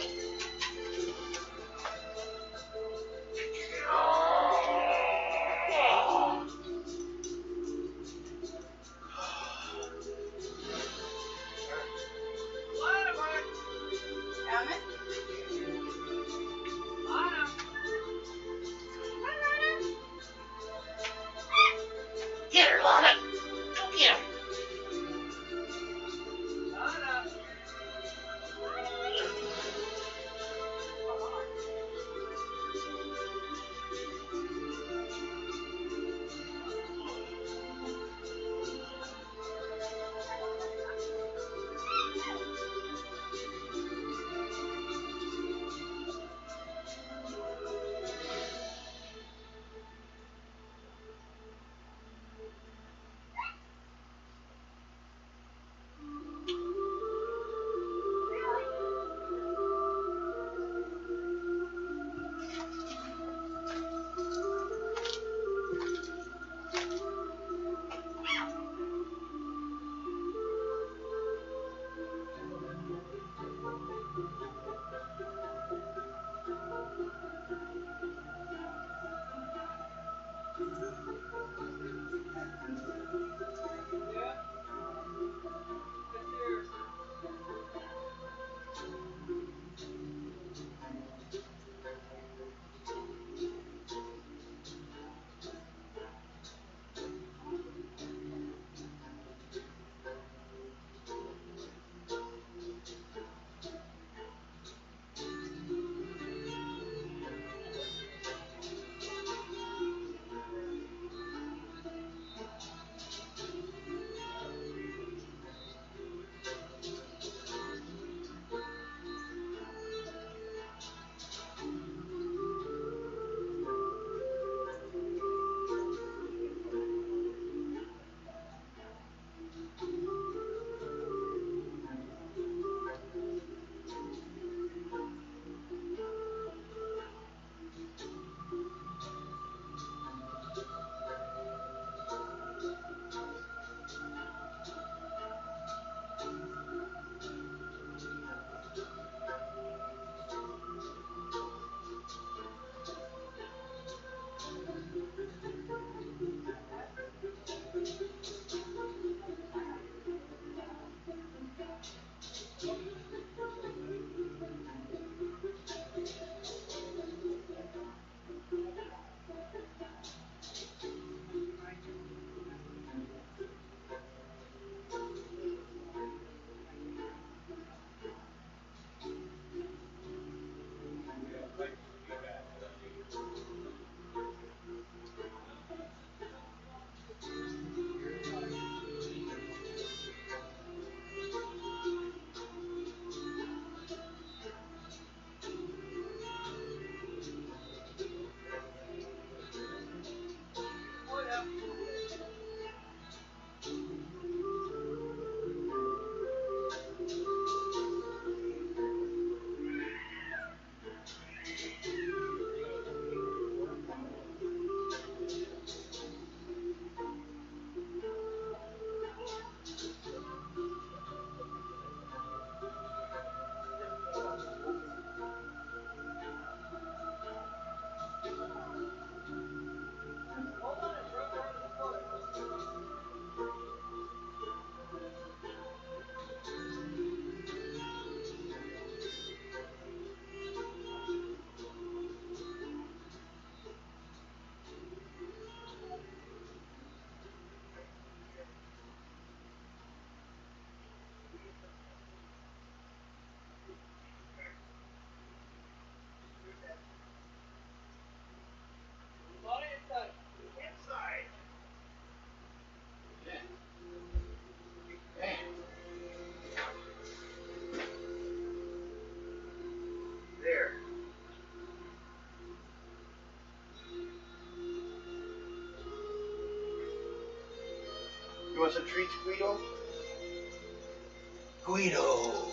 Speaker 1: Coming?
Speaker 6: Get her, Lana. Go get her.
Speaker 4: You want some treats, Guido? Guido.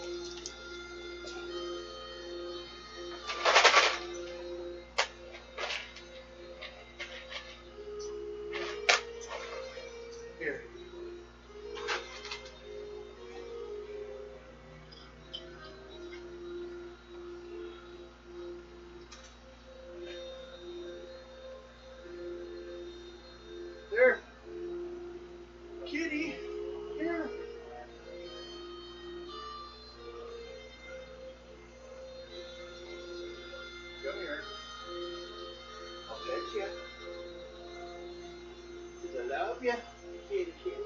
Speaker 4: Here. There. Kitty. Here. Come here. I'll pet you. 'Cause I love you. Kitty, kitty.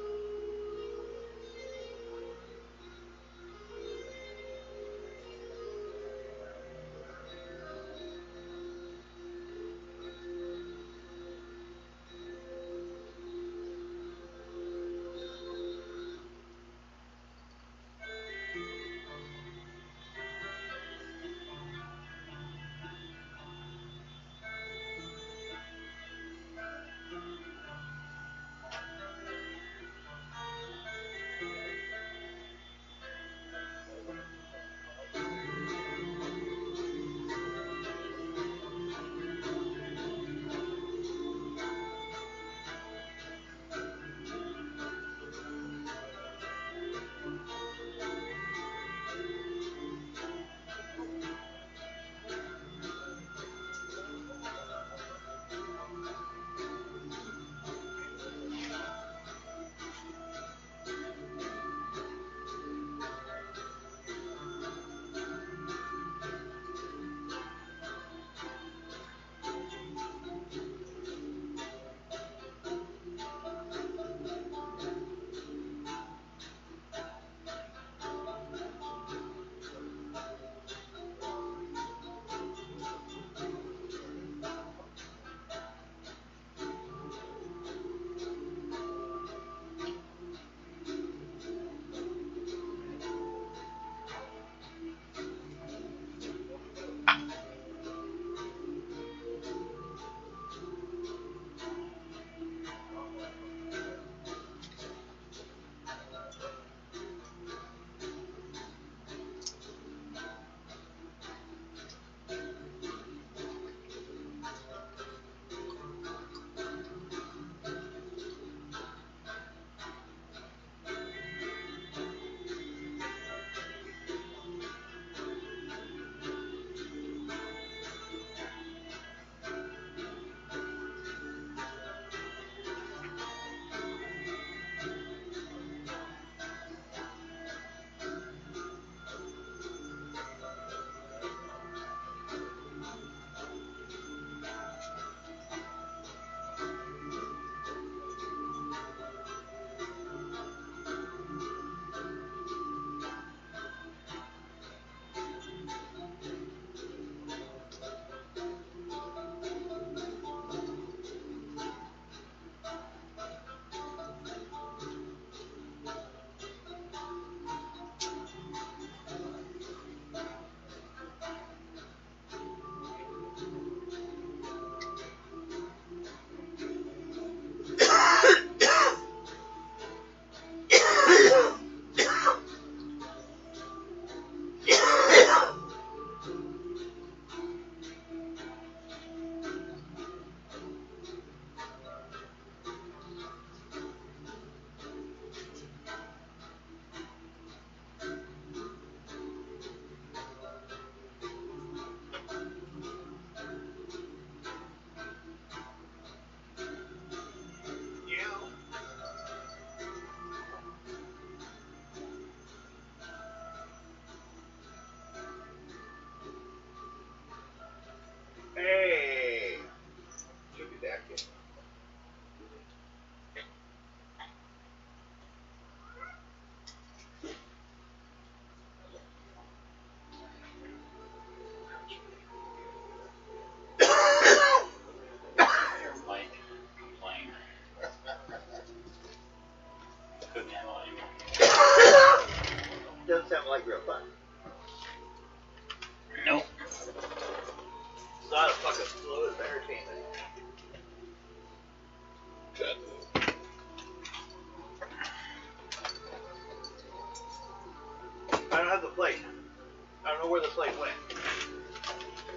Speaker 4: where the slate went.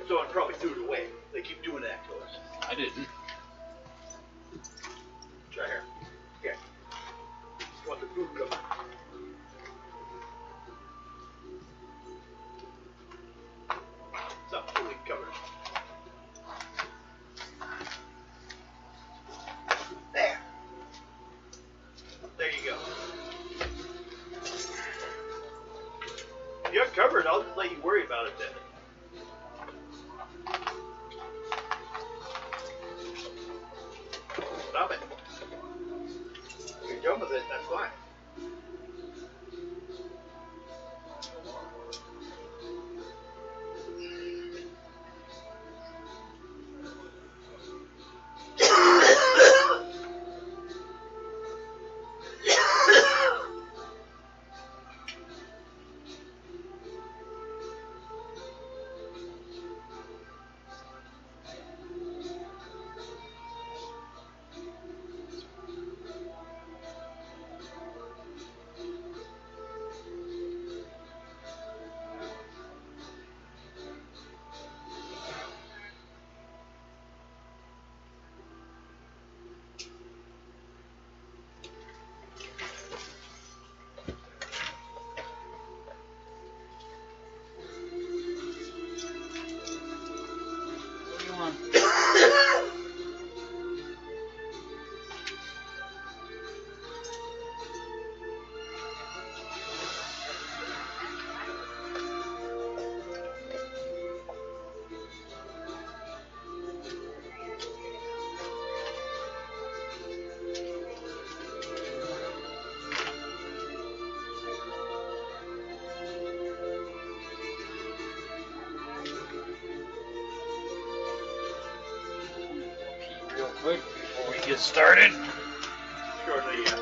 Speaker 4: So it probably threw it away. They keep doing that to us.
Speaker 5: I didn't.
Speaker 4: Try here. Okay. Want the food covered. It's not fully covered. There. There you go. You're covered. I'll just let you worry about it then. Stop it. If you're done with it, that's fine.
Speaker 5: What do you want? Real quick before we get started.
Speaker 4: Shortly, yeah.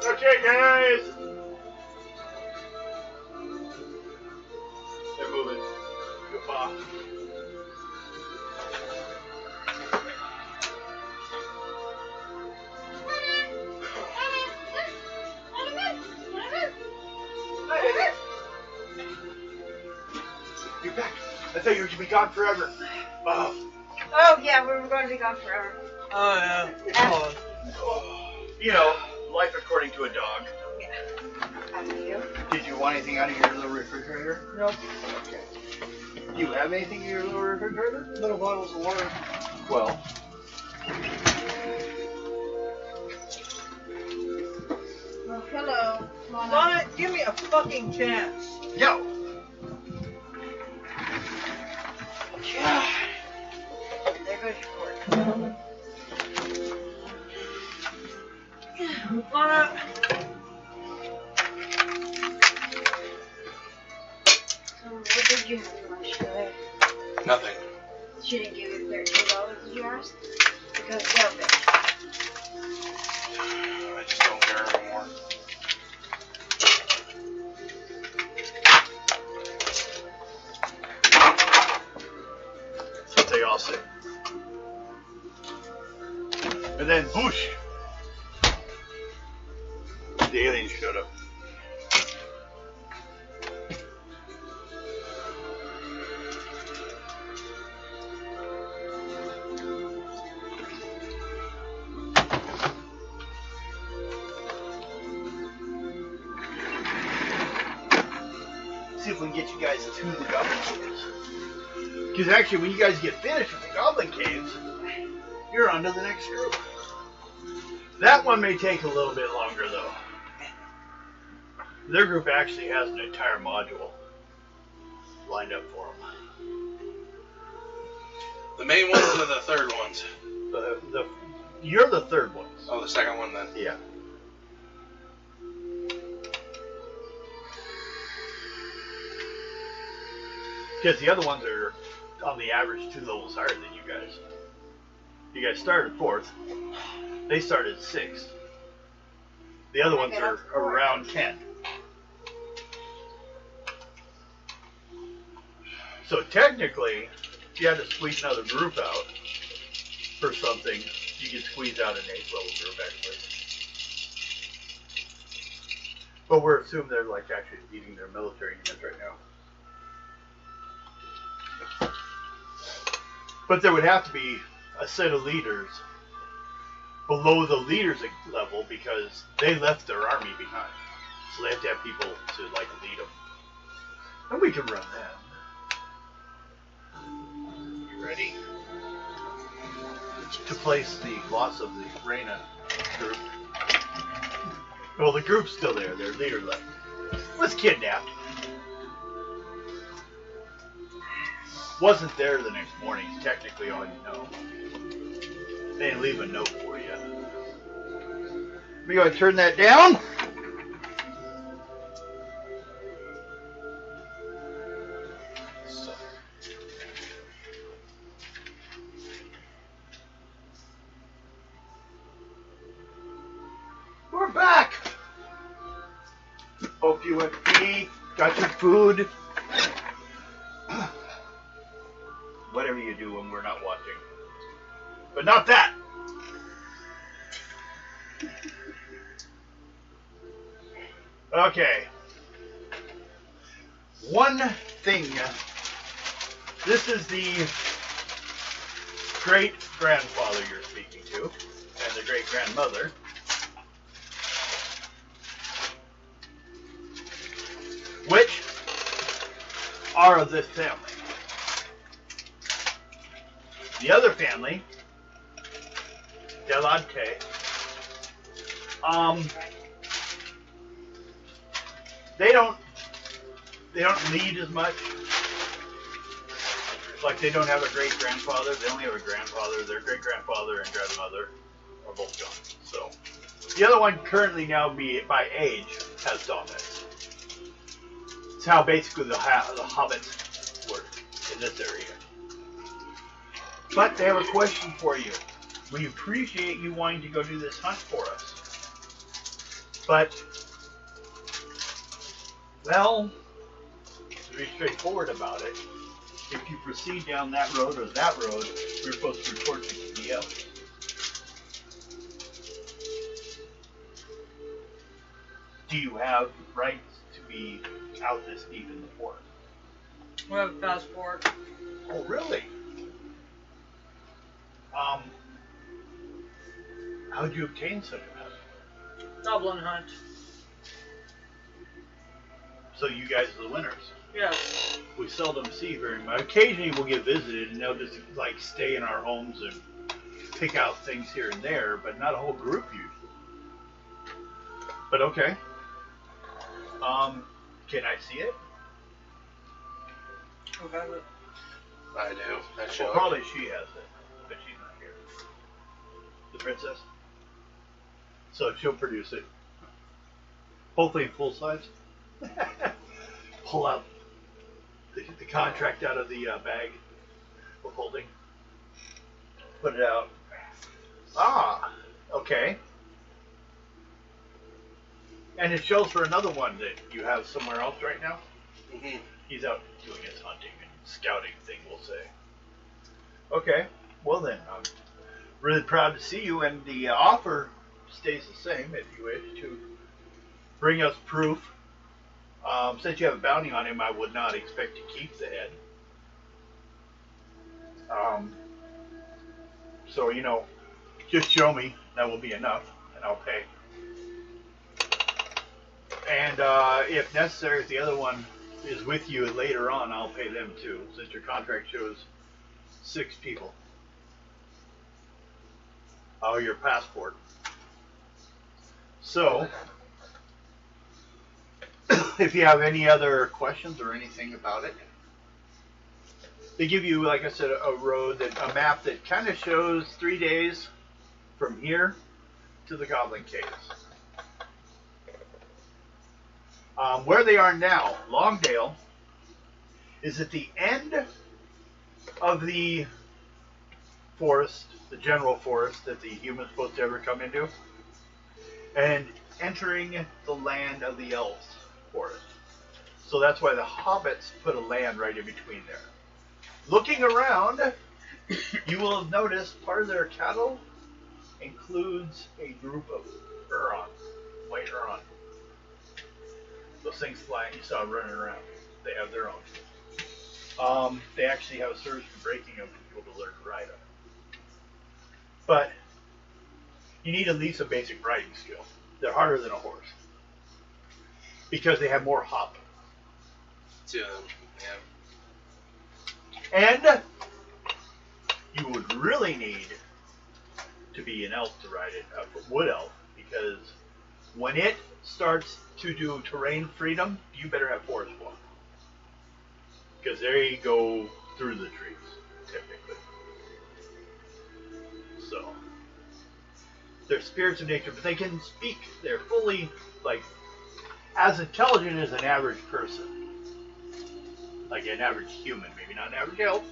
Speaker 4: Okay, guys. They're moving. Goodbye. You're back. I thought you were going to be gone forever. Oh.
Speaker 1: Oh, yeah, we were going to be gone forever.
Speaker 4: Oh, yeah. You know, life according to a dog.
Speaker 1: After you.
Speaker 4: Did you want anything out of your little refrigerator?
Speaker 8: Nope.
Speaker 4: Okay. Do you have anything in your little refrigerator?
Speaker 8: Little bottles of water.
Speaker 4: Well.
Speaker 1: Well, hello. Lana.
Speaker 8: Lana, give me a fucking chance.
Speaker 4: Yo!
Speaker 1: There goes your cord.
Speaker 8: Lana.
Speaker 1: So, what did you have for lunch today?
Speaker 6: Nothing.
Speaker 1: She didn't give you $13, did you ask? Because they'll be.
Speaker 6: I just don't care anymore.
Speaker 4: That's what they all say. And then, whoosh! The aliens showed up. See if we can get you guys to the Goblin Caves. Because actually, when you guys get finished with the Goblin Caves, you're on to the next group. That one may take a little bit longer, though. Their group actually has an entire module lined up for them.
Speaker 6: The main ones or the third ones?
Speaker 4: You're the third ones.
Speaker 6: Oh, the second one then.
Speaker 4: Yeah. Because the other ones are, on the average, 2 levels higher than you guys. You guys started 4th. They started 6th. The other ones are around 10. So technically, if you had to squeeze another group out for something, you could squeeze out an 8th level group actually. But we're assuming they're like actually leading their military units right now. But there would have to be a set of leaders below the leaders level because they left their army behind. So they have to have people to like lead them. And we can run them. You ready? To place the loss of the Reyna group. Well, the group's still there. Their leader left. Was kidnapped. Wasn't there the next morning. Technically, all you know. They didn't leave a note for you. Let me go ahead and turn that down. So. We're back. Hope you went pee, got your food. Whatever you do when we're not watching. But not that. Okay. One thing. This is the great-grandfather you're speaking to, and the great-grandmother. Which are of this family. The other family, Delante, they don't lead as much. Like they don't have a great grandfather, they only have a grandfather. Their great grandfather and grandmother are both gone. So the other one currently now by age has dominance. It's how basically the hobbits work in this area. But they have a question for you. We appreciate you wanting to go do this hunt for us. But, well, to be straightforward about it, if you proceed down that road or that road, we're supposed to report you to the elders. Do you have rights to be out this deep in the forest?
Speaker 3: We have a passport.
Speaker 4: Oh, really? How'd you obtain such a passport?
Speaker 3: Goblin hunt.
Speaker 4: So you guys are the winners.
Speaker 3: Yes.
Speaker 4: We seldom see very much. Occasionally we'll get visited and they'll just like stay in our homes and pick out things here and there, but not a whole group usually. But okay. Can I see it?
Speaker 3: Who has it?
Speaker 6: I do. That
Speaker 4: Well,
Speaker 6: show.
Speaker 4: probably she has it, but she's not here. The princess? So she'll produce it. Hopefully in full size. Pull out the contract out of the bag of holding. Put it out. Ah, okay. And it shows for another one that you have somewhere else right now.
Speaker 6: Mm-hmm.
Speaker 4: He's out doing his hunting and scouting thing, we'll say. Okay, well then, I'm really proud to see you, and the offer stays the same if you wish to bring us proof. Since you have a bounty on him, I would not expect to keep the head. So, you know, just show me, that will be enough, and I'll pay. And if necessary, if the other one is with you later on, I'll pay them too, since your contract shows 6 people. Oh, your passport. So, if you have any other questions or anything about it, they give you, like I said, a map that kind of shows 3 days from here to the Goblin Caves. Where they are now, Longdale, is at the end of the forest, the general forest that the humans supposed to ever come into, and entering the land of the elves forest. So that's why the hobbits put a land right in between there. Looking around, you will have noticed part of their cattle includes a group of Huron, white Huron. Those things flying you saw running around, they have their own. They actually have a service for breaking them for people to learn to ride them. But you need at least a basic riding skill. They're harder than a horse because they have more hop.
Speaker 6: To yeah.
Speaker 4: And you would really need to be an elf to ride it, a wood elf, because when it starts to do terrain freedom, you better have forest walk. Because they go through the trees, typically. So, they're spirits of nature, but they can speak. They're fully, like, as intelligent as an average person. Like an average human, maybe not an average elf.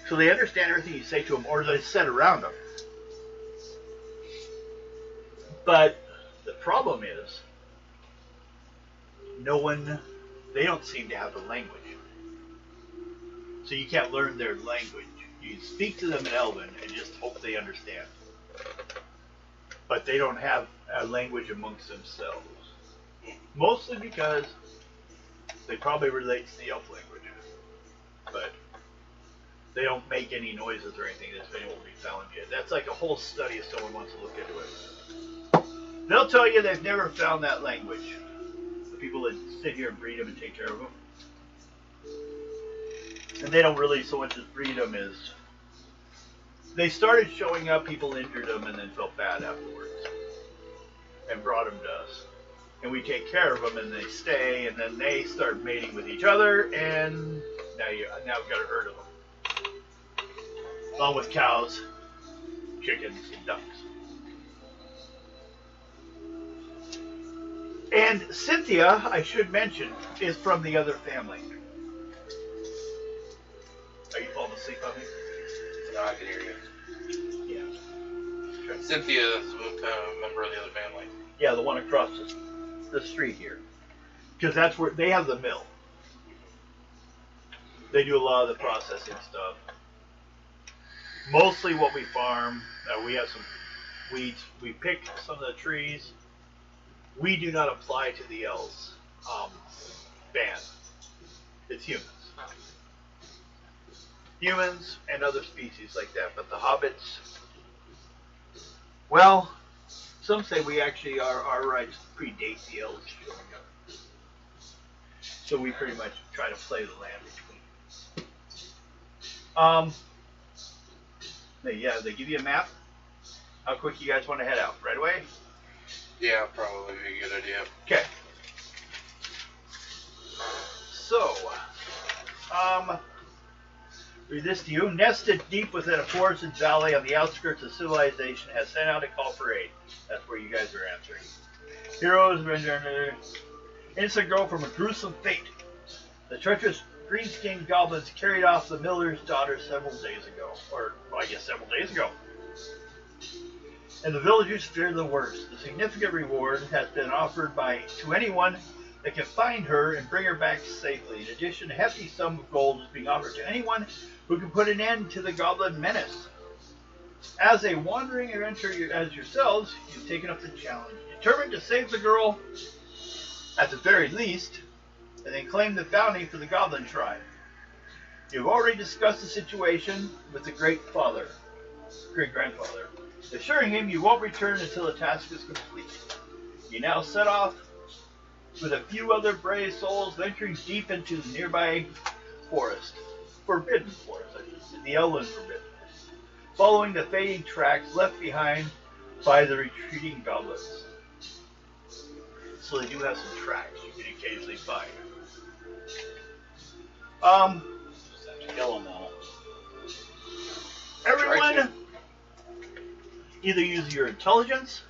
Speaker 4: So they understand everything you say to them, or they sit around them. But the problem is, they don't seem to have the language. So you can't learn their language. You speak to them in Elven and just hope they understand. But they don't have a language amongst themselves. Mostly because they probably relate to the elf language. But they don't make any noises or anything that's been able to be found yet. That's like a whole study if someone wants to look into it. They'll tell you they've never found that language. The people that sit here and breed them and take care of them. And they don't really so much as breed them as... They started showing up, people injured them, and then felt bad afterwards. And brought them to us. And we take care of them, and they stay, and then they start mating with each other, and now we've got a herd of them. Along with cows, chickens, and ducks. And Cynthia, I should mention, is from the other family. Are you falling asleep on me?
Speaker 6: No, I can hear you.
Speaker 4: Yeah. Okay.
Speaker 6: Cynthia is a member of the other family.
Speaker 4: Yeah, the one across the street here. Because that's where they have the mill. They do a lot of the processing stuff. Mostly what we farm, we have some weeds. We pick some of the trees. We do not apply to the elves ban. It's humans. Humans and other species like that. But the hobbits, well, some say we actually, our rights predate the elves showing up. So we pretty much try to play the land between. Yeah, they give you a map. How quick you guys want to head out? Right away?
Speaker 6: Yeah, probably be a good idea.
Speaker 4: Okay. So, read this to you. Nested deep within a forested valley on the outskirts of civilization has sent out a call for aid. That's where you guys are answering. Heroes, innocent girl from a gruesome fate. The treacherous green-skinned goblins carried off the miller's daughter several days ago. Or, well, I guess several days ago. And the villagers fear the worst. The significant reward has been offered to anyone that can find her and bring her back safely. In addition, a hefty sum of gold is being offered to anyone who can put an end to the goblin menace. As a wandering adventurer as yourselves, you've taken up the challenge. Determined to save the girl, at the very least, and then claim the bounty for the goblin tribe. You've already discussed the situation with the great-grandfather, assuring him you won't return until the task is complete. You now set off with a few other brave souls, venturing deep into the nearby forest. Forbidden forest, I should say, the Elven Forbidden. Following the fading tracks left behind by the retreating goblins. So they do have some tracks you can occasionally find.
Speaker 5: Kill them all.
Speaker 4: Everyone either use your intelligence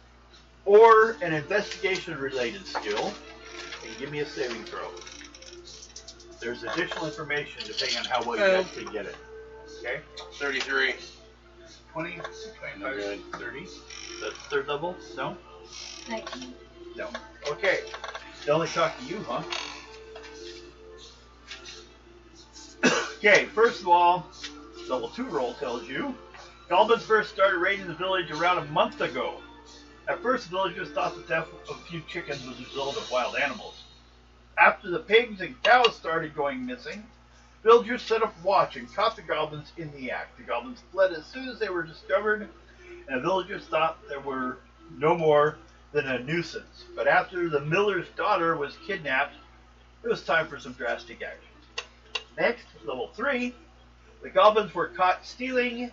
Speaker 4: or an investigation-related skill and give me a saving throw. There's additional information depending on how well you guys can get it. Okay?
Speaker 6: 33.
Speaker 4: 20, 25, 30. That's third level? No?
Speaker 7: 19.
Speaker 4: No. Okay. They only talk to you, huh? Okay, first of all, level 2 roll tells you goblins first started raiding the village around a month ago. At first, the villagers thought the theft of a few chickens was a result of wild animals. After the pigs and cows started going missing, Villagers set up watch and caught the goblins in the act. The goblins fled as soon as they were discovered, and the villagers thought they were no more than a nuisance. But after the miller's daughter was kidnapped, it was time for some drastic action. Next, level 3, the goblins were caught stealing,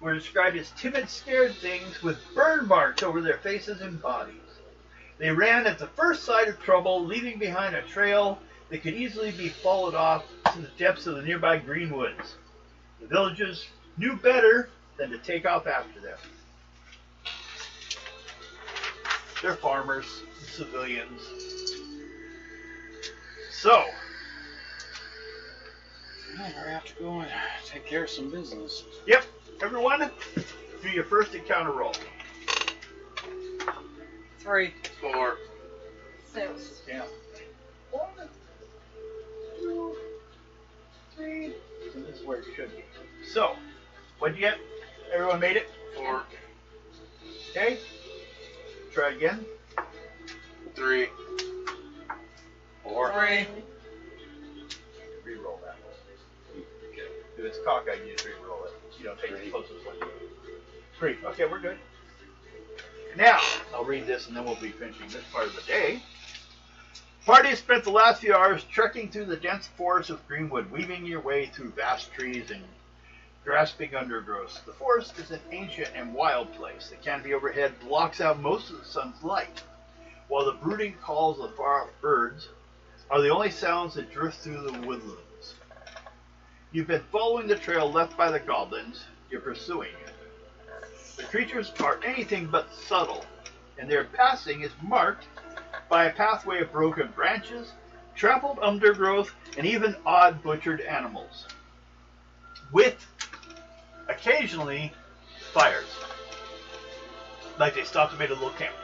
Speaker 4: were described as timid, scared things with burn marks over their faces and bodies. They ran at the first sign of trouble, leaving behind a trail that could easily be followed off to the depths of the nearby green woods. The villagers knew better than to take off after them. They're farmers, civilians. So,
Speaker 5: I have to go and take care of some business.
Speaker 4: yep, everyone, do your first encounter roll.
Speaker 8: 3.
Speaker 6: 4.
Speaker 1: 6.
Speaker 4: Yeah. 1, 2, 3. And this is where it should be. So, what'd you get? Everyone made it?
Speaker 6: 4.
Speaker 4: Okay. Try again.
Speaker 6: 3.
Speaker 5: 4.
Speaker 8: 3.
Speaker 4: Reroll that one. If it's cockeyed, you just reroll it. You don't take the closest one. 3. Okay, we're good. Now, I'll read this and then we'll be finishing this part of the day. Party spent the last few hours trekking through the dense forest of greenwood, weaving your way through vast trees and grasping undergrowth. The forest is an ancient and wild place. The canopy overhead blocks out most of the sun's light, while the brooding calls of far-off birds are the only sounds that drift through the woodlands. You've been following the trail left by the goblins. You're pursuing it. The creatures are anything but subtle, and their passing is marked by a pathway of broken branches, trampled undergrowth, and even odd butchered animals, with occasionally fires. Like they stopped and made a little camp.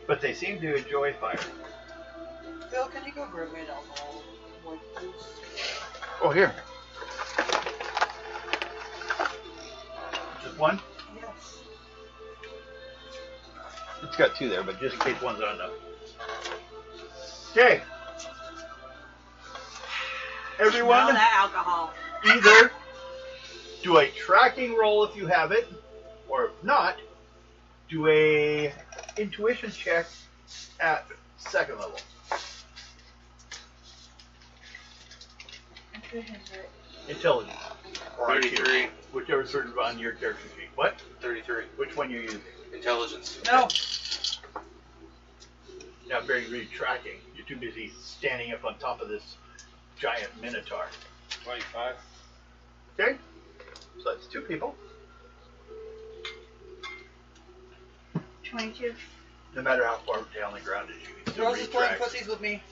Speaker 4: But they seem to enjoy fire.
Speaker 8: Phil, can you go grab me an alcohol? Like, please?
Speaker 4: Oh, here. Just one?
Speaker 8: Yes.
Speaker 4: It's got 2 there, but just in case one's not enough. Okay. Everyone,
Speaker 8: Smell that alcohol.
Speaker 4: either do a tracking roll if you have it, or if not, do a intuition check at 2nd level. Intelligence. Or IQ,
Speaker 6: 33.
Speaker 4: whichever's sort of on your character sheet. What?
Speaker 6: 33.
Speaker 4: Which one you're using?
Speaker 6: Intelligence.
Speaker 8: No.
Speaker 4: You're not very good at tracking. You're too busy standing up on top of this giant minotaur.
Speaker 5: 25.
Speaker 4: Okay? So that's 2 people.
Speaker 1: 22.
Speaker 4: No matter how far down the ground it is, you can still
Speaker 8: Rose is playing
Speaker 4: retrack.
Speaker 8: pussies with me.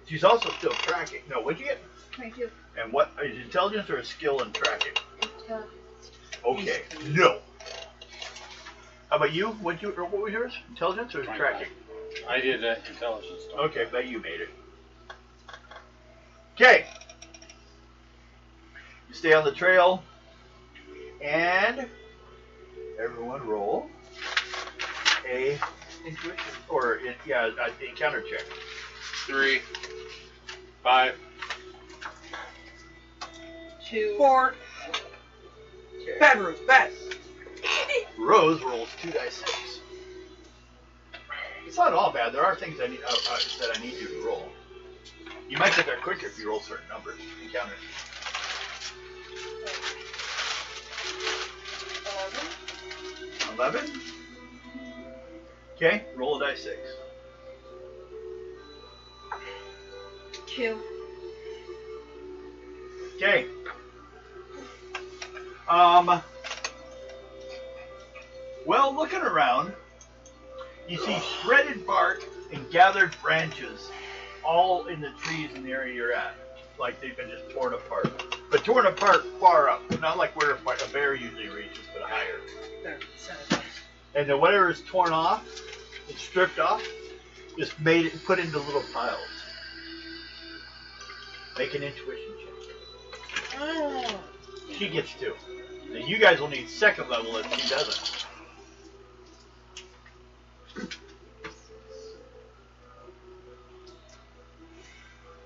Speaker 4: She's also still tracking. No, what'd you get?
Speaker 1: 22.
Speaker 4: And what is intelligence or a skill in tracking?
Speaker 1: Intelligence.
Speaker 4: Okay. No. How about you? What was yours? Intelligence or
Speaker 5: 25.
Speaker 4: tracking?
Speaker 5: I did intelligence.
Speaker 4: Okay, but you made it. Okay. You stay on the trail, and everyone roll a intuition or encounter check.
Speaker 6: 3.
Speaker 5: 5.
Speaker 1: 2.
Speaker 8: 4.
Speaker 4: Okay.
Speaker 8: Bad Rose, bad.
Speaker 4: Rose rolls 2 dice 6. It's not all bad. There are things I need that I need you to roll. You might get there quicker if you roll certain numbers. Encounters. 11. Okay, roll a dice 6.
Speaker 1: 2.
Speaker 4: Okay. Well, looking around, you see shredded bark and gathered branches all in the trees in the area you're at. Like they've been just torn apart. But torn apart far up. Not like where a bear usually reaches, but higher.
Speaker 8: There, sanitize.
Speaker 4: And then whatever is torn off and stripped off, just put into little piles. Make an intuition check.
Speaker 8: Oh.
Speaker 4: She gets 2. Now you guys will need 2nd level if she doesn't.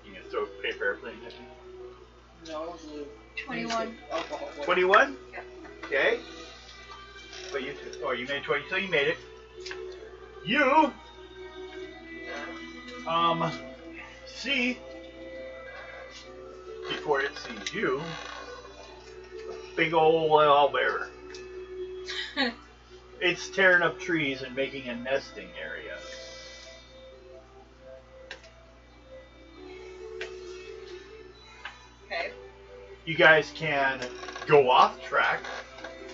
Speaker 4: You can throw paper airplanes at me.
Speaker 1: 21.
Speaker 8: Alcohol.
Speaker 4: 21?
Speaker 1: Yeah.
Speaker 4: Okay. But you two, oh, you made 20, so you made it. You, see, before it sees you, a big old owlbear. It's tearing up trees and making a nesting area.
Speaker 1: Okay.
Speaker 4: You guys can go off track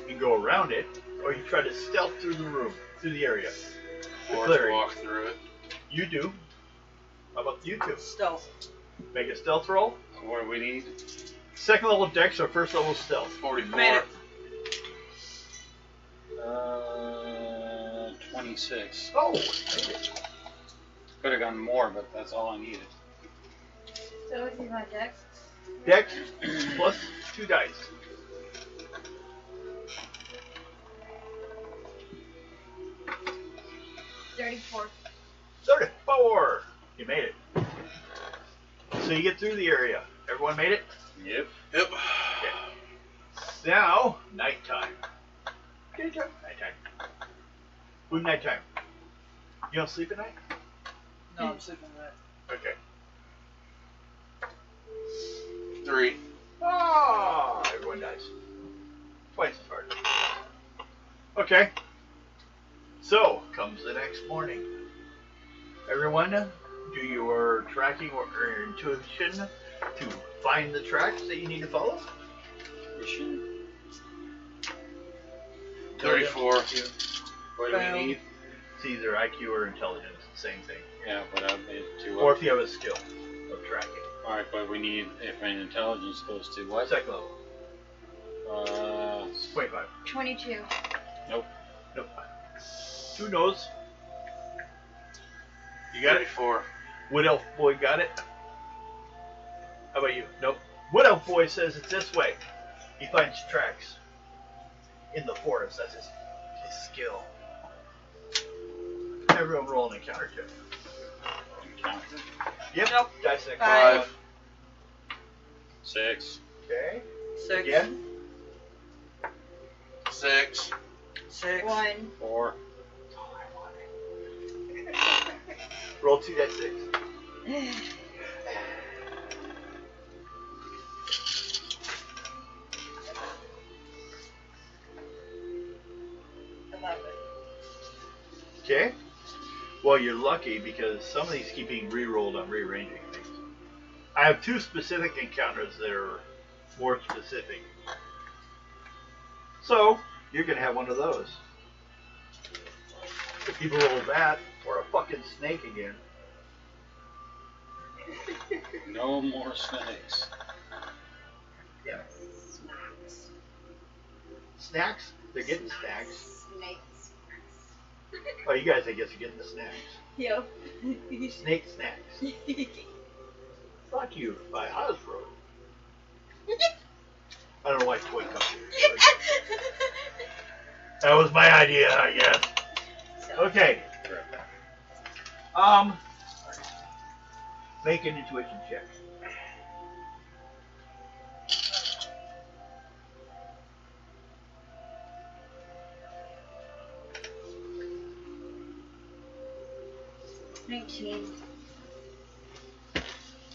Speaker 4: and go around it, or you try to stealth through the room, through the area. The
Speaker 2: Or
Speaker 4: clearing.
Speaker 2: walk through it.
Speaker 4: You do. How about you two?
Speaker 8: Stealth.
Speaker 4: Make a stealth roll.
Speaker 5: What do we need?
Speaker 4: Second level dex or first level stealth.
Speaker 2: 44.
Speaker 8: Made it.
Speaker 5: 26.
Speaker 4: Oh, made it.
Speaker 5: Could have gone more, but that's all I needed.
Speaker 1: So what's my dex?
Speaker 4: Dex plus 2 dice.
Speaker 1: 34.
Speaker 4: 34. You made it. So you get through the area. Everyone made it?
Speaker 5: Yep.
Speaker 6: Yep.
Speaker 4: Now, nighttime. Nighttime. Good nighttime. You don't sleep at night?
Speaker 8: No, I'm sleeping that.
Speaker 4: Okay.
Speaker 6: 3.
Speaker 4: Ah, everyone dies. Twice as hard. Okay. So, comes the next morning. Everyone, do your tracking or intuition to find the tracks that you need to follow.
Speaker 5: Mission.
Speaker 6: 34.
Speaker 5: What do
Speaker 8: Fail.
Speaker 5: we need?
Speaker 4: It's either IQ or intelligence, same thing.
Speaker 5: Yeah, but I made 2
Speaker 4: Or
Speaker 5: up.
Speaker 4: if you have a skill of tracking.
Speaker 5: Alright, but we need, if an intelligence goes to what?
Speaker 4: Second level. 25.
Speaker 1: 22.
Speaker 4: Nope. Who knows? You got it?
Speaker 6: 34.
Speaker 4: Wood Elf Boy got it? How about you? Nope. Wood Elf Boy says it's this way. He finds tracks in the forest. That's his skill. Everyone roll an encounter check.
Speaker 5: Encounter.
Speaker 4: Yep.
Speaker 8: Nope.
Speaker 4: Dissect.
Speaker 6: 5.
Speaker 5: 6.
Speaker 4: Okay.
Speaker 8: 6.
Speaker 4: Again.
Speaker 6: 6.
Speaker 8: 6.
Speaker 1: 1.
Speaker 5: 4.
Speaker 4: Roll 2d6.
Speaker 1: 11.
Speaker 4: Okay. Well, you're lucky because some of these keep being re-rolled on rearranging things. I have 2 specific encounters that are more specific. So, you're going to have one of those. If you roll that, or a fucking snake again.
Speaker 5: No more snakes.
Speaker 4: Yeah.
Speaker 1: Snacks.
Speaker 4: Snacks? They're getting snacks.
Speaker 1: Snakes.
Speaker 4: Oh, you guys, I guess, are getting the snacks.
Speaker 1: Yep.
Speaker 4: Snake snacks. Brought to you by Hasbro. I don't know why toy company. That was my idea, I guess. Okay. Make an intuition check.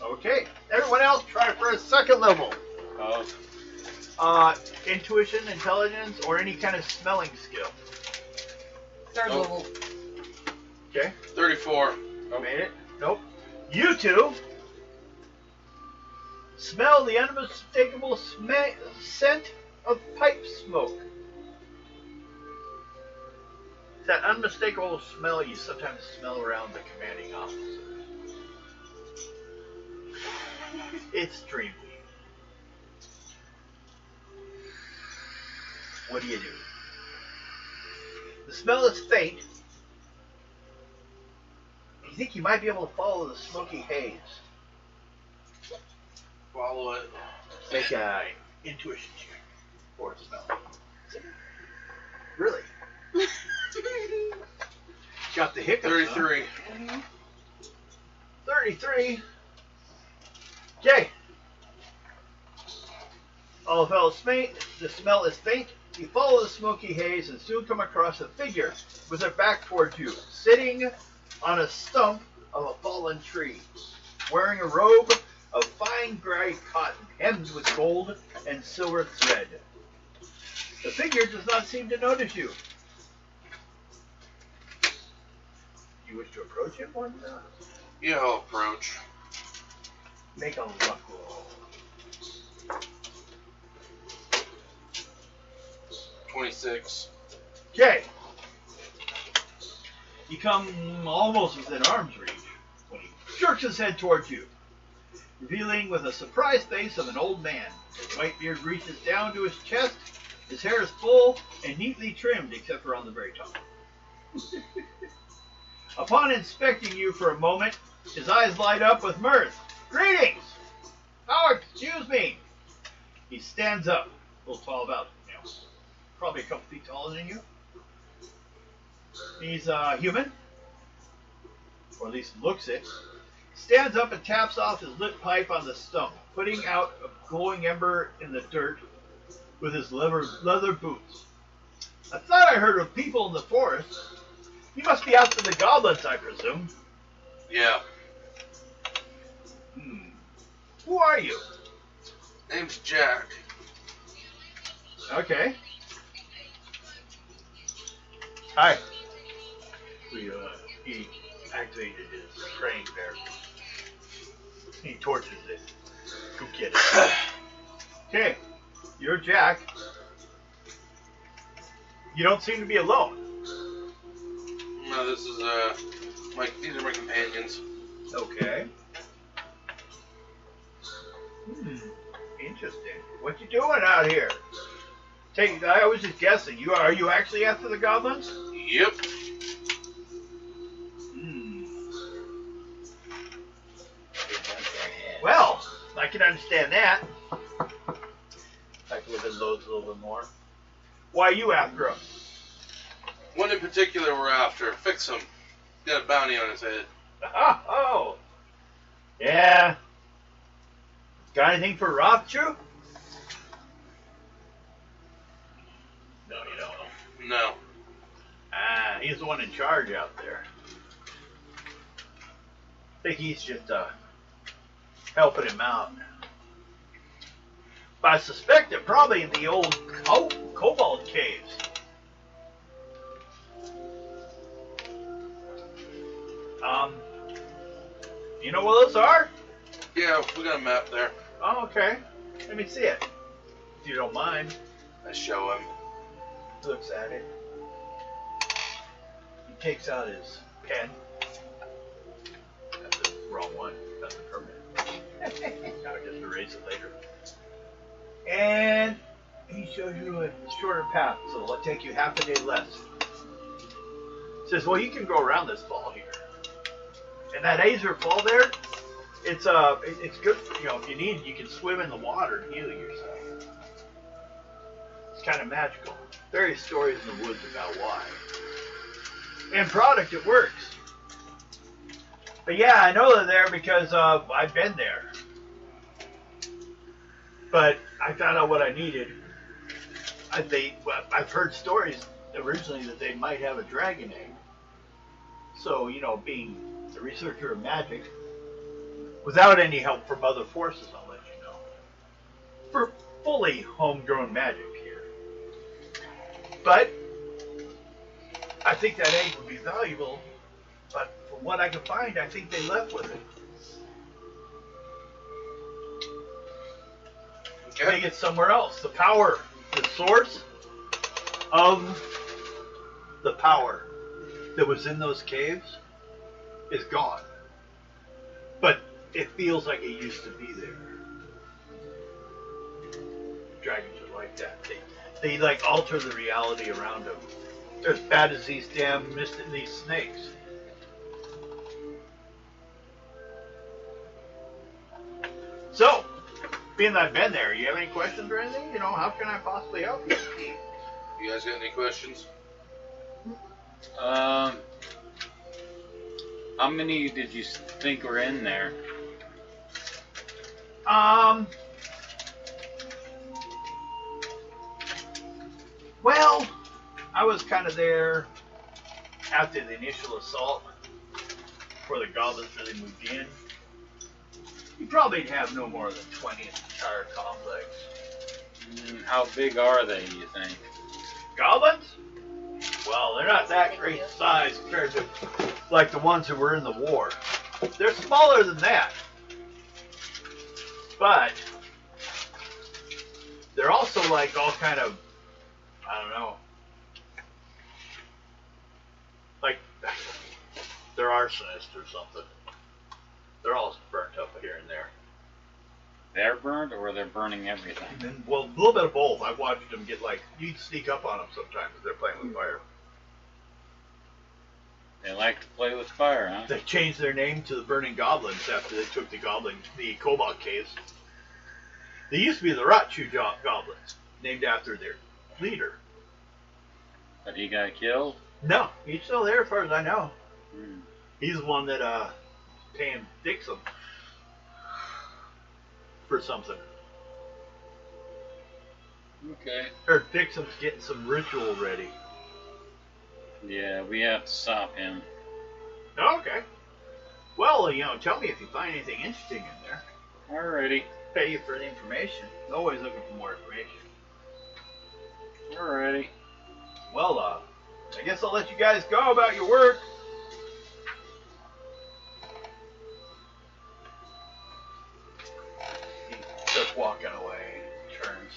Speaker 4: Okay. Everyone else, try for a second level. Intuition, intelligence, or any kind of smelling skill.
Speaker 8: Third
Speaker 6: Nope.
Speaker 8: level.
Speaker 4: Okay.
Speaker 6: 34.
Speaker 4: Made it. Nope. You two smell the unmistakable scent of pipe smoke. It's that unmistakable smell you sometimes smell around the commanding officer. It's dreamy. What do? The smell is faint. You think you might be able to follow the smoky haze.
Speaker 6: Follow it.
Speaker 4: Make a intuition check for smell. Really? Got the hiccups.
Speaker 6: 33.
Speaker 4: Huh? 33. Okay. Although the smell is faint, you follow the smoky haze and soon come across a figure with her back towards you, sitting on a stump of a fallen tree, wearing a robe of fine gray cotton, hemmed with gold and silver thread. The figure does not seem to notice you. You wish to approach him or not?
Speaker 6: Yeah, I'll approach.
Speaker 4: Make a luck roll.
Speaker 6: 26.
Speaker 4: Okay. You come almost within arm's reach when he jerks his head towards you, revealing with a surprised face of an old man. His white beard reaches down to his chest. His hair is full and neatly trimmed except for on the very top. Upon inspecting you for a moment, his eyes light up with mirth. Greetings! Oh, excuse me! He stands up, a little tall, about, probably a couple feet taller than you. He's human, or at least looks it. Stands up and taps off his lit pipe on the stump, putting out a glowing ember in the dirt with his leather boots. I thought I heard of people in the forest. You must be after the goblins, I presume.
Speaker 6: Yeah.
Speaker 4: Who are you?
Speaker 6: Name's Jack.
Speaker 4: Okay. Hi. He activated his praying bear. He torches it. Go get it. Okay. You're Jack. You don't seem to be alone.
Speaker 6: No, this is these are my companions.
Speaker 4: Okay. Interesting. What you doing out here? I was just guessing. Are you actually after the goblins?
Speaker 6: Yep.
Speaker 4: Well, I can understand that. I can look at loads a little bit more. Why are you after him?
Speaker 6: One in particular we're after. Fix him. Got a bounty on his head.
Speaker 4: Oh. Yeah. Got anything for Rothschild? No, you don't.
Speaker 6: No.
Speaker 4: He's the one in charge out there. I think he's just helping him out. But I suspect it probably in the old Cobalt Caves. You know where those are?
Speaker 6: Yeah, we got a map there.
Speaker 4: Oh, okay. Let me see it. If you don't mind.
Speaker 6: I show him.
Speaker 4: Looks at it. He takes out his pen. That's the wrong one. That's the permanent. I'll just erase it later. And he shows you a shorter path, so it'll take you half a day less. Says, well, you can go around this fall here. And that Azer fall there, it's good. If you need, you can swim in the water and heal yourself. It's kind of magical. Various stories in the woods about why. And product, it works. But yeah, I know they're there because I've been there. But I found out what I needed. I've heard stories originally that they might have a dragon egg. So, being a researcher of magic, without any help from other forces, I'll let you know. For fully homegrown magic here. But I think that egg would be valuable. But from what I can find, I think they left with it.
Speaker 6: Okay.
Speaker 4: Take it somewhere else. The power, the source of the power that was in those caves is gone. But it feels like it used to be there. Dragons are like that. They like alter the reality around them. They're as bad as these these snakes. So, being that I've been there, you have any questions or anything? How can I possibly help you?
Speaker 6: You guys got any questions?
Speaker 5: How many did you think were in there?
Speaker 4: Well, I was kind of there after the initial assault, before the goblins really moved in. You probably have no more than 20 in the entire complex.
Speaker 5: How big are they, you think?
Speaker 4: Goblins? Well, they're not that great size compared to like the ones who were in the war. They're smaller than that. But they're also like all kind of, I don't know, like they're arsonists or something. They're all burnt up here and there.
Speaker 5: They're burnt, or they're burning everything?
Speaker 4: And, well, a little bit of both. I've watched them get like, you'd sneak up on them sometimes if they're playing with fire.
Speaker 5: They like to play with fire, huh?
Speaker 4: They changed their name to the Burning Goblins after they took the Cobalt Caves. They used to be the Rotchu Goblins, named after their leader.
Speaker 5: But he got killed?
Speaker 4: No, he's still there as far as I know.
Speaker 5: Hmm.
Speaker 4: He's the one that paying Dixon for something.
Speaker 5: Okay.
Speaker 4: Or Dixon's getting some ritual ready.
Speaker 5: Yeah, we have to stop him.
Speaker 4: Okay. Well, tell me if you find anything interesting in there.
Speaker 5: Alrighty.
Speaker 4: Pay you for the information. Always looking for more information.
Speaker 5: Alrighty.
Speaker 4: Well, I guess I'll let you guys go about your work. He starts walking away, turns.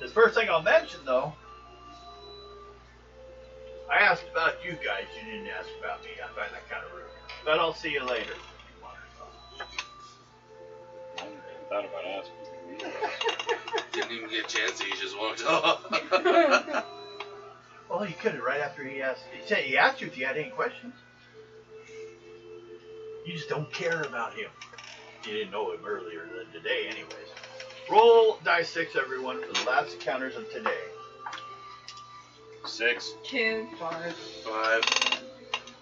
Speaker 4: His first thing I'll mention, though, I asked about you guys. You didn't ask about me. I find that kind of rude. But I'll see you later.
Speaker 5: I hadn't even thought about asking.
Speaker 6: Didn't even get a chance. He just walked off.
Speaker 4: Well, you could have right after he asked. He asked you if you had any questions. You just don't care about him. You didn't know him earlier than today, anyways. Roll die 6, everyone, for the last encounters of today.
Speaker 5: 6.
Speaker 1: 2.
Speaker 8: 5.
Speaker 6: 5.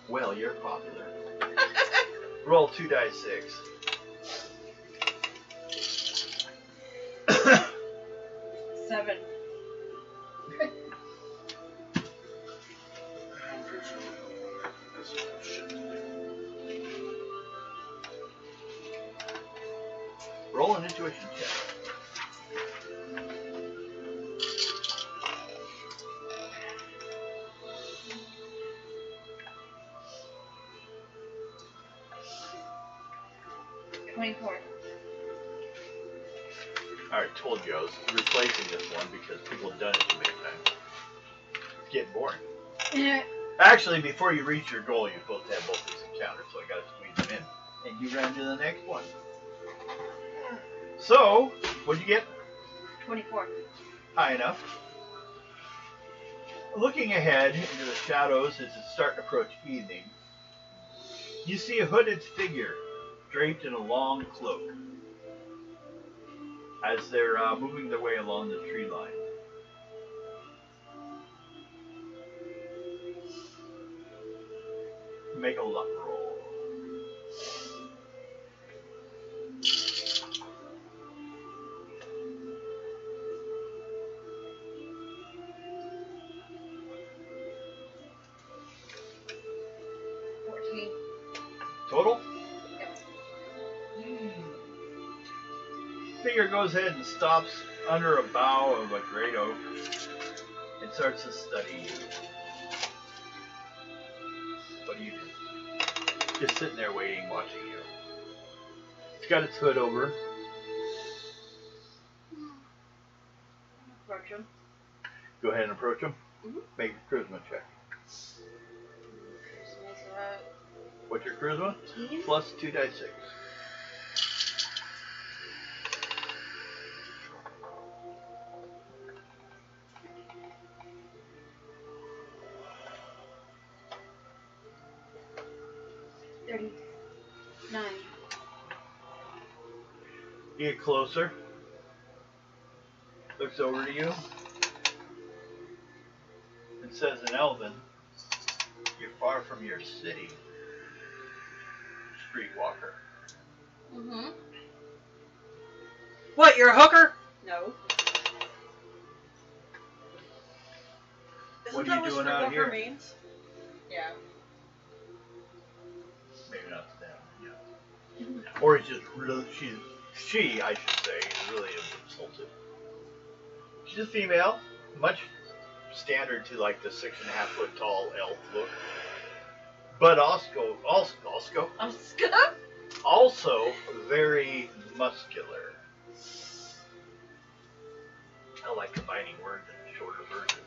Speaker 4: Well, you're popular. Roll 2 die 6.
Speaker 1: 7.
Speaker 4: Roll an intuition check. I already told you I was replacing this one because people have done it too many times. It's getting boring. Actually, before you reach your goal, you're supposed to have both these encounters, so I gotta squeeze them in. And you ran to the next one. So, what'd you get?
Speaker 1: 24.
Speaker 4: High enough. Looking ahead into the shadows as it's starting to approach evening, you see a hooded figure draped in a long cloak as they're moving their way along the tree line. Make a luck roll. Total? Figure goes ahead and stops under a bough of a great oak and starts to study you. What do you do? Just sitting there waiting, watching you. It's got its hood over.
Speaker 1: Approach him.
Speaker 4: Go ahead and approach him.
Speaker 1: Mhm.
Speaker 4: Make a charisma check. What's your charisma? Plus 2 die 6. You get closer. Looks over to you. It says in Elven, you're far from your city. Streetwalker.
Speaker 1: Mm-hmm.
Speaker 8: What, you're a hooker?
Speaker 1: No.
Speaker 4: What are
Speaker 8: that
Speaker 4: you
Speaker 8: what
Speaker 4: doing out
Speaker 8: Struggle
Speaker 4: here?
Speaker 8: means?
Speaker 1: Yeah.
Speaker 4: Maybe not to them. Yeah. Or it's just really she I should say is really insulted. She's a female, much standard to like the 6.5 foot tall elf look, but also very muscular. I like combining words in shorter versions.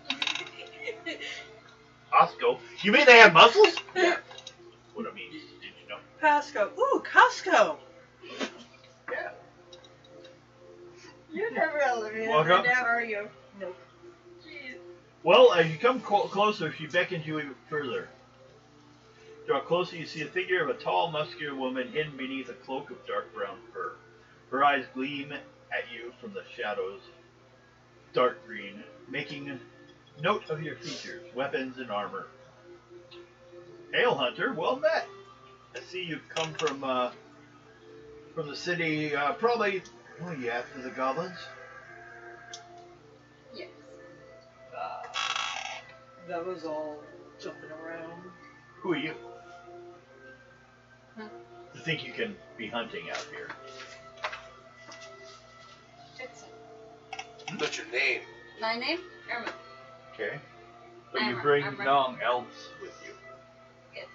Speaker 4: Osco? You mean they have muscles? Yeah. What I mean, did you know?
Speaker 8: Pasco. Ooh, Costco.
Speaker 4: Yeah.
Speaker 1: You're never elevated
Speaker 4: Walk
Speaker 1: right
Speaker 4: up.
Speaker 1: now, are you?
Speaker 8: Nope.
Speaker 1: Jeez.
Speaker 4: Well, as you come closer, she beckons you even further. Draw closer, you see a figure of a tall, muscular woman hidden beneath a cloak of dark brown fur. Her eyes gleam at you from the shadows, dark green, making note of your features, weapons, and armor. Hail, hunter, well met. I see you've come from the city, probably, what are you after the goblins?
Speaker 1: Yes.
Speaker 8: That was all jumping around.
Speaker 4: Who are you?
Speaker 1: Huh?
Speaker 4: You think you can be hunting out here?
Speaker 1: It's
Speaker 6: What's your name?
Speaker 1: my name, Irma.
Speaker 4: Okay. But you
Speaker 1: I'm
Speaker 4: bring
Speaker 1: ready.
Speaker 4: young elves with you.
Speaker 1: Yes.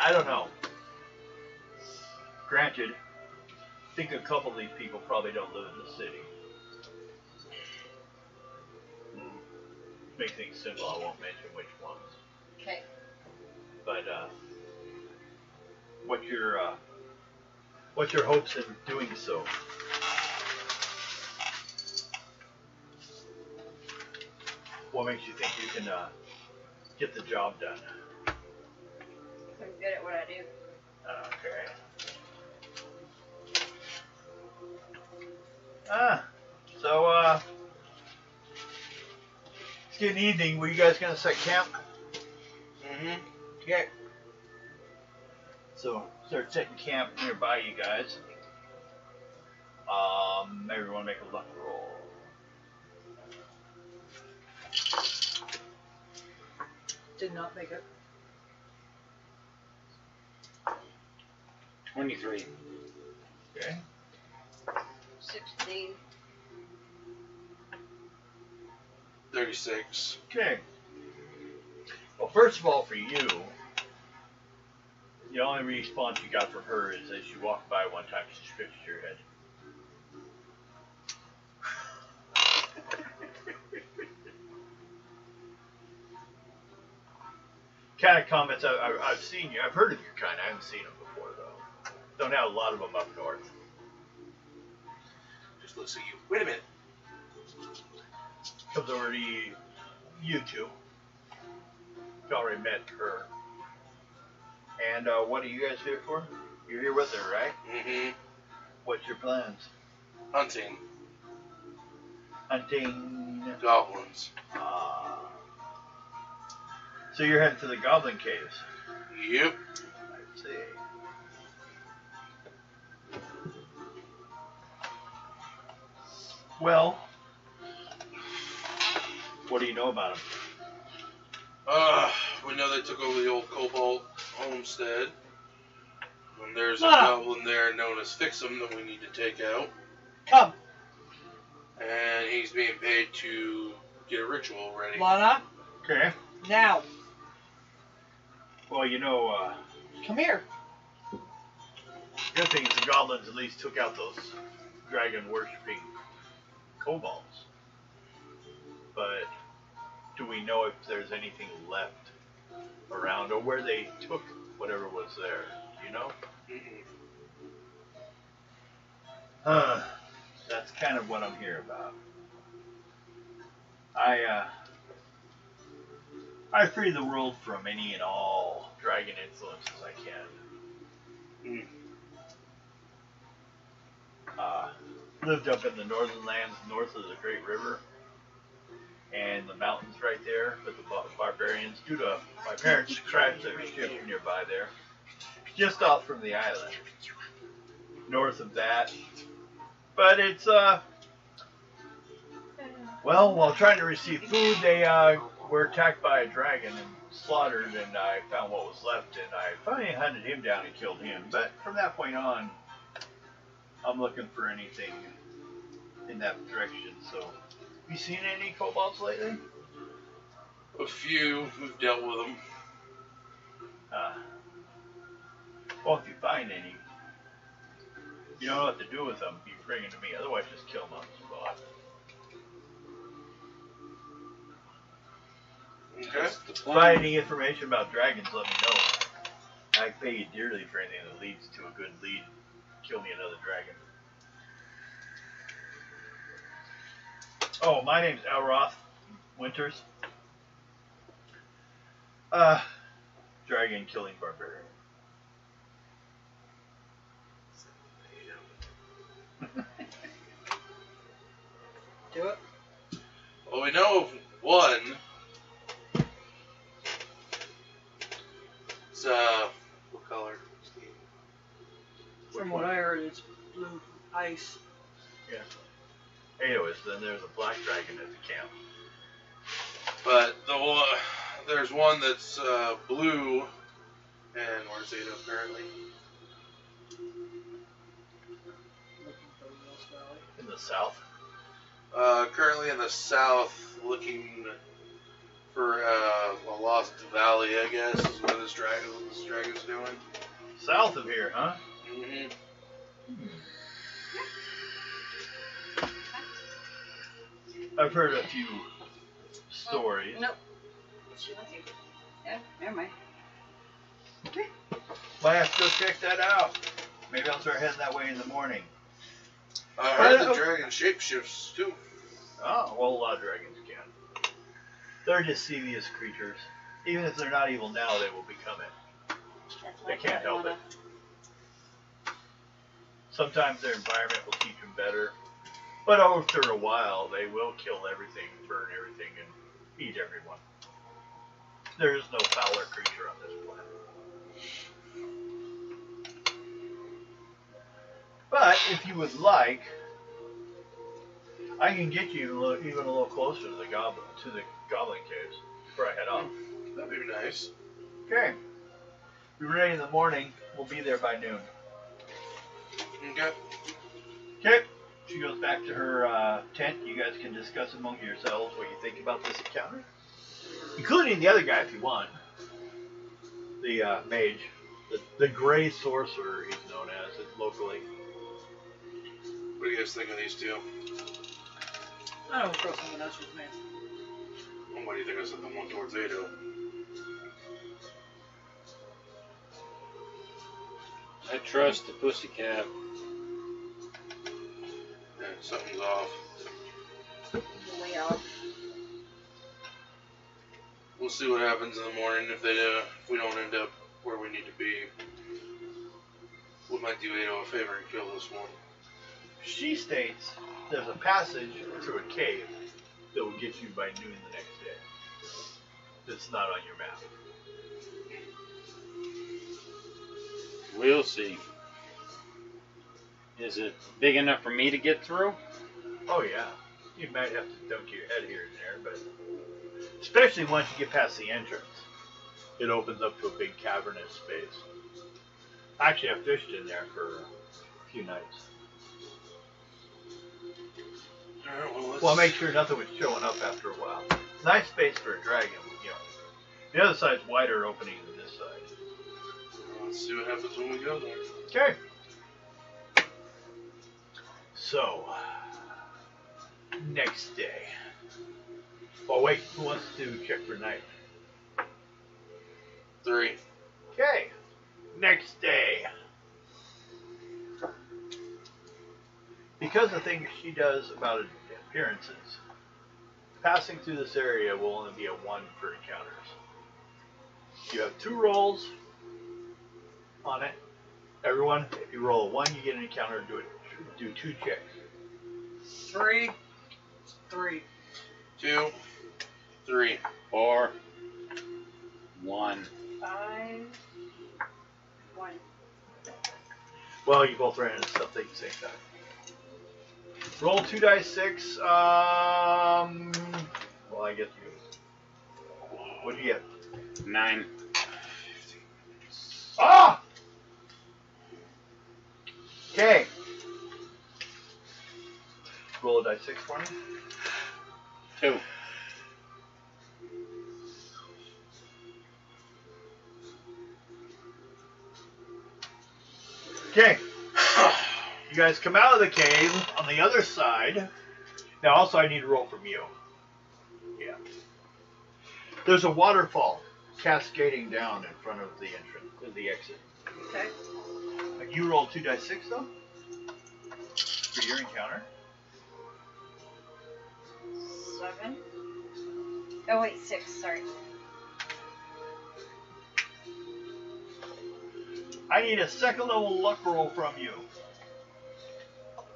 Speaker 4: I don't know. Granted, I think a couple of these people probably don't live in the city. Make things simple, I won't mention which ones.
Speaker 1: Okay.
Speaker 4: But what's your hopes in doing so? What makes you think you can get the job done?
Speaker 1: I'm good at what I do.
Speaker 4: Okay. So it's getting evening. Were you guys gonna set camp?
Speaker 6: Mm-hmm.
Speaker 4: Okay. So start setting camp nearby you guys. Everyone make a luck roll.
Speaker 8: Did not make it.
Speaker 5: 23.
Speaker 4: Okay.
Speaker 1: 16.
Speaker 6: 36.
Speaker 4: Okay. Well, first of all, for you, the only response you got from her is as you walked by one time, she scratched your head. Kind of comments I've seen you. I've heard of your kind. I haven't seen them before, though. Don't have a lot of them up north.
Speaker 6: Just looks at you. Wait a minute.
Speaker 4: Comes over to you two. You already met her. And what are you guys here for? You're here with her, right?
Speaker 6: Mm-hmm.
Speaker 4: What's your plans?
Speaker 6: Hunting.
Speaker 4: Hunting.
Speaker 6: Goblins.
Speaker 4: So you're heading to the Goblin Caves.
Speaker 6: Yep.
Speaker 4: I see. Well, what do you know about them?
Speaker 6: We know they took over the old Cobalt homestead. And there's a
Speaker 8: Ah.
Speaker 6: goblin there known as Fix'em that we need to take out.
Speaker 8: Come,
Speaker 6: And he's being paid to get a ritual ready.
Speaker 8: Lana.
Speaker 4: Okay.
Speaker 8: Now,
Speaker 4: Well, you know,
Speaker 8: come here.
Speaker 4: good thing is the goblins at least took out those dragon-worshipping kobolds. But do we know if there's anything left around or where they took whatever was there? Do you know?
Speaker 6: Mm-mm.
Speaker 4: That's kind of what I'm here about. I free the world from any and all dragon influences I can. Lived up in the northern lands north of the Great River and the mountains right there with the barbarians. Due to my parents crashed their ship nearby there, just off from the island. North of that, But it's well, while trying to receive food, they were attacked by a dragon and slaughtered, and I found what was left, and I finally hunted him down and killed him. But from that point on, I'm looking for anything in that direction. So, have you seen any kobolds lately?
Speaker 6: A few. We've dealt with them.
Speaker 4: Well, if you find any, you don't know what to do with them. You bring them to me. Otherwise, just kill them on the spot.
Speaker 6: Okay.
Speaker 5: That's the
Speaker 4: If
Speaker 5: plan.
Speaker 4: you find any information about dragons, let me know. I pay you dearly for anything that leads to a good lead. Kill me another dragon. Oh, my name's Elroth Winters. Dragon killing barbarian.
Speaker 8: Do it.
Speaker 6: Well, we know of one. It's what color?
Speaker 8: From what I heard, it's blue ice.
Speaker 4: Yeah. Anyways, then there's a black dragon at the camp.
Speaker 6: But there's one that's blue, and where's Ada apparently?
Speaker 8: Looking for the Mills Valley.
Speaker 4: In the south.
Speaker 6: Currently in the south, looking for a lost valley, I guess, is where this dragon's doing.
Speaker 4: South of here, huh?
Speaker 6: Mm-hmm.
Speaker 4: I've heard a few stories.
Speaker 1: Nope. She wants you. Yeah, never mind.
Speaker 4: Might have to go check that out. Maybe I'll start heading that way in the morning.
Speaker 6: I heard the dragon shapeshifts too.
Speaker 4: Oh, well, a lot of dragons can. They're devious creatures. Even if they're not evil now, they will become it.
Speaker 1: That's
Speaker 4: They can't help it. Sometimes their environment will teach them better. But after a while, they will kill everything, burn everything, and eat everyone. There is no fouler creature on this planet. But if you would like, I can get you even a little closer to the Goblin Caves before I head off.
Speaker 6: That'd be nice.
Speaker 4: Okay. Be ready in the morning. We'll be there by noon.
Speaker 6: Okay.
Speaker 4: Okay. She goes back to her tent. You guys can discuss among yourselves what you think about this encounter, including the other guy if you want. The mage, the gray sorcerer, he's known as locally.
Speaker 6: What do you guys think of these two?
Speaker 8: I don't throw someone else with me.
Speaker 6: And what do you think of the one towards Ada?
Speaker 5: I trust the pussycat.
Speaker 6: Yeah, something's off.
Speaker 1: Way off.
Speaker 6: We'll see what happens in the morning. If we don't end up where we need to be, we might do Ada a favor and kill this one.
Speaker 4: She states there's a passage through a cave that will get you by noon the next day. That's not on your map.
Speaker 5: We'll see. Is it big enough for me to get through?
Speaker 4: Oh yeah, you might have to dunk your head here and there, but especially once you get past the entrance, it opens up to a big cavernous space. Actually, I fished in there for a few nights.
Speaker 6: Alright,
Speaker 4: Well, make sure nothing was showing up after a while. Nice space for a dragon, you know. The other side's wider opening than this side.
Speaker 6: let's see what happens when we go there.
Speaker 4: Okay. So, next day. Oh wait, who wants to check for night?
Speaker 6: 3.
Speaker 4: Okay. Next day. Because the things she does about appearances, passing through this area will only be a 1 for encounters. You have 2 rolls on it. Everyone, if you roll a 1, you get an encounter. Do 2 checks.
Speaker 8: 3. 3.
Speaker 6: 2, 3.
Speaker 5: 4, 1.
Speaker 1: 5, 1.
Speaker 4: Well, you both ran into stuff at the same time. Roll 2 dice 6. Well, I guess you. What'd you get?
Speaker 5: 9.
Speaker 4: Ah! Okay. Roll a dice 6 for me.
Speaker 5: 2.
Speaker 4: Okay. You guys come out of the cave on the other side. Now, also, I need to roll from you. Yeah. There's a waterfall cascading down in front of the entrance, the exit.
Speaker 1: Okay.
Speaker 4: You roll 2 dice 6 though for your encounter.
Speaker 1: 7. Oh wait, 6. Sorry.
Speaker 4: I need a second level luck roll from you.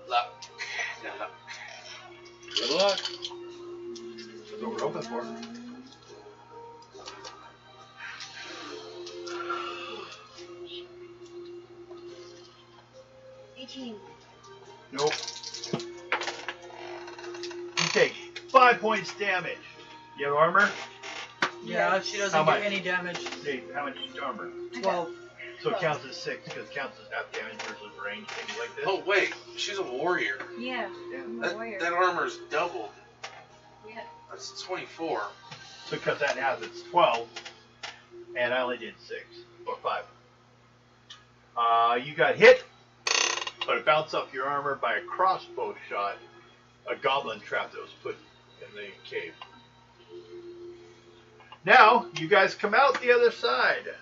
Speaker 6: Luck. Luck.
Speaker 5: Good luck.
Speaker 4: That's what we're hoping for. Nope. You take 5 points damage. You have armor?
Speaker 8: Yeah, she
Speaker 4: How
Speaker 8: doesn't do
Speaker 4: much?
Speaker 8: any damage.
Speaker 4: Hey, how much armor?
Speaker 8: 12.
Speaker 4: So it counts as 6 because it counts as half damage versus range, things like this.
Speaker 6: Oh wait, she's a warrior.
Speaker 1: Yeah.
Speaker 4: Yeah.
Speaker 1: I'm a warrior.
Speaker 6: That armor's double.
Speaker 1: Yeah.
Speaker 6: That's 24.
Speaker 4: So cut that in half, it's 12. And I only did 6 or 5. You got hit, but it bounced off your armor by a crossbow shot, a goblin trap that was put in the cave. Now, you guys come out the other side.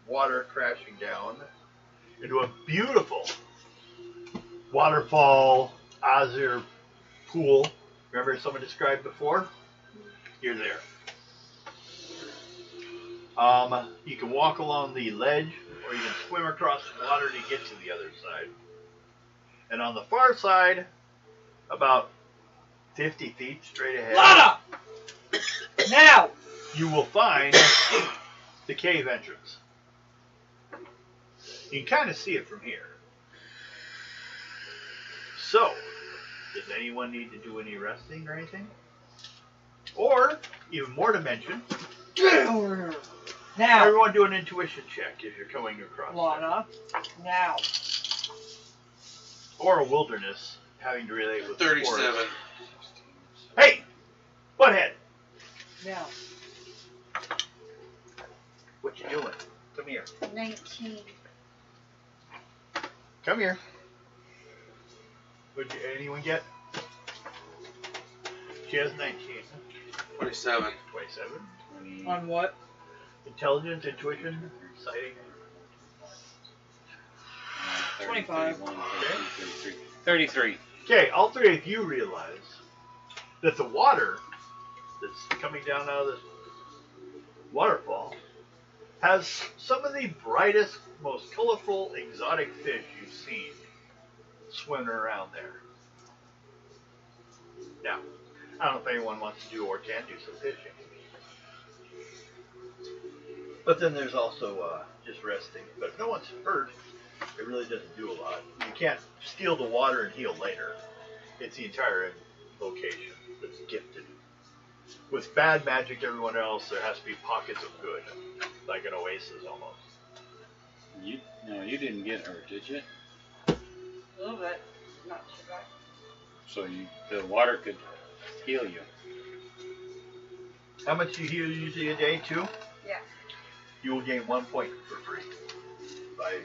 Speaker 4: Water crashing down into a beautiful waterfall, azure pool. Remember someone described before? You're there. You can walk along the ledge, or you can swim across the water to get to the other side. And on the far side, about 50 feet straight ahead,
Speaker 8: Lana! Now!
Speaker 4: you will find the cave entrance. You can kind of see it from here. So, does anyone need to do any resting or anything? Or, even more to mention,
Speaker 8: Get over here! Now!
Speaker 4: everyone do an intuition check if you're coming across
Speaker 8: Lana. Now.
Speaker 4: it. Or a wilderness, having to relate with the
Speaker 6: 37.
Speaker 4: forest. Hey! Butthead!
Speaker 8: Now.
Speaker 4: What you doing? Come here.
Speaker 1: 19.
Speaker 4: Come here. Would anyone get? She has 19.
Speaker 6: 27.
Speaker 4: 27.
Speaker 8: On what?
Speaker 4: Intelligence, intuition, sighting.
Speaker 8: 25.
Speaker 5: 33.
Speaker 4: Okay, all three of you realize that the water that's coming down out of this waterfall has some of the brightest, most colorful, exotic fish you've seen swimming around there. Now, I don't know if anyone wants to do or can do some fishing. But then there's also just resting. But if no one's hurt, it really doesn't do a lot. You can't steal the water and heal later. It's the entire location that's gifted. With bad magic, everyone else, there has to be pockets of good. Like an oasis almost.
Speaker 5: You didn't get hurt, did you?
Speaker 1: A little bit. Not too bad.
Speaker 5: So the water could heal you.
Speaker 4: How much you heal usually a day? 2?
Speaker 1: Yeah.
Speaker 4: You will gain 1 point for free by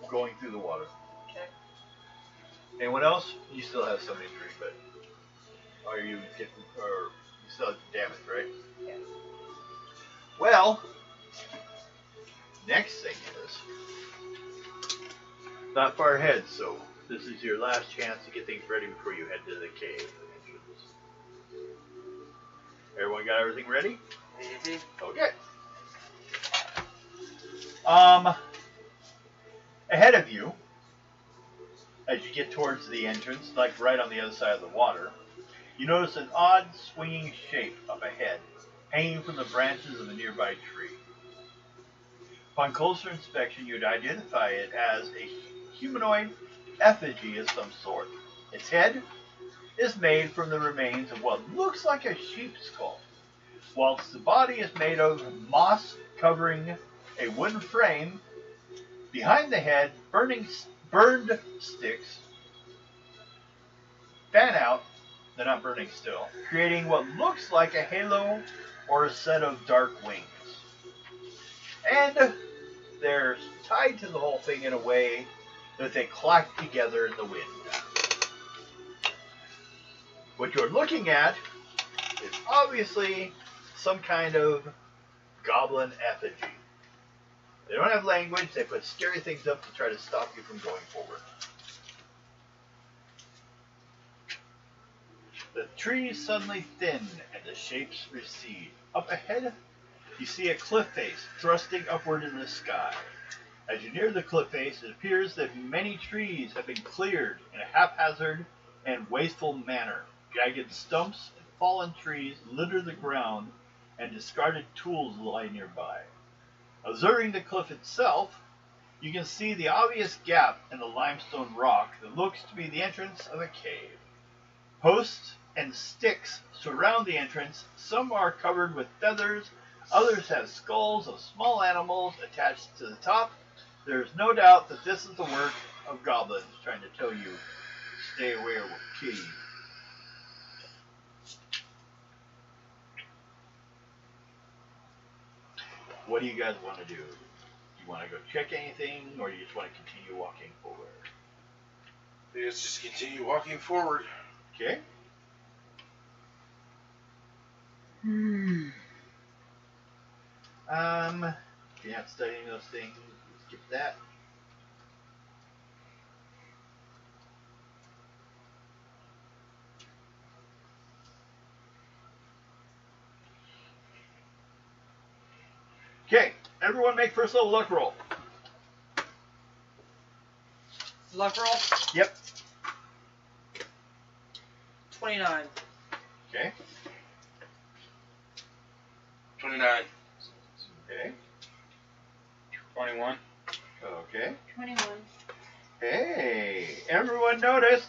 Speaker 4: going through the water.
Speaker 1: Okay.
Speaker 4: Anyone else? You still have some injury, but are you getting, or you still have damage, right?
Speaker 1: Yeah.
Speaker 4: Well, next thing is not far ahead, so this is your last chance to get things ready before you head to the cave entrance. Everyone got everything ready?
Speaker 6: Mm-hmm.
Speaker 4: Okay. Ahead of you, as you get towards the entrance, like right on the other side of the water, you notice an odd swinging shape up ahead, hanging from the branches of a nearby tree. Upon closer inspection, you'd identify it as a humanoid effigy of some sort. Its head is made from the remains of what looks like a sheep's skull, whilst the body is made of moss covering a wooden frame. Behind the head, burned sticks fan out, they're not burning still, creating what looks like a halo or a set of dark wings. And they're tied to the whole thing in a way that they clack together in the wind. What you're looking at is obviously some kind of goblin effigy. They don't have language, they put scary things up to try to stop you from going forward. The trees suddenly thin and the shapes recede. Up ahead, you see a cliff face thrusting upward in the sky. As you near the cliff face, it appears that many trees have been cleared in a haphazard and wasteful manner. Jagged stumps and fallen trees litter the ground, and discarded tools lie nearby. Observing the cliff itself, you can see the obvious gap in the limestone rock that looks to be the entrance of a cave. Posts and sticks surround the entrance. Some are covered with feathers, others have skulls of small animals attached to the top. There is no doubt that this is the work of goblins trying to tell you, stay away or we'll kill you. What do you guys want to do? You want to go check anything, or you just want to continue walking forward?
Speaker 6: Let's just continue walking forward.
Speaker 4: Okay. If you're not studying those things, skip that. Okay, everyone make first level luck roll.
Speaker 3: Luck roll?
Speaker 4: Yep.
Speaker 3: 29.
Speaker 4: Okay.
Speaker 6: 29.
Speaker 4: Okay.
Speaker 5: 21.
Speaker 4: Okay.
Speaker 1: 21.
Speaker 4: Hey, everyone noticed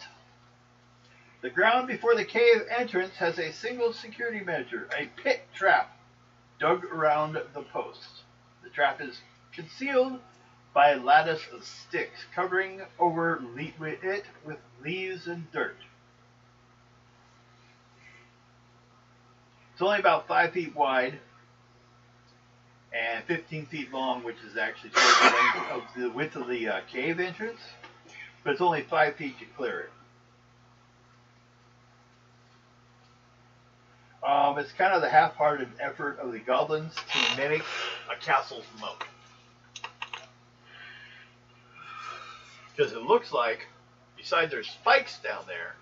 Speaker 4: the ground before the cave entrance has a single security measure, a pit trap dug around the posts. The trap is concealed by a lattice of sticks, covering over it with leaves and dirt. It's only about 5 feet wide and 15 feet long, which is actually sort of the length of the width of the cave entrance, but it's only 5 feet to clear it. It's kind of the half-hearted effort of the goblins to mimic a castle's moat. Because it looks like, besides there's spikes down there,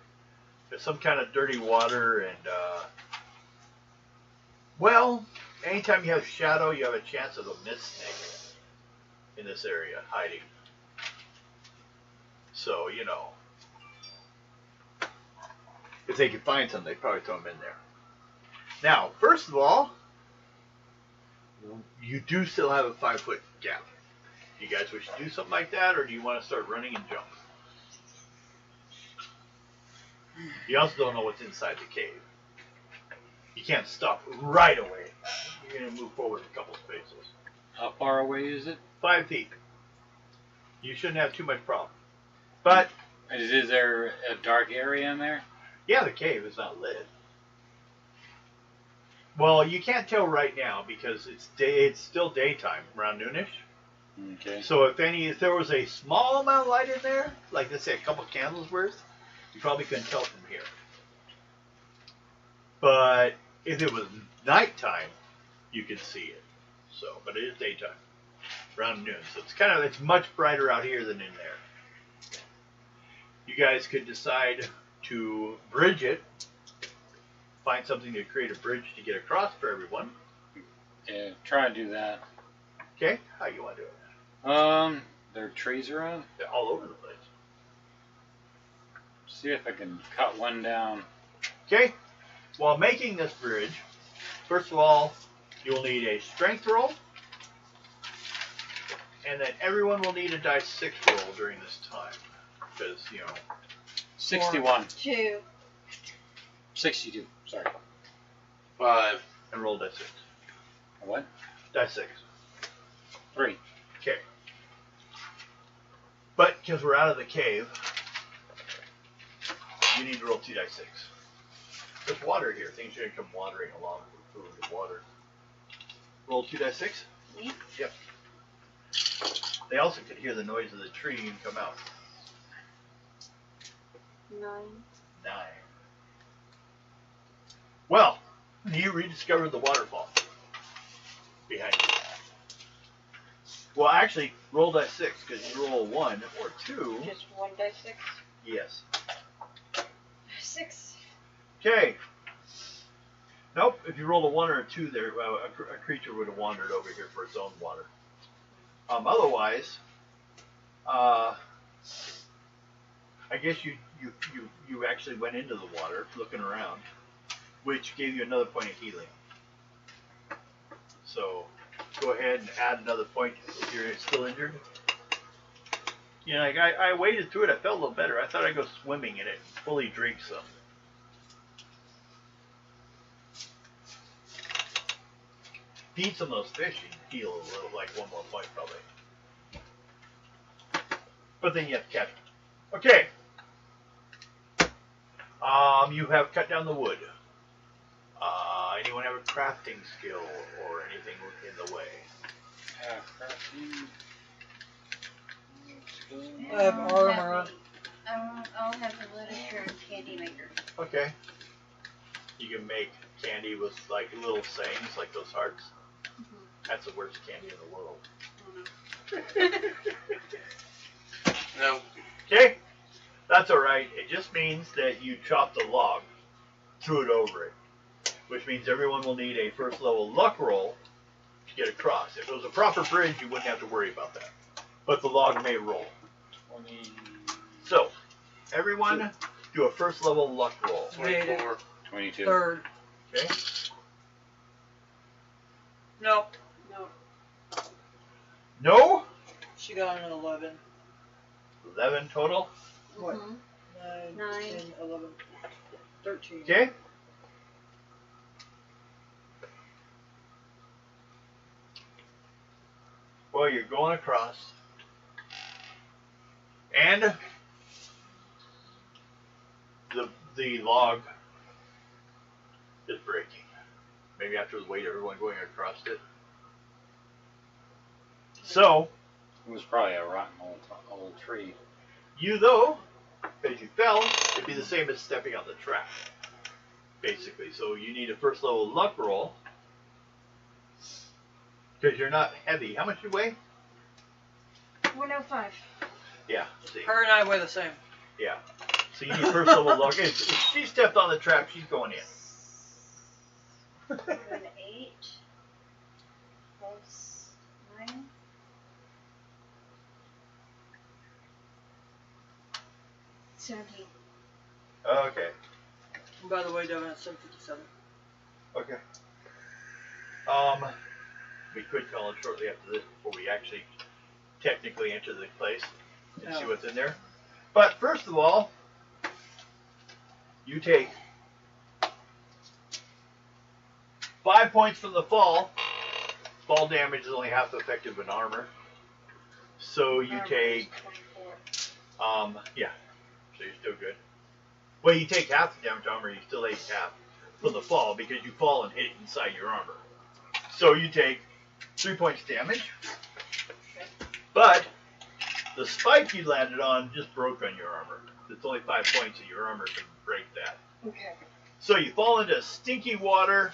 Speaker 4: there's some kind of dirty water and, well, anytime you have shadow, you have a chance of a mist snake in this area hiding. So, you know, if they could find some, they'd probably throw them in there. Now, first of all, you do still have a 5-foot gap. You guys wish to do something like that, or do you want to start running and jump? You also don't know what's inside the cave. You can't stop right away. You're going to move forward a couple spaces.
Speaker 5: How far away is it?
Speaker 4: 5 feet. You shouldn't have too much problem. But,
Speaker 5: Is there a dark area in there?
Speaker 4: yeah, the cave is not lit. Well, you can't tell right now because it's still daytime, around noonish.
Speaker 5: Okay.
Speaker 4: So if there was a small amount of light in there, like let's say a couple candles worth, you probably couldn't tell from here. But if it was nighttime, you could see it. So, but it is daytime, around noon. So it's much brighter out here than in there. You guys could decide to bridge it, find something to create a bridge to get across for everyone.
Speaker 5: Yeah, try and do that.
Speaker 4: Okay, how you want to do it?
Speaker 5: There are trees around.
Speaker 4: They're all over the place.
Speaker 5: See if I can cut one down.
Speaker 4: Okay, while making this bridge, first of all, you'll need a strength roll, and then everyone will need a die 6 roll during this time, because, you know,
Speaker 5: 61.
Speaker 1: 2.
Speaker 5: 62. Sorry.
Speaker 6: 5.
Speaker 4: And roll die 6.
Speaker 5: What?
Speaker 4: Die 6.
Speaker 5: 3.
Speaker 4: Okay. But because we're out of the cave, you need to roll 2 die 6. There's water here. Things are going to come wandering along with food and water. Roll 2 die 6.
Speaker 1: Me?
Speaker 4: Yep. They also could hear the noise of the tree and come out.
Speaker 1: 9.
Speaker 4: 9. Well, you rediscovered the waterfall behind you. Well, actually, roll die 6 because you roll 1 or 2.
Speaker 1: Just 1 die 6.
Speaker 4: Yes.
Speaker 1: 6.
Speaker 4: Okay. Nope. If you rolled a 1 or a 2 there, a creature would have wandered over here for its own water. Otherwise, I guess you actually went into the water looking around, which gave you another point of healing. So go ahead and add another point if you're still injured. You know, like I waded through it. I felt a little better. I thought I'd go swimming in it and fully drink some. Feed some of those fish and heal a little, like 1 more point probably. But then you have to catch them. Okay. You have cut down the wood. Anyone have a crafting skill or anything in the way?
Speaker 8: I have armor.
Speaker 1: I'll have the literature and candy maker.
Speaker 4: Okay. You can make candy with like little sayings, like those hearts. That's the worst candy in the world.
Speaker 6: No.
Speaker 4: Okay? That's alright. It just means that you chop the log, threw it over it. Which means everyone will need a first level luck roll to get across. If it was a proper bridge, you wouldn't have to worry about that. But the log may roll.
Speaker 5: 20.
Speaker 4: So, everyone do a first level luck roll.
Speaker 6: 24.
Speaker 5: 22.
Speaker 8: 3rd.
Speaker 4: Okay?
Speaker 8: Nope.
Speaker 4: No?
Speaker 8: She got an 11.
Speaker 4: 11 total.
Speaker 8: What?
Speaker 1: Mhm.
Speaker 8: 9,
Speaker 1: 9.
Speaker 8: 10, 11, 13.
Speaker 4: Okay? Well, you're going across. And the log is breaking. Maybe after the weight of everyone going across it. So,
Speaker 5: It was probably a rotten old tree.
Speaker 4: you though, as you fell, it'd be the same as stepping on the track. Basically. So you need a first level luck roll. Because you're not heavy. How much you weigh?
Speaker 1: 105.
Speaker 4: Yeah, see.
Speaker 8: Her and I weigh the same.
Speaker 4: Yeah. So you need first level luck. If she stepped on the trap, she's going in.
Speaker 1: 7, 8. Plus 9. 17.
Speaker 4: Okay.
Speaker 8: And by the way, Devin, it's 7:57.
Speaker 4: Okay. We could call it shortly after this before we actually technically enter the place and see what's in there. But first of all, you take 5 points from the fall. Fall damage is only half the effect of an armor. So you
Speaker 1: Armor is
Speaker 4: take,
Speaker 1: 24.
Speaker 4: yeah. So you're still good. Well, you take half the damage armor, you still take half from the fall because you fall and hit it inside your armor. So you take 3 points damage. But the spike you landed on just broke on your armor. It's only 5 points and your armor can break that.
Speaker 1: Okay.
Speaker 4: So you fall into stinky water,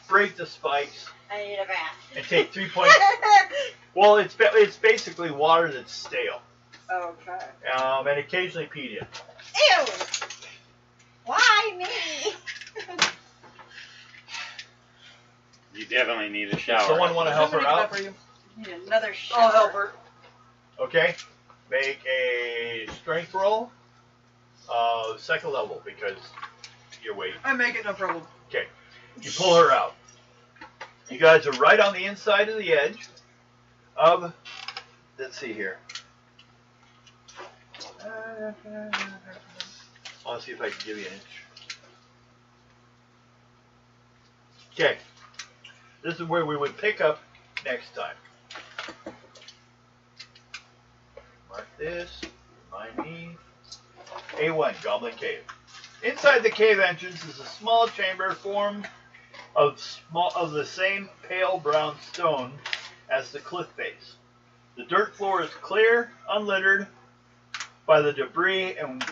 Speaker 4: break the spikes,
Speaker 1: I need a bath.
Speaker 4: and take 3 points. Well, it's basically water that's stale.
Speaker 1: Okay.
Speaker 4: And occasionally peed in.
Speaker 1: Ew! Why me?
Speaker 5: You definitely need a shower.
Speaker 4: Someone want to help her
Speaker 8: Somebody
Speaker 4: out?
Speaker 8: for you.
Speaker 1: Need another shower.
Speaker 8: I'll help her.
Speaker 4: Okay. Make a strength roll. Second level because you're waiting.
Speaker 8: I make it, no problem.
Speaker 4: Okay. You pull her out. You guys are right on the inside of the edge of, let's see here. I'll see if I can give you an inch. Okay. This is where we would pick up next time. Mark this. Remind me. A1, Goblin Cave. Inside the cave entrance is a small chamber formed of the same pale brown stone as the cliff face. The dirt floor is clear, unlittered by the debris and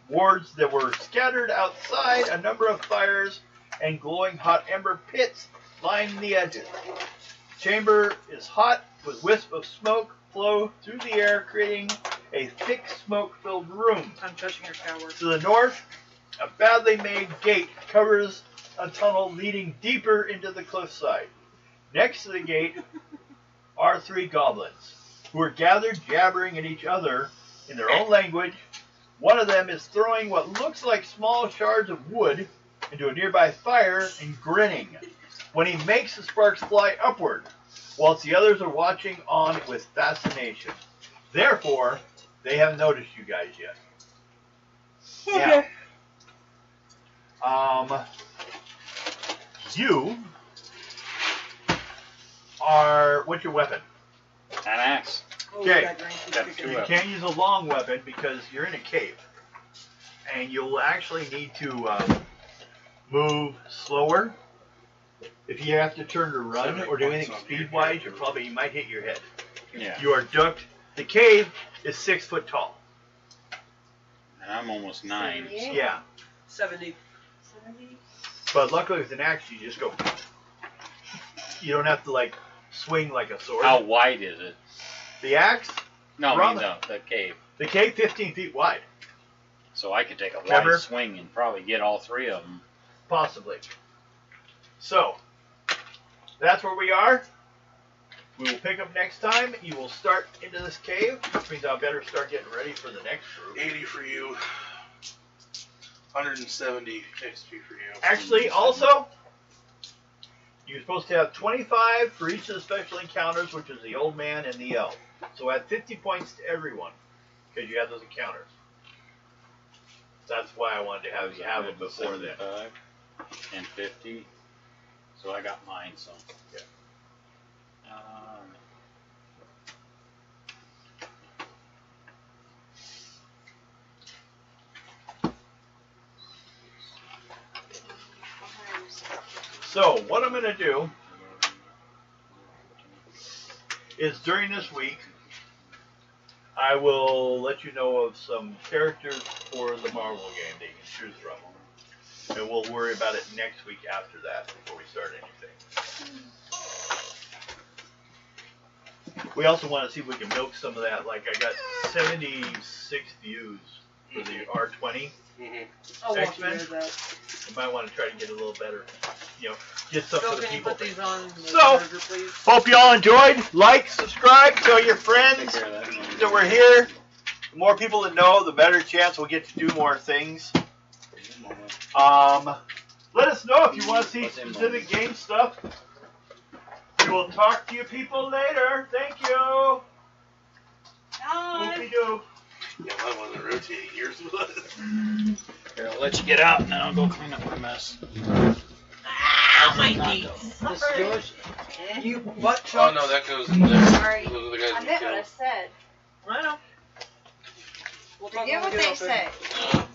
Speaker 4: wards that were scattered outside. A number of fires and glowing hot ember pits line the edges. The chamber is hot with wisps of smoke flow through the air, creating a thick smoke-filled room.
Speaker 3: I'm touching your shower.
Speaker 4: To the north, a badly made gate covers a tunnel leading deeper into the cliffside. Next to the gate are 3 goblins, who are gathered jabbering at each other in their own language. One of them is throwing what looks like small shards of wood into a nearby fire and grinning when he makes the sparks fly upward, whilst the others are watching on with fascination. Therefore, they haven't noticed you guys yet.
Speaker 3: Okay.
Speaker 4: You are, what's your weapon?
Speaker 5: An axe.
Speaker 4: Okay.
Speaker 5: Got 2
Speaker 4: You
Speaker 5: of them.
Speaker 4: can't use a long weapon because you're in a cave. And you'll actually need to move slower. If you have to turn to run or do anything speed-wise, you might hit your head.
Speaker 5: Yeah.
Speaker 4: You are ducked. The cave is 6 foot tall.
Speaker 5: And I'm almost 9.
Speaker 1: 78.
Speaker 4: Yeah.
Speaker 3: 70.
Speaker 1: 70.
Speaker 4: But luckily with an axe, you just go. You don't have to like swing like a sword.
Speaker 5: How wide is it?
Speaker 4: The axe?
Speaker 5: No, I
Speaker 4: From
Speaker 5: mean the cave.
Speaker 4: The cave 15 feet wide.
Speaker 5: So I could take a
Speaker 4: Remember?
Speaker 5: wide swing and probably get all 3 of them.
Speaker 4: Possibly. So, that's where we are. We will pick up next time. You will start into this cave, which means I better start getting ready for the next group.
Speaker 6: 80 for you. 170 XP for you.
Speaker 4: Actually, also, you're supposed to have 25 for each of the special encounters, which is the old man and the elf. So add 50 points to everyone, because you have those encounters. That's why I wanted to have you have them before then.
Speaker 5: 75 and 50. So I got mine, so.
Speaker 4: Yeah. So, what I'm going to do is during this week, I will let you know of some characters for the Marvel game that you can choose from. And we'll worry about it next week after that before we start anything. We also want to see if we can milk some of that. Like, I got 76 views for the R20.
Speaker 3: I'll walk you
Speaker 4: X-Men?
Speaker 3: through that.
Speaker 4: You might want to try to get a little better, get some
Speaker 3: Phil,
Speaker 4: for the
Speaker 3: can you
Speaker 4: people.
Speaker 3: put these on the
Speaker 4: So-
Speaker 3: burger, please?
Speaker 4: Hope you all enjoyed. Like, subscribe, tell your
Speaker 5: Take
Speaker 4: friends
Speaker 5: care of that.
Speaker 4: that we're here. The more people that know, the better chance we'll get to do more things. Let us know if you want to see specific game stuff. We will talk to you people later. Thank you.
Speaker 1: Bye.
Speaker 4: Whoopie-doo.
Speaker 6: Yeah, mine wasn't rotating. Yours was.
Speaker 5: Here, I'll let you get out and then I'll go clean up my mess.
Speaker 1: Ow, my knee.
Speaker 8: This is yours. You butt
Speaker 6: Oh
Speaker 8: chunks.
Speaker 6: no, that goes in there.
Speaker 1: Sorry.
Speaker 6: Those are the guys
Speaker 1: I
Speaker 6: we
Speaker 1: meant what I
Speaker 6: killed.
Speaker 1: said.
Speaker 3: I know. We'll talk
Speaker 1: Forget
Speaker 3: when
Speaker 1: what
Speaker 3: we get
Speaker 1: they
Speaker 3: up there.
Speaker 1: say.